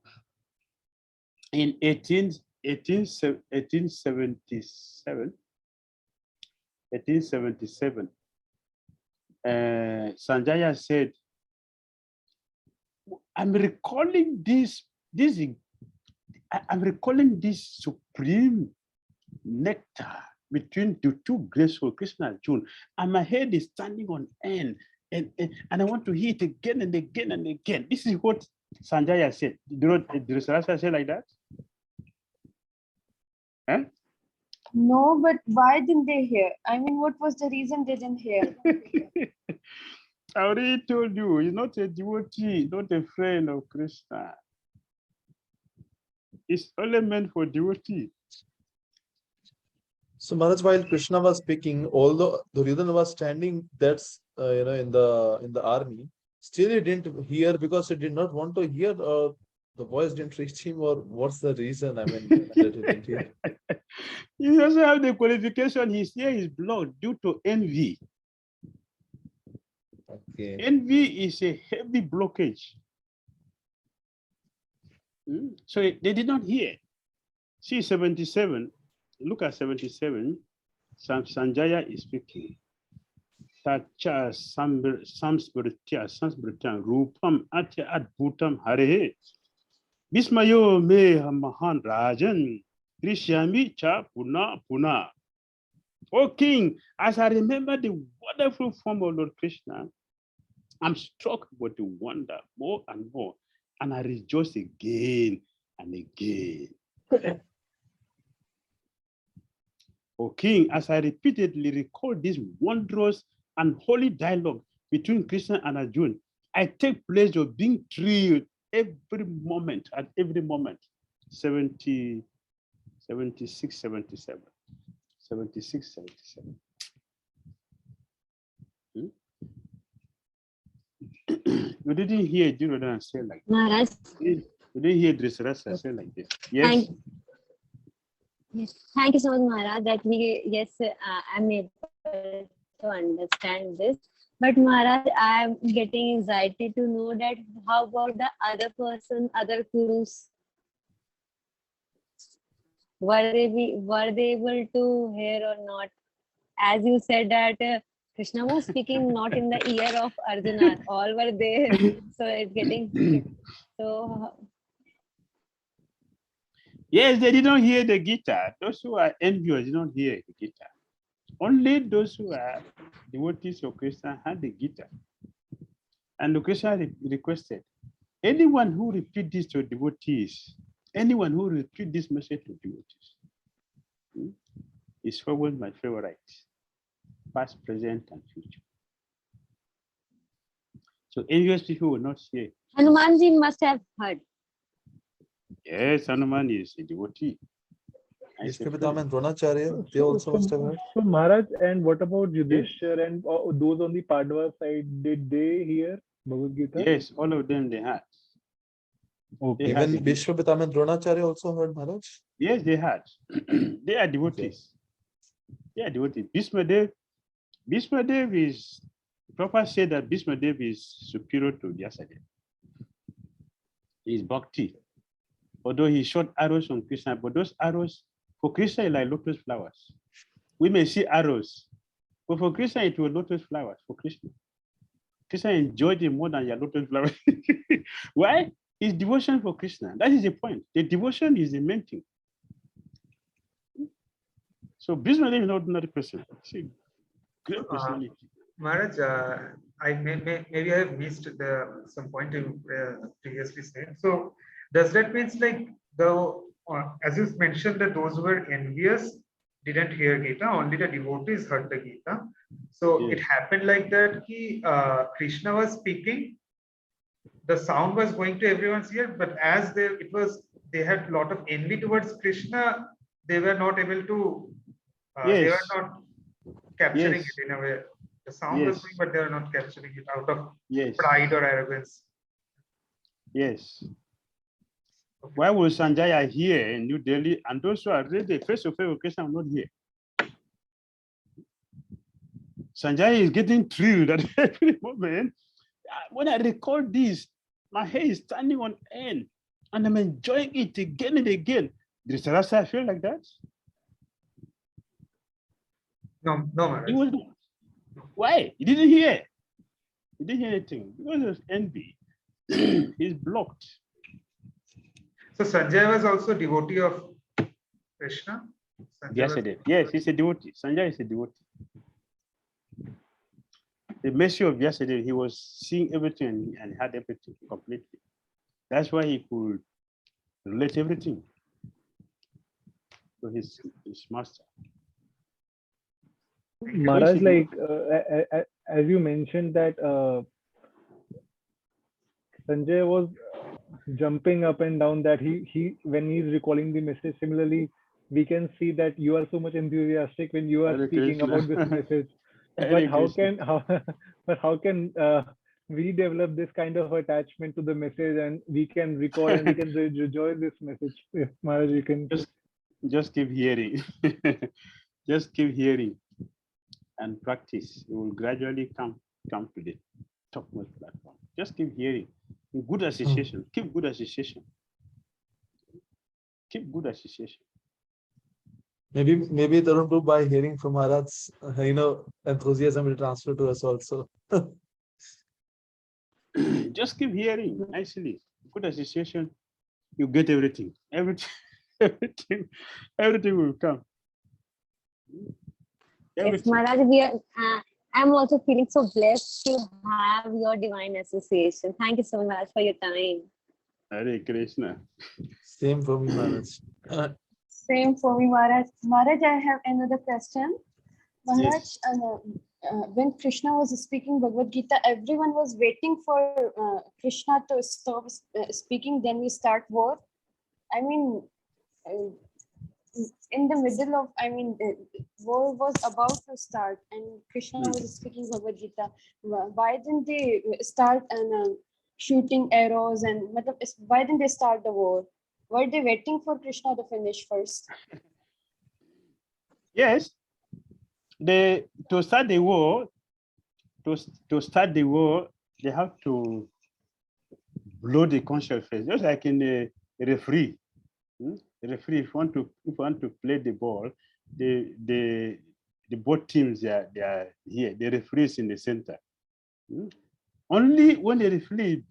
in 1877, Sanjaya said, I'm recalling this supreme nectar between the two graceful Krishna and Arjuna, and my head is standing on end, and I want to hear it again and again and again. This is what Sanjaya said. Did Dhritarashtra say like that? Huh? No, but why didn't they hear? I mean, what was the reason they didn't hear? I already told you, he's not a devotee, not a friend of Krishna. It's only meant for devotee. So Maharaj, while Krishna was speaking, although Duryodhana was standing, that's in the army, still he didn't hear because he did not want to hear, or the voice didn't reach him, or what's the reason? I mean, that he didn't hear. He doesn't have the qualification. His ear is blocked due to envy. Okay. Envy is a heavy blockage. So they did not hear. See 77. Look at 77. Sanjaya is speaking. Tacha samsmritya rupam atya adbhutam harehe. Bismayo me mahan rajan krishyami cha puna puna. O king, as I remember the wonderful form of Lord Krishna, I'm struck with the wonder more and more, and I rejoice again and again. O king, as I repeatedly recall this wondrous and holy dialogue between Krishna and Arjuna, I take pleasure of being thrilled every moment, at every moment. 76, 77. 76, 77. You didn't hear Duryodhana say like this. Maharaj. You didn't hear Dhritarashtra say like this. Yes. Thank you so much, Maharaj, that I'm able to understand this. But Maharaj, I'm getting anxiety to know that how about the other person, other gurus? Were they able to hear or not? As you said that Krishna was speaking not in the ear of Arjuna, all were there. So it's getting so. Yes, they didn't hear the Gita. Those who are envious did not hear the Gita. Only those who are devotees of Krishna had the Gita. And Krishna requested, anyone who repeat this to devotees, anyone who repeat this message to devotees, is always my favorite, past, present, and future. So envious people will not hear Hanumanji must have heard. Yes, Hanuman is a devotee. Nice Bhishma friend. Pitama and Dronacharya, they also must have heard. So Maharaj, and what about Yudhishthir and those on the Pandava side? Did they hear Bhagavad Gita? Yes, all of them they had. They had Even it. Bhishma Pitama and Dronacharya also heard, Maharaj. Yes, they had. They are devotees. They are devotees. Bhishma Dev is, Prabhupada said that Bhishma Dev is superior to Vyasadeva. He is bhakti. Although he shot arrows on Krishna, but those arrows for Krishna are like lotus flowers. We may see arrows, but for Krishna it was lotus flowers for Krishna. Krishna enjoyed it more than your lotus flowers. Why? His devotion for Krishna. That is the point. The devotion is the main thing. So Bhishma Dev is not another person. See, great personality. Maharaj, maybe I have missed some point you previously said. So does that means like as you mentioned that those who were envious didn't hear Gita, only the devotees heard the Gita. So Yes. it happened like that. Krishna was speaking, the sound was going to everyone's ear, but as they had a lot of envy towards Krishna, they were not able to. They were Yes. not capturing Yes. it in a way. The sound was Yes. going, but they were not capturing it out of Yes. pride or arrogance. Yes. Why would Sanjaya here in New Delhi and those who are ready face to face with Krishna are not here? Sanjaya is getting thrilled at every moment. When I record this, my hair is standing on end and I'm enjoying it again and again. Did Sarasa feel like that? No, Maharaj. He was not. Why? He didn't hear. He didn't hear anything because of envy. He's blocked. So Sanjay was also devotee of Krishna. Vyasadeva. Yes, he's a devotee. Sanjay is a devotee. The mercy of Vyasadeva, he was seeing everything and had everything completely. That's why he could relate everything to his master. Maharaj, like as you mentioned that Sanjay was jumping up and down, that he when he's recalling the message. Similarly, we can see that you are so much enthusiastic when you are Hare speaking Krishna. about this message. Hare But how Krishna. can we develop this kind of attachment to the message, and we can recall and we can rejoice this message? If Maharaj, you can Just keep hearing. Just keep hearing and practice. You will gradually come to the topmost platform. Just keep hearing. Good association. Keep good association. Keep good association. Maybe Tarun Prabhu, by hearing from Maharaj's, enthusiasm will transfer to us also. Just keep hearing nicely. Good association. You get everything. Everything will come. Yes, Maharaj, I'm also feeling so blessed to have your divine association. Thank you so much for your time. Hare Krishna. Same for me, Maharaj. Same for me, Maharaj. Maharaj, I have another question. Maharaj, Yes. when Krishna was speaking Bhagavad Gita, everyone was waiting for Krishna to stop speaking, then we start war. I mean, in the middle of, war was about to start and Krishna was speaking Bhagavad Gita. Why didn't they start shooting arrows and why didn't they start the war? Were they waiting for Krishna to finish first? Yes. To start the war, they have to blow the conch shell first, just like in a referee. The referee, if you want to play the ball, the both teams they are here. The referee is in the center. Only when the referee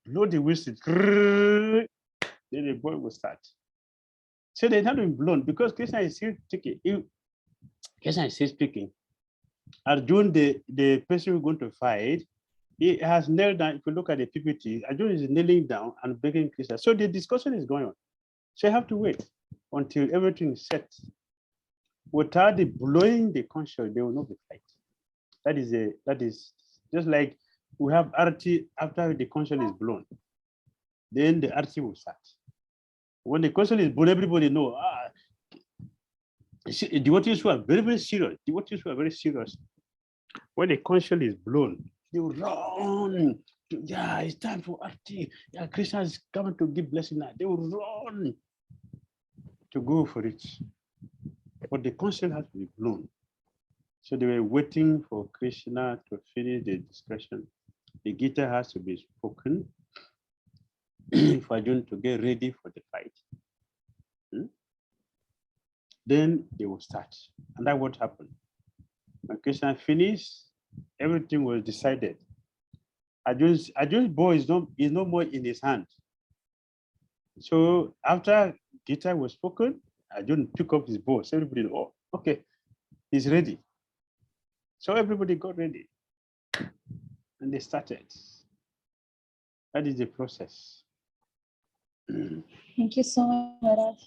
blow the whistle, then the ball will start. So they haven't been blown because Krishna is still speaking. Krishna is still speaking. Arjun, the person we're going to fight, he has knelt down. If you look at the PPT, Arjun is kneeling down and begging Krishna. So the discussion is going on. So you have to wait until everything is set. Without the blowing the conch shell, they will not be fight. That is just like we have arati after the conch shell is blown. then the arti will start. When the console is blown, everybody know. Devotees who are very, very serious. Devotees who are very serious. When the console is blown, they will run. Yeah, it's time for arti. Yeah, Krishna is coming to give blessing now. They will run to go for it. But the console has to be blown. So they were waiting for Krishna to finish the discussion. The Gita has to be spoken for Arjuna to get ready for the fight. Then they will start. And that's what happened. When Krishna finished, everything was decided. Arjuna's bow is no more in his hand. So after Gita was spoken, Arjuna took up his bow. So everybody, oh, okay, he's ready. So everybody got ready. And they started. That is the process. Thank you so much, Maharaj.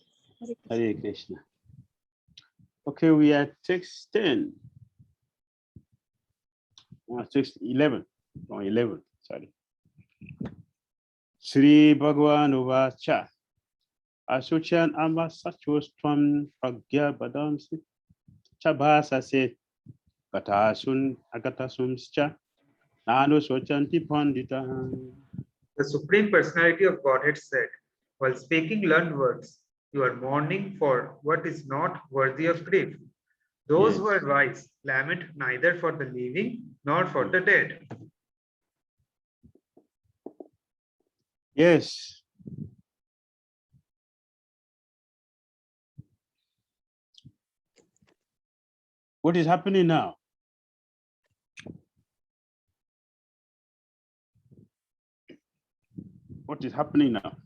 Hare Krishna. Okay, we are text 10. Text 11. No, 11, sorry. Sri Bhagavan Uvacha. Asuchan Amba Sachostram Pragya Badamsi. Chabasa se Katasun Agatasumscha. Nano Sochanti Pandita. The Supreme Personality of Godhead said, while speaking learned words, you are mourning for what is not worthy of grief. Those who are wise lament neither for the living nor for the dead. Yes. What is happening now? What is happening now?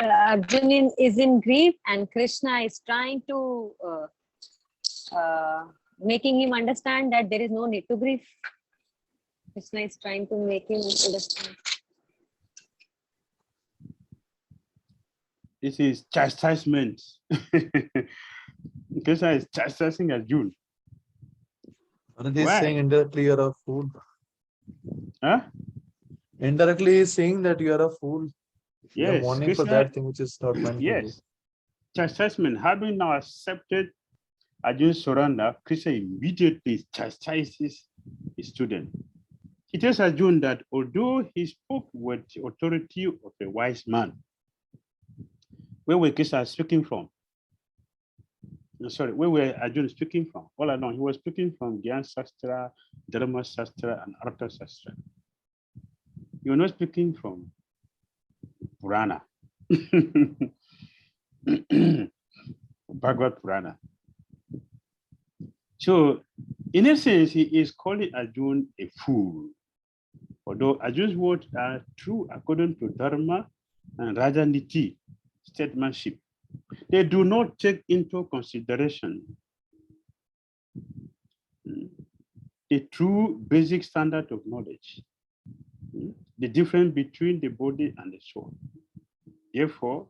Arjuna is in grief and Krishna is trying to making him understand that there is no need to grieve. Krishna is trying to make him understand. This is chastisement. Krishna is chastising Arjuna. And he's saying indirectly you're a fool. Huh? Indirectly he's saying that you are a fool. You're Yes. mourning Krishna, for that thing which is not meant for you. yes. Chastisement. Having now accepted Arjuna's surrender, Krishna immediately chastises his student. He tells Arjuna that although he spoke with the authority of a wise man, where were Krishna speaking from? No, sorry, where were Arjuna speaking from? All along, he was speaking from Gyan Shastra, Dharma Shastra, and Artha Shastra. He was not speaking from Purana, Bhagavad Purana. So, in a sense, he is calling Arjuna a fool. Although Arjuna's words are true according to Dharma and Rajaniti, statesmanship, they do not take into consideration the true basic standard of knowledge, the difference between the body and the soul. Therefore,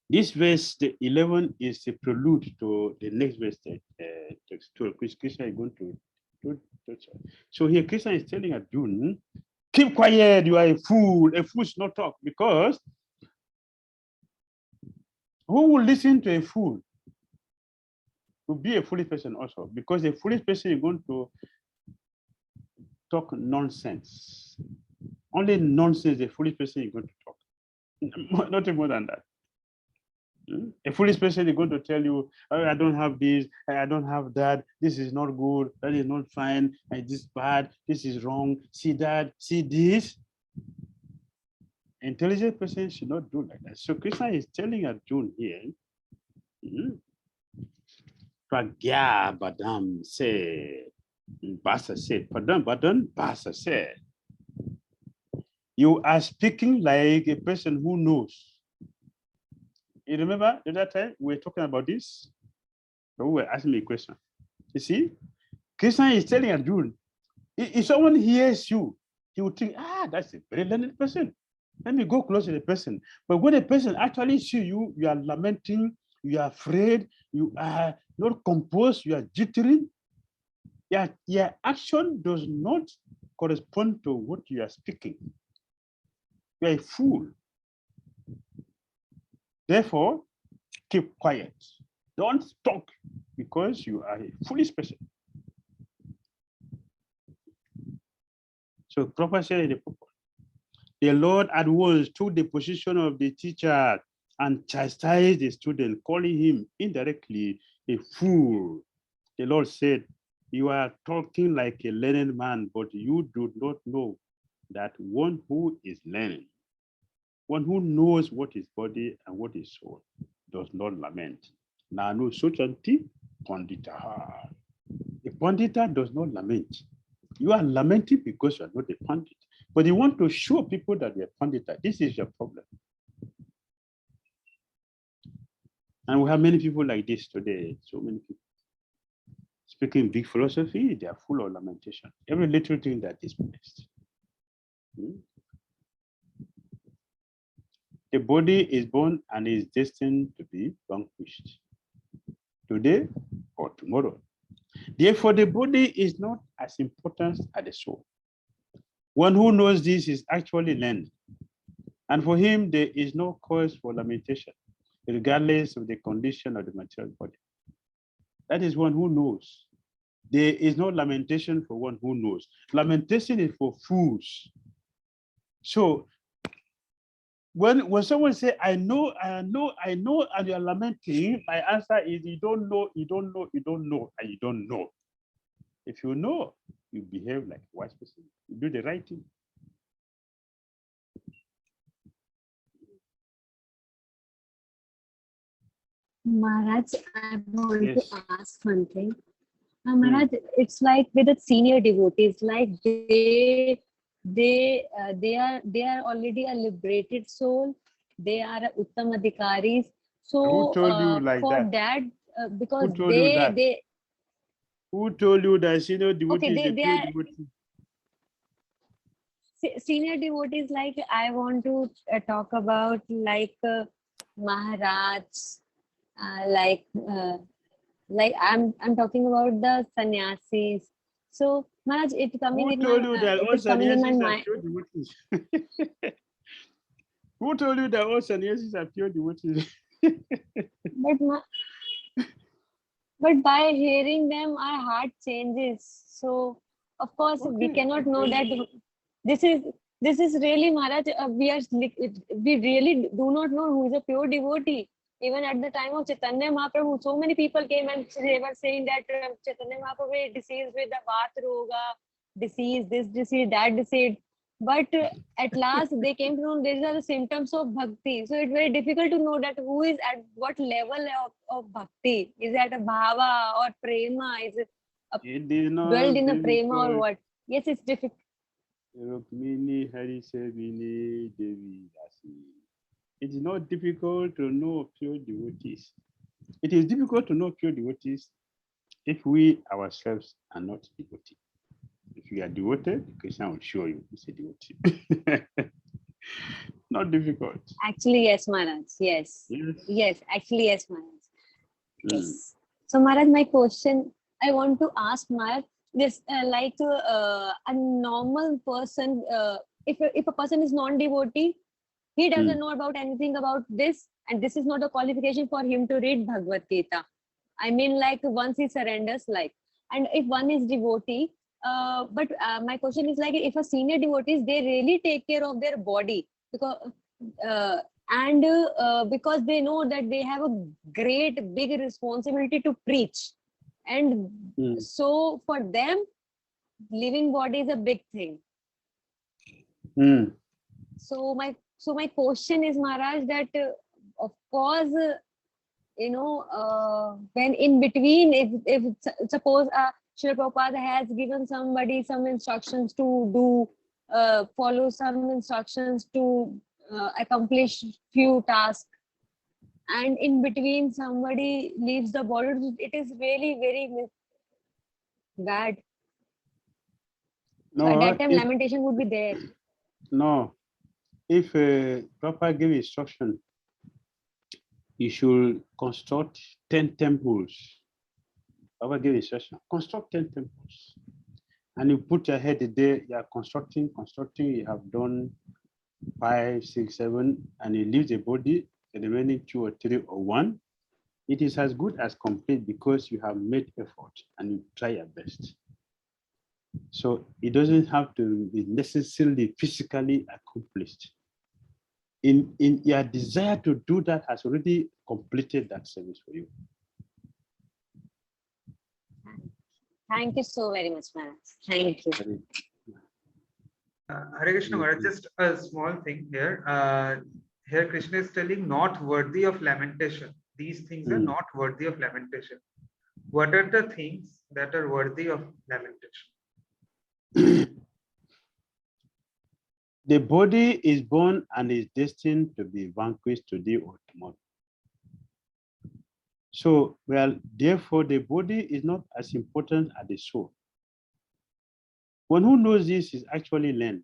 this verse, the 11, is a prelude to the next verse, text 12, which Krishna is going to do. So here Krishna is telling Arjuna, keep quiet, you are a fool. A fool should not talk, because who will listen to a fool? To be a foolish person also, because a foolish person is going to talk nonsense. Only nonsense a foolish person is going to talk. Nothing more than that. A foolish person is going to tell you, oh, I don't have this, I don't have that, this is not good, that is not fine, this is bad, this is wrong, see that, see this. Intelligent person should not do like that. So Krishna is telling Arjuna here, Pragya Badam said, Basa said, Badam Basa said, you are speaking like a person who knows. You remember the other time we were talking about this? So we were asking me a question. You see, Krishna is telling Arjuna, if someone hears you, he would think, that's a very learned person. Let me go close to the person. But when a person actually sees you, you are lamenting, you are afraid, you are not composed, you are jittering. your action does not correspond to what you are speaking. You are a fool. Therefore, keep quiet. Don't talk because you are a foolish person. So Prabhupada said in the purport, the Lord at once took the position of the teacher and chastised the student, calling him indirectly a fool. The Lord said, you are talking like a learned man, but you do not know that one who is learning, one who knows what is body and what is soul, does not lament. Nanu Sochanti Panditaha. A pandita does not lament. You are lamenting because you are not a pandit, but you want to show people that you are pandita. This is your problem. And we have many people like this today, so many people. Speaking big philosophy, they are full of lamentation. Every little thing that is blessed. The body is born and is destined to be vanquished today or tomorrow. Therefore, the body is not as important as the soul. One who knows this is actually learned. And for him, there is no cause for lamentation, regardless of the condition of the material body. That is one who knows. There is no lamentation for one who knows. Lamentation is for fools. So when someone says, I know, and you are lamenting, my answer is you don't know, and you don't know. If you know, you behave like a wise person. You do the right thing. Maharaj, I want Yes. to ask one thing. Maharaj, it's like with the senior devotees, like they are already a liberated soul. They are Uttam Adhikaris. So Who told you like for that? because Who told you that? they Who told you that senior devotee okay, is a they pure are devotee? senior devotees. Like I want to talk about like Maharaj, like I'm talking about the sannyasis. So Maharaj, it coming Who in told my you that it all is coming in my sannyasis are mind. pure devotees? Who told you that all sannyasis are pure devotees? But by hearing them, our heart changes. So of course we Okay. cannot know that this is really Maharaj. We really do not know who is a pure devotee. Even at the time of Chaitanya Mahaprabhu, so many people came and they were saying that Chaitanya Mahaprabhu is diseased with the Vata Roga, disease, this disease, that disease. But at last they came to know these are the symptoms of bhakti. So it's very difficult to know that who is at what level of bhakti. Is that a bhava or prema? Is it It is not dwelled in a prema or difficult. what? Yes, it's difficult. Rukmini Hari Sevini Devi Dasi. It is not difficult to know pure devotees. It is difficult to know pure devotees if we ourselves are not devotees. If you are devoted, Krishna will show you it's a devotee. Not difficult. Actually, yes, Maharaj. Yes. Yes. Yes, actually, yes, Maharaj. Yes. So, Maharaj, my question I want to ask Maharaj, this a normal person, if a person is non-devotee, he doesn't know about anything about this, and this is not a qualification for him to read Bhagavad Gita. I mean, like once he surrenders, like, and if one is devotee, but my question is like, if a senior devotees, they really take care of their body because because they know that they have a great big responsibility to preach, and so for them, living body is a big thing. So my question is, Maharaj, that of course, when in between, if suppose Srila Prabhupada has given somebody some instructions to do, follow some instructions to accomplish few tasks, and in between somebody leaves the body, it is really very bad. No, so at that time, lamentation would be there. No, if Prabhupada give instruction, you should construct 10 temples Baba gave instruction, construct 10 temples. And you put your head there, you are constructing, you have done 5, 6, 7, and you leave the body, the remaining 2 or 3 or 1. It is as good as complete because you have made effort and you try your best. So it doesn't have to be necessarily physically accomplished. In your desire to do that has already completed that service for you. Thank you so very much, Maharaj. Thank you. Hare Krishna Maharaj, just a small thing here. Here Krishna is telling not worthy of lamentation. These things are not worthy of lamentation. What are the things that are worthy of lamentation? The body is born and is destined to be vanquished today or tomorrow. So, well, therefore, the body is not as important as the soul. One who knows this is actually learned,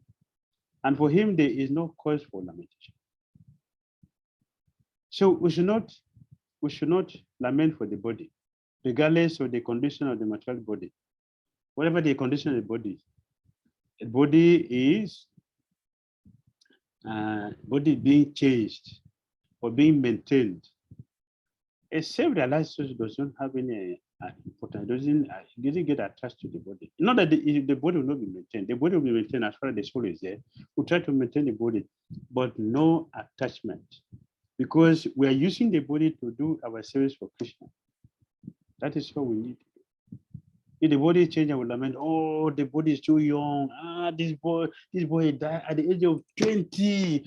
and for him, there is no cause for lamentation. So we should not lament for the body, regardless of the condition of the material body. Whatever the condition of the body is being changed or being maintained. A self-realized soul does not have any importance. It doesn't get attached to the body. Not that the body will not be maintained. The body will be maintained as far as the soul is there. We try to maintain the body, but no attachment. Because we are using the body to do our service for Krishna. That is what we need. If the body change, I will lament, oh, the body is too young. This boy died at the age of 20.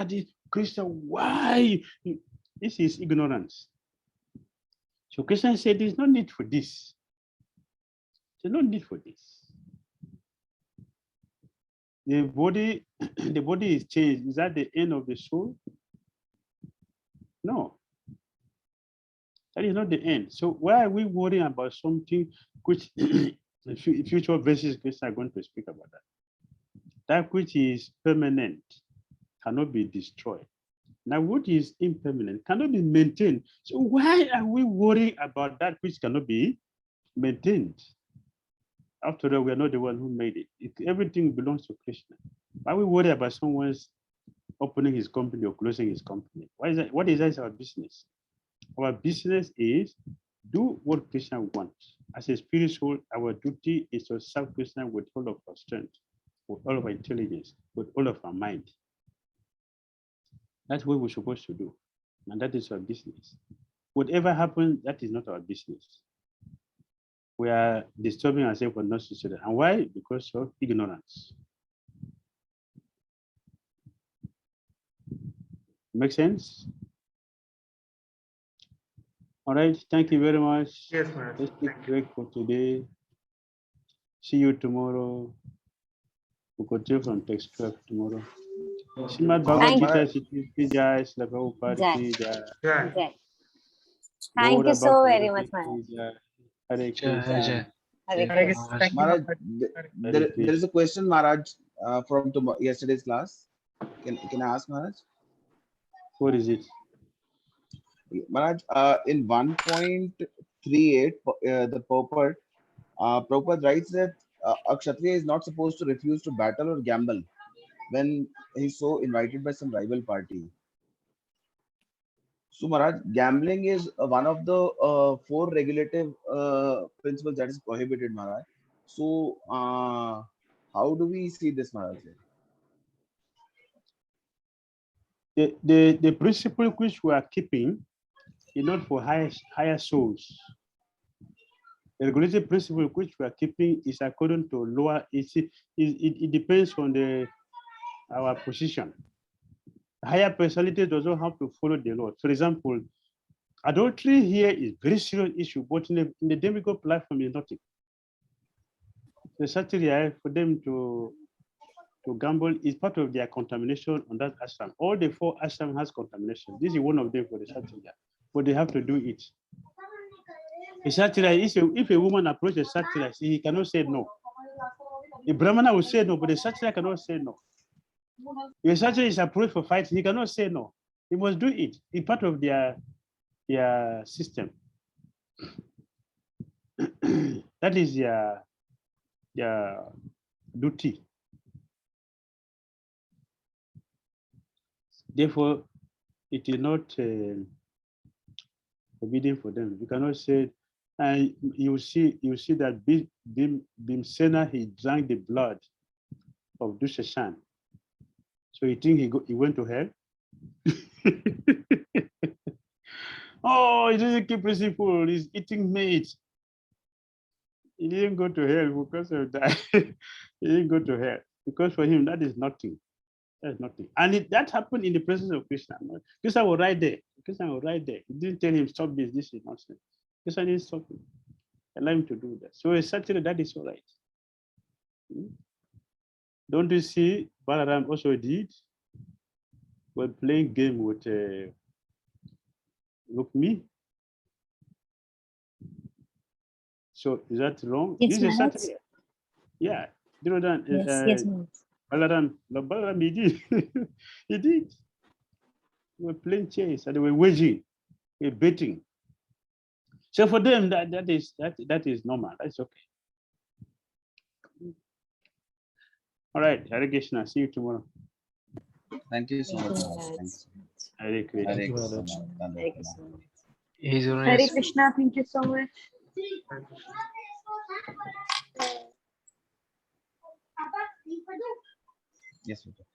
This Krishna, why? This is ignorance. So Krishna said, there's no need for this. There's no need for this. The body is changed. Is that the end of the soul? No. That is not the end. So why are we worrying about something which in future verses Krishna are going to speak about that? That which is permanent cannot be destroyed. Now, what is impermanent cannot be maintained. So why are we worrying about that which cannot be maintained? After all, we are not the one who made it. Everything belongs to Krishna. Why are we worried about someone's opening his company or closing his company? Why is that? What is that our business? Our business is do what Krishna wants. As a spirit soul, our duty is to serve Krishna with all of our strength, with all of our intelligence, with all of our mind. That's what we're supposed to do. And that is our business. Whatever happens, that is not our business. We are disturbing ourselves for not necessary. And why? Because of ignorance. Make sense? All right, thank you very much. Yes, Maharaj. Let's take a break for today. See you tomorrow. We'll continue from text 12 tomorrow. Srimad Bhagavad Gita, Sri Jai, Srila Prabhupada ki Jai. Jai. Thank you so very much, Maharaj. Hare Jai, Krishna. Jai. Hare Krishna. Thank you, Maharaj, Maharaj. there is a question, Maharaj, from yesterday's class. Can I ask, Maharaj? What is it? Maharaj, in 1.38, the purport, Prabhupada writes that a Kshatriya is not supposed to refuse to battle or gamble when he's so invited by some rival party. So, Maharaj, gambling is one of the 4 regulative principles that is prohibited, Maharaj. So, how do we see this, Maharaj? The principle which we are keeping is not for higher souls. The regulative principle which we are keeping is according to lower. It depends on our position. Higher personality does not have to follow the law. For example, adultery here is very serious issue, but in the demigod platform is nothing. The satire for them to gamble is part of their contamination on that ashram. All the 4 ashram has contamination. This is one of them for the satire, but they have to do it. A satire, if a woman approaches a satire, he cannot say no. The Brahmana will say no, but the satire cannot say no. If a satire is approached for fight, he cannot say no. He must do it. It's part of their system. That is their duty. Therefore, it is not forbidden for them. You cannot say, and you see that Bhimsena, he drank the blood of Dushashan. So you think he went to hell? Oh, he doesn't keep principle. He's eating meat. He didn't go to hell because of that. He didn't go to hell because for him that is nothing. That's nothing. And that happened in the presence of Krishna. Krishna was right there. Krishna was right there. He didn't tell him, stop this. This is nonsense. Krishna didn't stop him. Allow him to do that. So essentially, that is all right. Don't you see Balaram also did? When playing game with Rukmi. So is that wrong? Yes, This is Maharaj. essentially, yeah. Duryodhana, Yes, Maharaj. Balaram, he did. He did. They were playing chess and they were waging, they were betting. So for them, that is normal. That's okay. All right, Hare Krishna. See you tomorrow. Thank you so Thank much. you, Maharaj. Maharaj. Thanks. Hare Krishna. Hare you, Krishna. Maharaj. Thank you so much. His Hare Holiness. Krishna, thank you so much. Yes, Vijay.